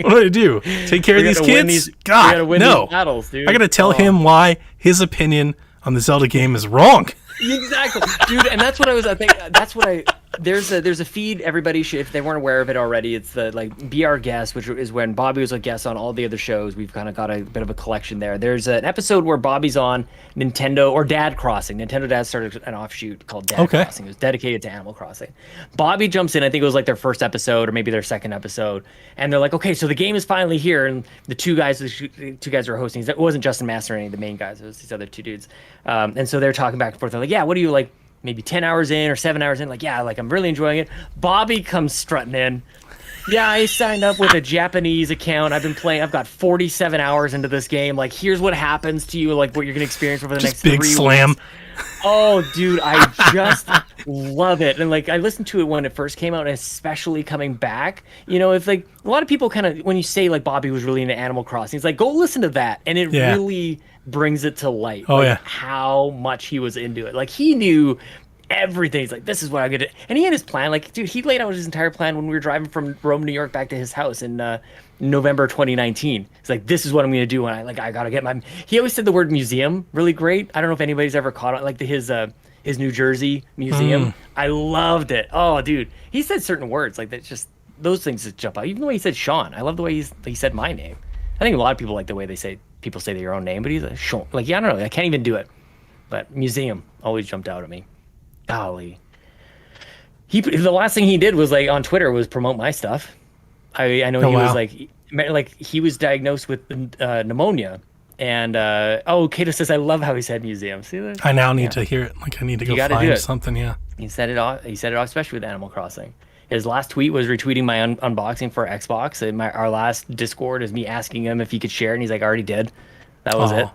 What do I do? Take care of these gotta win kids? we God, gotta win no. these battles, dude. I gotta tell him why his opinion on the Zelda game is wrong. Exactly, dude, and that's what I think. That's what I. There's a feed. Everybody should, if they weren't aware of it already, it's the like Be Our Guest, which is when Bobby was a guest on all the other shows. We've kind of got a bit of a collection there. There's an episode where Bobby's on Nintendo or Dad Crossing. Nintendo Dad started an offshoot called Dad Crossing. It was dedicated to Animal Crossing. Bobby jumps in. I think it was like their first episode or maybe their second episode, and they're like, okay, so the game is finally here. And the two guys are hosting. It wasn't Justin Master or any of the main guys. It was these other two dudes. And so they're talking back and forth. They're like, yeah, what do you like? Maybe 10 hours in or 7 hours in, like, yeah, like I'm really enjoying it. Bobby comes strutting in. Yeah, I signed up with a Japanese account. I've been playing. I've got 47 hours into this game. Like, here's what happens to you, like what you're gonna experience over the next Big 3 slam. weeks. Oh, dude, I just love it. And like, I listened to it when it first came out, and especially coming back. You know, it's like a lot of people kind of, when you say like Bobby was really into Animal Crossing, it's like, go listen to that, and it really brings it to light. Oh, like, how much he was into it. Like, he knew everything. He's like, this is what I'm gonna do. And he had his plan. Like, dude, he laid out his entire plan when we were driving from Rome, New York back to his house in November 2019. He's like, this is what I'm gonna do. And I gotta get my, he always said the word museum really great. I don't know if anybody's ever caught on, like his New Jersey museum. I loved it. Oh, dude, he said certain words like that, just those things that jump out. Even the way he said Sean, I love the way he said my name. I think a lot of people like the way people say their own name, but he's like Sean. Like, yeah, I don't know, I can't even do it. But museum always jumped out at me. Golly, the last thing he did was like on Twitter was promote my stuff. I know he was like he was diagnosed with pneumonia, and Kato says I love how he said museum. See that? I now need to hear it. Like I need to go find something. Yeah. He said it off. He said it off, especially with Animal Crossing. His last tweet was retweeting my unboxing for Xbox. And our last Discord is me asking him if he could share, and he's like, I already did. That was it.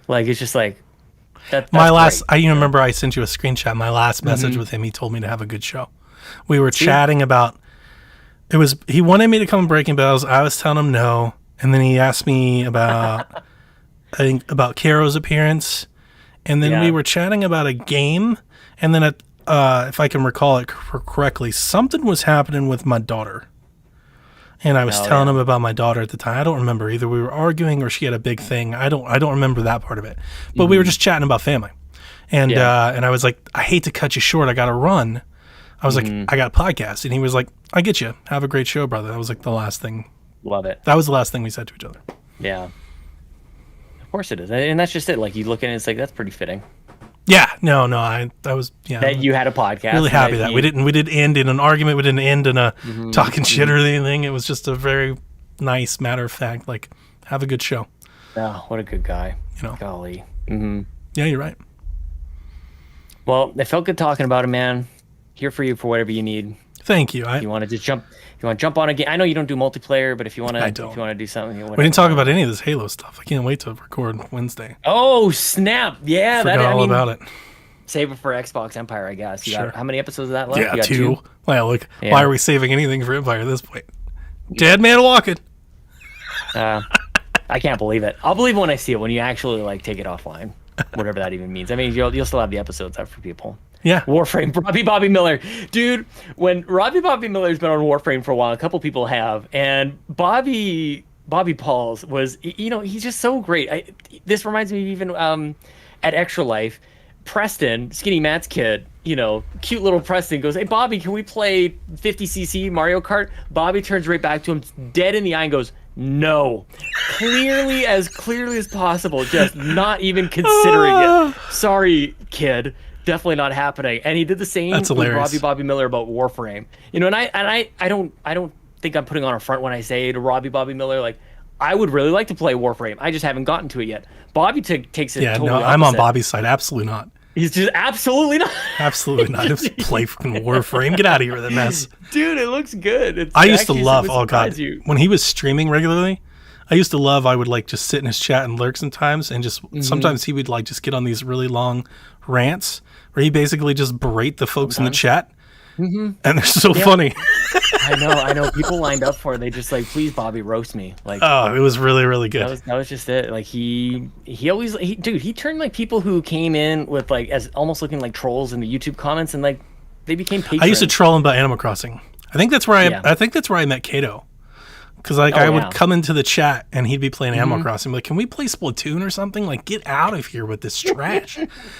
Like, it's just like. That's my last, I remember I sent you a screenshot. My last message with him, he told me to have a good show. We were chatting about, he wanted me to come Breaking Bells. I was telling him no. And then he asked me about, I think about Caro's appearance. And then we were chatting about a game. And then if I can recall it correctly, something was happening with my daughter. And I was telling him about my daughter at the time. I don't remember. Either we were arguing or she had a big thing. I don't remember that part of it. But we were just chatting about family. And and I was like, I hate to cut you short. I got to run. I was like, I got a podcast. And he was like, I get you. Have a great show, brother. That was like the last thing. Love it. That was the last thing we said to each other. Yeah. Of course it is. And that's just it. Like, you look at it, it's like, that's pretty fitting. Yeah, no, I was that you had a podcast. Really happy that we didn't end in an argument. We didn't end in a talking shit or anything. It was just a very nice matter of fact. Like, have a good show. Oh, what a good guy. You know, golly. Yeah, you're right. Well, it felt good talking about it, man. Here for you for whatever you need. Thank you. You want to just jump? You want to jump on a game? I know you don't do multiplayer, but if you want to do something, we didn't talk about any of this Halo stuff. I can't wait to record Wednesday. Oh snap! Yeah, Forgot all about it. Save it for Xbox Empire, I guess. You got, how many episodes of that left? Yeah, you got 2. Well, look, why are we saving anything for Empire at this point? Dead man walking. I can't believe it. I'll believe it when I see it. When you actually like take it offline, whatever that even means. I mean, you'll still have the episodes up for people. Yeah. Warframe, Robbie Bobby Miller. Dude, when Robbie Bobby Miller's been on Warframe for a while, a couple people have, and Bobby Pauls was, he's just so great. This reminds me of even at Extra Life, Preston, Skinny Matt's kid, cute little Preston goes, hey, Bobby, can we play 50cc Mario Kart? Bobby turns right back to him, dead in the eye, and goes, no. Clearly as possible, just not even considering it. Sorry, kid. Definitely not happening. And he did the same with Robbie Bobby Miller about Warframe. And I don't think I'm putting on a front when I say to Robbie Bobby Miller, like, I would really like to play Warframe. I just haven't gotten to it yet. Bobby takes it totally opposite. I'm on Bobby's side. Absolutely not. He's just absolutely not. Absolutely not. Just play fucking Warframe. Get out of here with that mess. Dude, it looks good. I used to love, when he was streaming regularly, I used to love. I would like just sit in his chat and lurk sometimes, and just sometimes he would like just get on these really long rants where he basically just berate the folks in the chat, and they're so funny. I know. People lined up for it. They just like, please, Bobby, roast me. Like, oh, it was really, really good. That was just it. Like he turned like people who came in with like as almost looking like trolls in the YouTube comments, and like they became patrons. I used to troll him about Animal Crossing. I think that's where I met Kato. Because like I would come into the chat and he'd be playing Animal Crossing. Like, can we play Splatoon or something? Like, get out of here with this trash.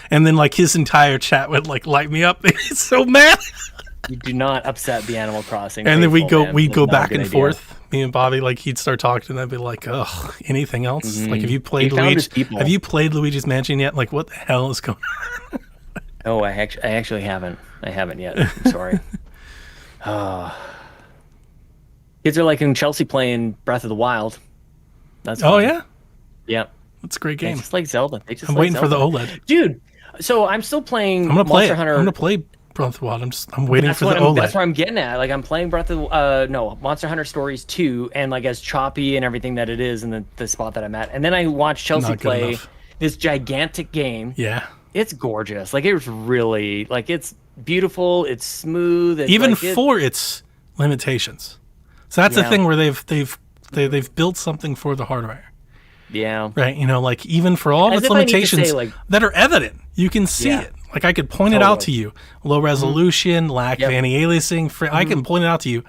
And then like his entire chat would like light me up. He's so mad. You do not upset the Animal Crossing. And then we'd go back and forth. Me and Bobby, like he'd start talking, and I'd be like, "Ugh, anything else? Like, have you played Luigi's Mansion yet? Like, what the hell is going on?" Oh, I actually haven't. I haven't yet. I'm sorry. Kids are like in Chelsea playing Breath of the Wild. That's fun. Oh yeah, yeah. That's a great game. It's just like Zelda. I'm waiting for the OLED, dude. So I'm still playing. I'm gonna play Monster it. Hunter. I'm gonna play Breath of the Wild. I'm waiting for the OLED. That's what I'm getting at. Like I'm playing Monster Hunter Stories 2, and like as choppy and everything that it is in the spot that I'm at, and then I watched Chelsea play this gigantic game. Yeah, it's gorgeous. Like it was really like it's beautiful. It's smooth. Even for its limitations. So that's the thing where they've built something for the hardware. Yeah. Right. You know, like even for all of its limitations that are evident, you can see it. Like I could point it out to you. Low resolution, lack of anti-aliasing. I can point it out to you.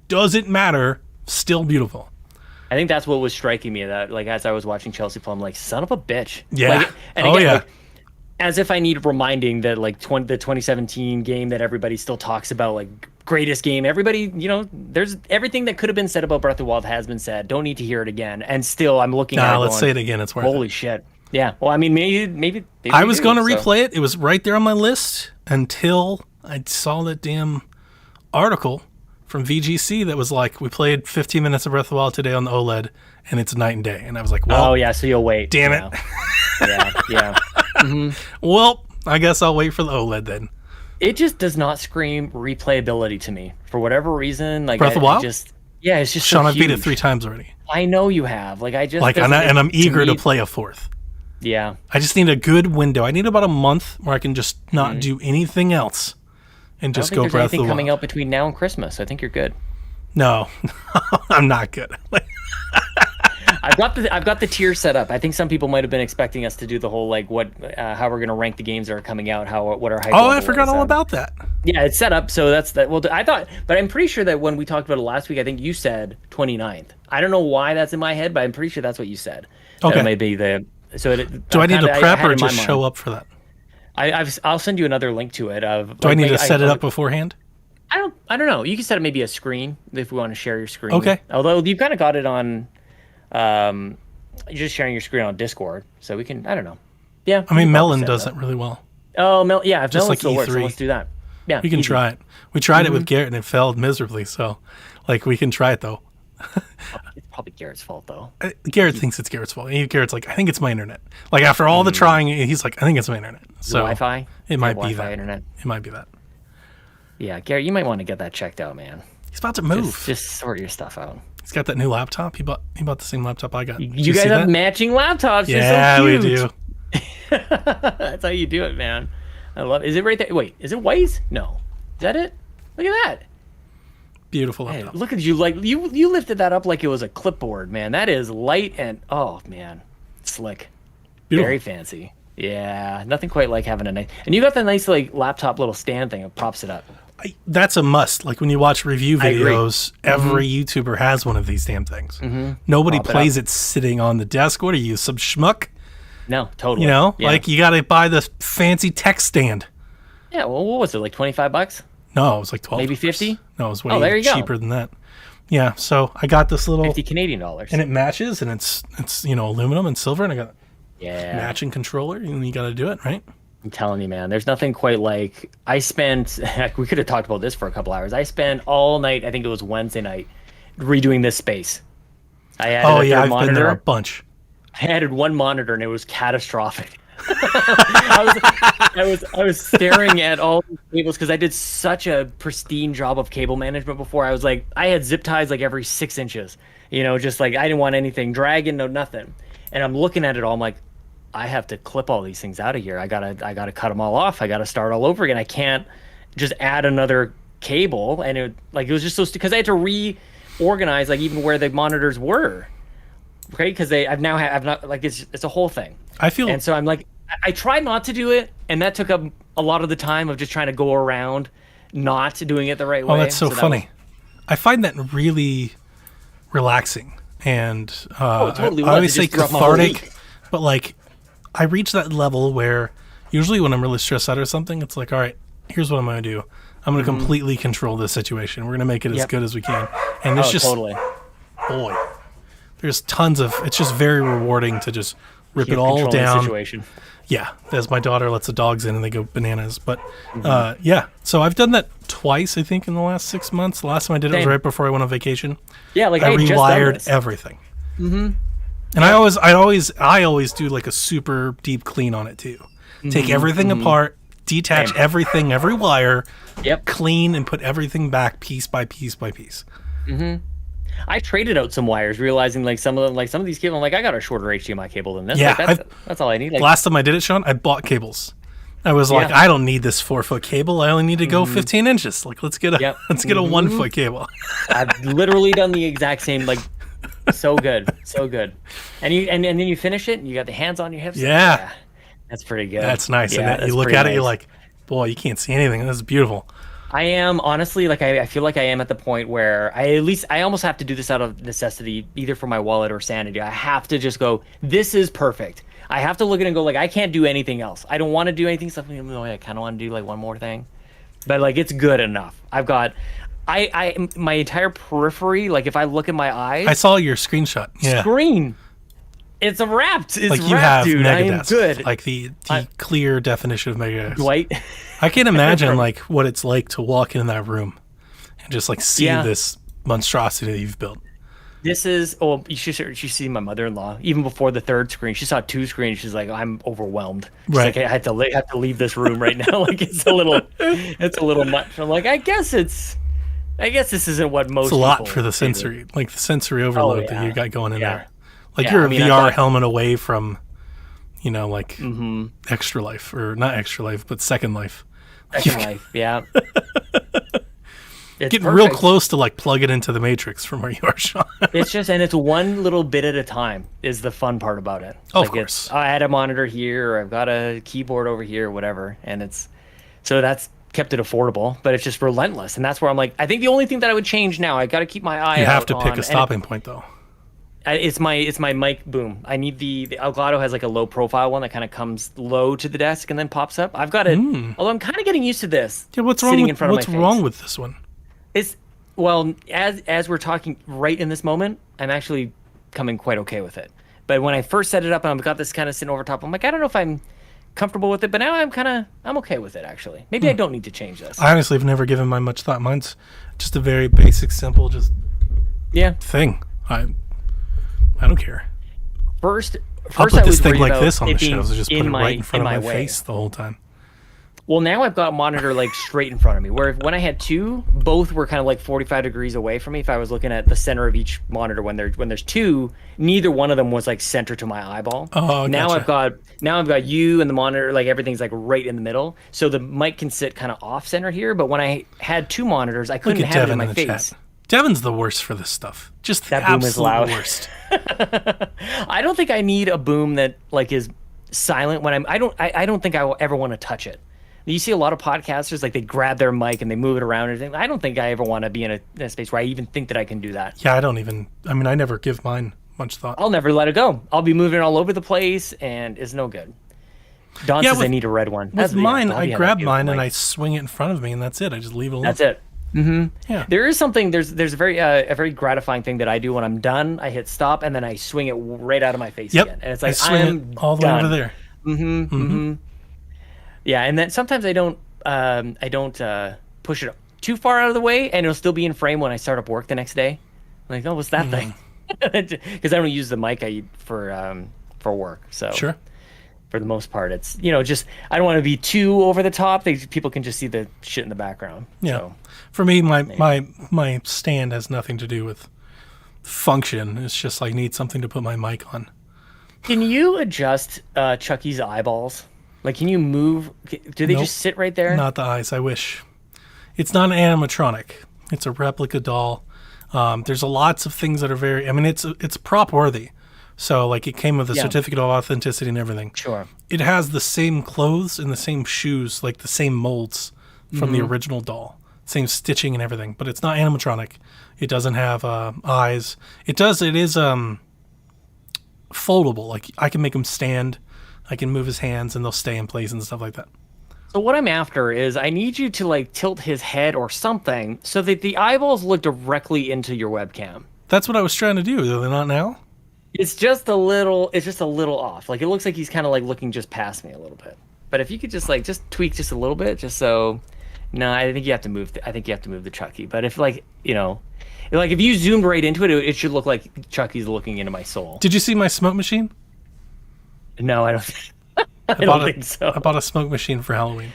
Doesn't matter. Still beautiful. I think that's what was striking me. That like as I was watching Chelsea play, I'm like, son of a bitch. Yeah. Like, and again, like, as if I need reminding that like the 2017 game that everybody still talks about, like greatest game. Everybody, you know, there's everything that could have been said about Breath of the Wild has been said. Don't need to hear it again. And still, I'm looking at it. Let's say it again. It's worth it. Holy shit. Yeah. Well, I mean, maybe I was going to replay it. It was right there on my list until I saw that damn article from VGC that was like, we played 15 minutes of Breath of the Wild today on the OLED, and it's night and day. And I was like, well, oh yeah, so you'll wait. Damn it. Yeah. Well, I guess I'll wait for the OLED then. It just does not scream replayability to me for whatever reason. Like Breath of the Wild? It's just Sean, so I've beat it 3 times already. I know you have. Like I just like, and I'm eager to play a 4th. Yeah. I just need a good window. I need about a month where I can just not do anything else and just go Breath of the Wild. Anything coming out between now and Christmas. I think you're good. No, I'm not good. I've got the tier set up. I think some people might have been expecting us to do the whole like how we're gonna rank the games that are coming out, what our hype. Oh, I forgot all about that. Yeah, it's set up. So that's that. Well, I thought, but I'm pretty sure that when we talked about it last week, I think you said 29th. I don't know why that's in my head, but I'm pretty sure that's what you said. Okay. That may be the. So do I need to prep or just show up for that? I'll send you another link to it. Do I need to set it up beforehand? I don't know. You can set up maybe a screen if we want to share your screen. Okay. Although you've kind of got it on. You're just sharing your screen on Discord, so we can. I don't know. Yeah. I mean, Melon does it really well. Oh, yeah. If just Melon like still E3. works, so let's do that. Yeah. We can try it. We tried it with Garrett and it failed miserably. So, like, we can try it though. It's probably Garrett's fault though. Garrett thinks it's Garrett's fault. Garrett's like, I think it's my internet. Like after all the trying, he's like, I think it's my internet. So Wi-Fi. It might be Wi-Fi that. internet. It might be that. Yeah, Garrett, you might want to get that checked out, man. He's about to move. Just sort your stuff out. He's got that new laptop. He bought the same laptop I got. You guys have matching laptops. Yeah, so we do. That's how you do it, man. I love it. Is it right there? Wait, is it Waze? No. Is that it? Look at that. Beautiful Hey, laptop. look at you. Like you lifted that up like it was a clipboard, man. That is light and oh man, slick. Beautiful. Very fancy. Yeah, nothing quite like having a nice. And you got the nice like laptop little stand thing that props it up. That's a must. Like when you watch review videos, every YouTuber has one of these damn things. Nobody plays it sitting on the desk. What are you, some schmuck? No, totally. You know, like you got to buy the fancy tech stand. Yeah, well, what was it, like $25? No, it was like $12. Maybe 50? No, it was way cheaper than that. Yeah, so I got this little 50 Canadian dollars. And it matches, and it's aluminum and silver, and I got matching controller, and you got to do it, right? I'm telling you, man, there's nothing quite like we could have talked about this for a couple hours. I spent all night, I think it was Wednesday night, redoing this space. I added I've been there a bunch. I added one monitor and it was catastrophic. I was staring at all these cables because I did such a pristine job of cable management before. I was like, I had zip ties like every 6 inches. just like I didn't want anything dragging, no nothing. And I'm looking at it all. I'm like, I have to clip all these things out of here. I gotta cut them all off. I gotta start all over again. I can't just add another cable. And it was just so because I had to reorganize like even where the monitors were, okay? Because I've not like it's a whole thing. I feel, and so I'm like, I tried not to do it, and that took up a lot of the time of just trying to go around not doing it the right way. oh, that's so funny. I find that really relaxing, and totally I always say just throughout my whole cathartic, week. but like I reach that level where usually when I'm really stressed out or something, it's like, all right, here's what I'm going to do. I'm going to completely control this situation. We're going to make it as good as we can. And there's just, totally. boy, there's tons of, it's just very rewarding to just rip it all Control the down. situation. Yeah, as my daughter lets the dogs in and they go bananas. But yeah, so I've done that twice, I think, in the last 6 months. The last time I did it was Same. right before I went on vacation. Yeah, like I had just done rewired this. everything. And I always do like a super deep clean on it too. Take everything apart, detach Same. everything, every wire, Yep. clean, and put everything back piece by piece by piece. I traded out some wires, realizing like some of these cables. I'm like, I got a shorter HDMI cable than this. Yeah, Like, that's all I need. Like, Last time I did it, Sean, I bought cables. I was like, Yeah. I don't need this 4-foot cable. I only need to go 15 inches. Like, let's get a Yep. let's get a 1-foot cable. I've literally done the exact same. Like, so good, so good. And then you finish it, and you got the hands on your hips. Yeah. That's pretty good. That's nice. Yeah, And then you that's look pretty at it, you're nice. like, boy, you can't see anything. This is beautiful. I am honestly like I feel like I am at the point where I almost have to do this out of necessity, either for my wallet or sanity. I have to just go, this is perfect. I have to look at it and go like, I can't do anything else. I don't want to do anything. Something I kind of want to do like one more thing, but like it's good enough. I've got, my entire periphery. Like if I look at my eyes, I saw your screenshot. Yeah. screen. It's wrapped. It's Like you wrapped, have dude. I am Megadesk. good. Like the clear definition of Megadesk. Dwight. I can't imagine like what it's like to walk in that room and just like see Yeah. this monstrosity that you've built. This is you should see my mother-in-law even before the third screen. She saw 2 screens. She's like, I'm overwhelmed. She's Right. like, I have to leave this room right now. Like it's a little much. I'm like, I guess this isn't what most. It's a lot people for the do. sensory, like the sensory overload that yeah. you got going in Yeah. there. Like Yeah, you're I a mean, I VR thought- helmet away from, like Mm-hmm. Extra Life, or not Extra Life, but Second Life. Second Life. Yeah. It's Getting real perfect. close to like plug it into the Matrix from where you are, Sean. It's just, and it's one little bit at a time is the fun part about it. Of Like course. I had a monitor here, or I've got a keyboard over here, or whatever, and so that's kept it affordable, but it's just relentless, and that's where I'm like, I think the only thing that I would change now, I got to keep my eye. You have out to pick on- a stopping point though. It's my mic boom. I need the Elgato has like a low profile one that kind of comes low to the desk and then pops up. I've got it. Although I'm kind of getting used to this. Yeah, what's sitting wrong in with front of what's my face. wrong with this one? It's well, as we're talking right in this moment, I'm actually coming quite okay with it. But when I first set it up and I've got this kind of sitting over top, I'm like, I don't know if I'm comfortable with it, but now I'm okay with it actually. Maybe I don't need to change this. I honestly have never given mine much thought. Mine's just a very basic, simple, just Yeah. thing. I don't care. First I'll I put this was thing worried like about this on the it being shelves and just put it right in front of my way. face the whole time. Well, now I've got a monitor like straight in front of me. Where when I had 2, both were kind of like 45 degrees away from me. If I was looking at the center of each monitor, when there's 2, neither one of them was like center to my eyeball. Oh, now gotcha. I've got you and the monitor, like everything's like right in the middle. So the mic can sit kind of off center here. But when I had 2 monitors, I Look couldn't at have it in Devin my in the face. chat. Devin's the worst for this stuff. Just the That boom is absolute loud. worst. I don't think I need a boom that like is silent when I don't think I will ever want to touch it. You see a lot of podcasters like they grab their mic and they move it around and everything. I don't think I ever want to be in a space where I even think that I can do that. Yeah, I never give mine much thought. I'll never let it go. I'll be moving all over the place and it's no good. Don Yeah, says I with- need a red one. With mine, I grab that'd be mine and like- I swing it in front of me, and that's it. I just leave it alone. That's it. Yeah. There is something. There's a very gratifying thing that I do when I'm done. I hit stop and then I swing it right out of my face Yep. again, and it's I like swing I'm it all the way done. over there. Yeah, and then sometimes I don't push it too far out of the way, and it'll still be in frame when I start up work the next day. I'm like, oh, what's that thing? Because I don't use the mic for work. So Sure. for the most part, it's just I don't want to be too over the top. People can just see the shit in the background. Yeah. So, For me, my stand has nothing to do with function. It's just like need something to put my mic on. Can you adjust Chucky's eyeballs? Like, can you move? Do they Nope. just sit right there? Not the eyes. I wish. It's not an animatronic. It's a replica doll. There's lots of things that are very. I mean, it's prop worthy. So like it came with a certificate of authenticity and everything. Sure. It has the same clothes and the same shoes, like the same molds from the original doll, same stitching and everything. But it's not animatronic. It doesn't have eyes. It does. It is foldable. Like I can make him stand. I can move his hands and they'll stay in place and stuff like that. So what I'm after is I need you to like tilt his head or something so that the eyeballs look directly into your webcam. That's what I was trying to do. Are they not now? It's just a little off. Like it looks like he's kind of like looking just past me a little bit. But if you could just tweak just a little bit, just so. No, I think you have to move. I think you have to move the Chucky. But if like if you zoomed right into it, it should look like Chucky's looking into my soul. Did you see my smoke machine? No, I don't. I don't think so. I bought a smoke machine for Halloween.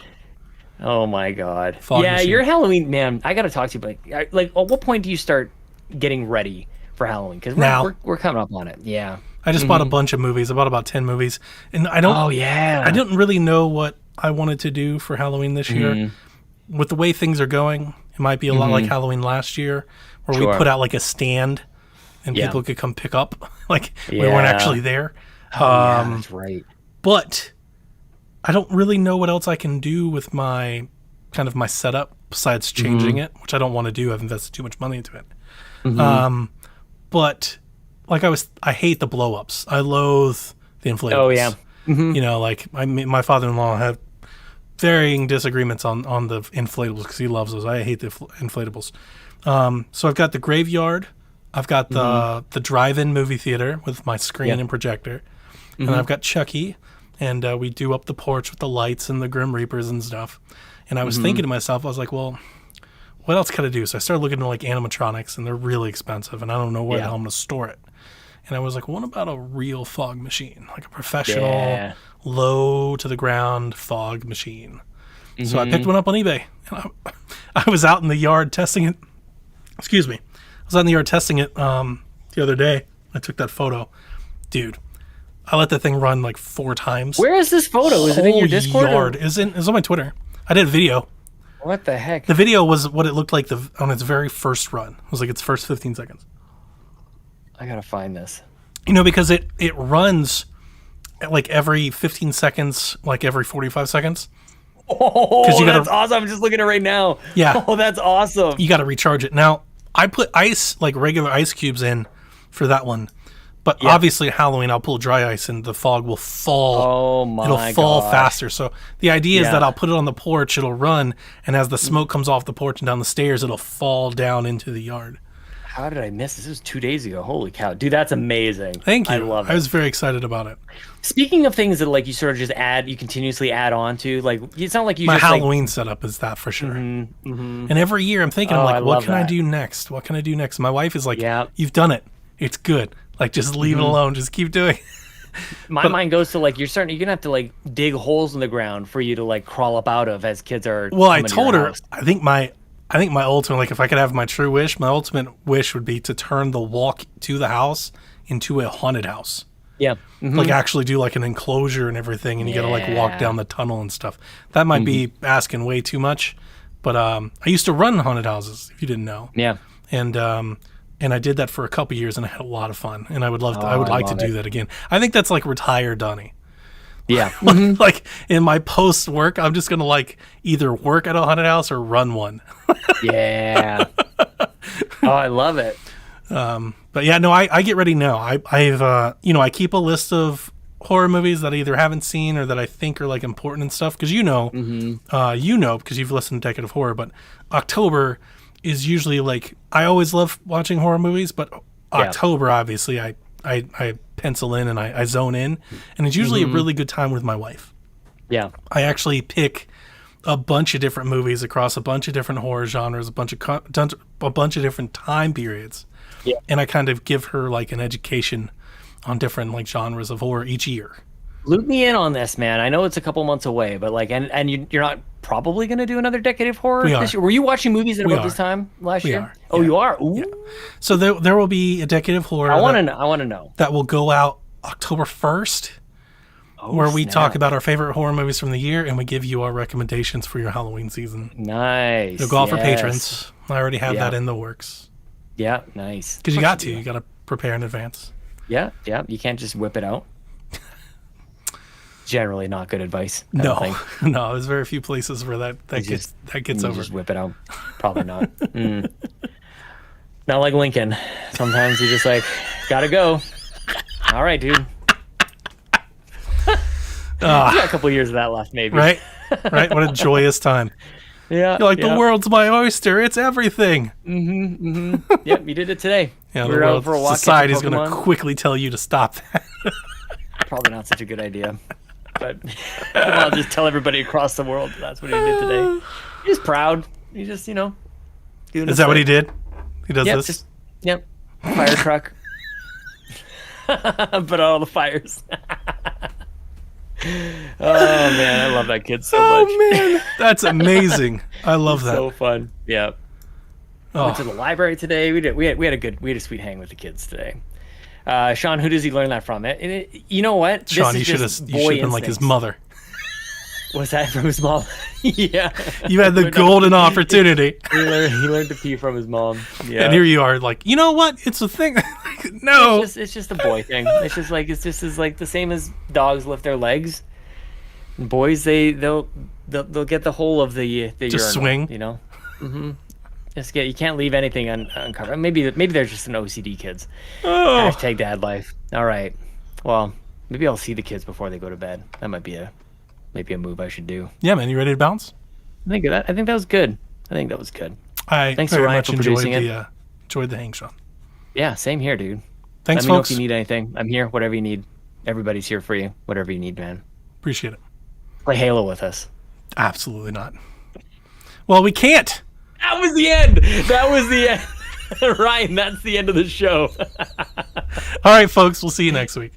Oh my god. Fog yeah, machine. your Halloween, man. I gotta talk to you. But like, at what point do you start getting ready for Halloween? Because we're coming up on it. Yeah. I just bought a bunch of movies. I bought about 10 movies, and I don't. Oh yeah. I didn't really know what I wanted to do for Halloween this year. With the way things are going, it might be a lot like Halloween last year, where we put out like a stand, and people could come pick up. Like we weren't actually there. Yeah, that's right. But I don't really know what else I can do with my kind of my setup besides changing it, which I don't want to do. I've invested too much money into it. But like I hate the blow ups. I loathe the inflatables. Oh yeah. You know, like my father-in-law had varying disagreements on the inflatables because he loves those. I hate the inflatables. So I've got the graveyard. I've got the drive-in movie theater with my screen and projector. And I've got Chucky. And we do up the porch with the lights and the Grim Reapers and stuff. And I was thinking to myself, I was like, well, what else can I do? So I started looking at like animatronics, and they're really expensive, and I don't know where the hell I'm going to store it. And I was like, what about a real fog machine? Like a professional, low to the ground fog machine. So I picked one up on eBay. And I was out in the yard testing it. Excuse me. I was out in the yard testing it the other day. I took that photo. Dude. I let that thing run like 4 times. Where is this photo? Is it in your Discord? Yard. It's on my Twitter. I did a video. What the heck? The video was what it looked like on its very first run. It was like its first 15 seconds. I gotta find this. You know, because it runs at like every 15 seconds, like every 45 seconds. Oh, that's awesome. I'm just looking at it right now. Yeah. Oh, that's awesome. You got to recharge it. Now, I put ice, like regular ice cubes in for that one. But obviously, Halloween, I'll pull dry ice and the fog will fall. Oh my god! It'll fall faster. So the idea is that I'll put it on the porch, it'll run, and as the smoke comes off the porch and down the stairs, it'll fall down into the yard. How did I miss this? This was 2 days ago. Holy cow, dude, that's amazing. Thank you. I love it. I was very excited about it. Speaking of things that like you sort of just you continuously add on to, like it's not like you my just Halloween setup is that for sure. And every year I'm thinking, I'm like, what can I do next? What can I do next? My wife is like, you've done it. It's good. Like, just leave it alone. Just keep doing it. My mind goes to like you're gonna have to like dig holes in the ground for you to like crawl up out of as kids are. Well, I told her I think my ultimate, like if I could have my true wish, my ultimate wish would be to turn the walk to the house into a haunted house. Yeah. Like actually do like an enclosure and everything, and you gotta like walk down the tunnel and stuff. That might be asking way too much, but I used to run haunted houses, if you didn't know. Yeah. And I did that for a couple years, and I had a lot of fun. And I would love to. I would like to do that again. I think that's like retired Donnie. Yeah. Like in my post work, I'm just gonna like either work at a haunted house or run one. Yeah. Oh, I love it. But yeah, no, I get ready now. I've I keep a list of horror movies that I either haven't seen or that I think are like important and stuff. Because because you've listened to Decade of Horror, but October is usually like, I always love watching horror movies, but October, obviously, I pencil in and I zone in, and it's usually a really good time with my wife. Yeah. I actually pick a bunch of different movies across a bunch of different horror genres, a bunch of different time periods. Yeah. And I kind of give her like an education on different like genres of horror each year. Loop me in on this, man. I know it's a couple months away, but like, and you're not probably going to do another decade of horror We this are. year. Were you watching movies at We about this are. time last We year? are. Oh, Yeah. you are? Ooh. So there will be a decade of horror I want to that, know. I want to know. that will go out October 1st, Oh, where we snap. talk about our favorite horror movies from the year and we give you our recommendations for your Halloween season. Nice. It'll go out for Yes. patrons. I already have Yeah. that in the works. Yeah, nice. Because you got to. You got to prepare in advance. Yeah, yeah. You can't just whip it out. Generally not good advice. I don't No, think. no. There's very few places where that You gets You over. just whip it out. Probably not. Not like Lincoln. Sometimes you just like, gotta go. All right, dude. You got a couple years of that left, maybe. Right? Right? What a joyous time. Yeah. You're like, yeah. the world's my oyster. It's everything. Yep, you did it today. Yeah, We the were out world, for a walk, catching society's going to Pokemon. quickly tell you to stop that. Probably not such a good idea. But I'll just tell everybody across the world that's what he did today. He's proud. He just, doing Is his that what thing. he did? He does Yep, this? yep. Fire truck. But all the fires. Oh man, I love that kid so much. Oh, man. That's amazing. I love that. So fun. Yeah. Went to Oh, the library today. We had a sweet hang with the kids today. Sean, who does he learn that from? You know what? Sean, This you is should just have boy been like his instincts. mother. Was that from his mom? Yeah. You had the Learned golden opportunity. He learned to pee from his mom. Yeah. And here you are, like, you know what? It's a thing. No. It's just a boy thing. It's just like the same as dogs lift their legs. And boys, they'll get the whole of the Just urinal, swing. Mm-hmm. You can't leave anything uncovered. Maybe they're just an OCD kids. Oh. Hashtag dad life. All right. Well, maybe I'll see the kids before they go to bed. That might be a move I should do. Yeah, man. You ready to bounce? I think that was good. I think that was good. I Thanks, very Ryan, much for enjoyed producing enjoyed the hang, Sean. Yeah, same here, dude. Thanks, Let me know folks. if you need anything. I'm here. Whatever you need. Everybody's here for you. Whatever you need, man. Appreciate it. Play Halo with us. Absolutely not. Well, we can't. That was the end. That was the end. Ryan, that's the end of the show. All right, folks. We'll see you next week.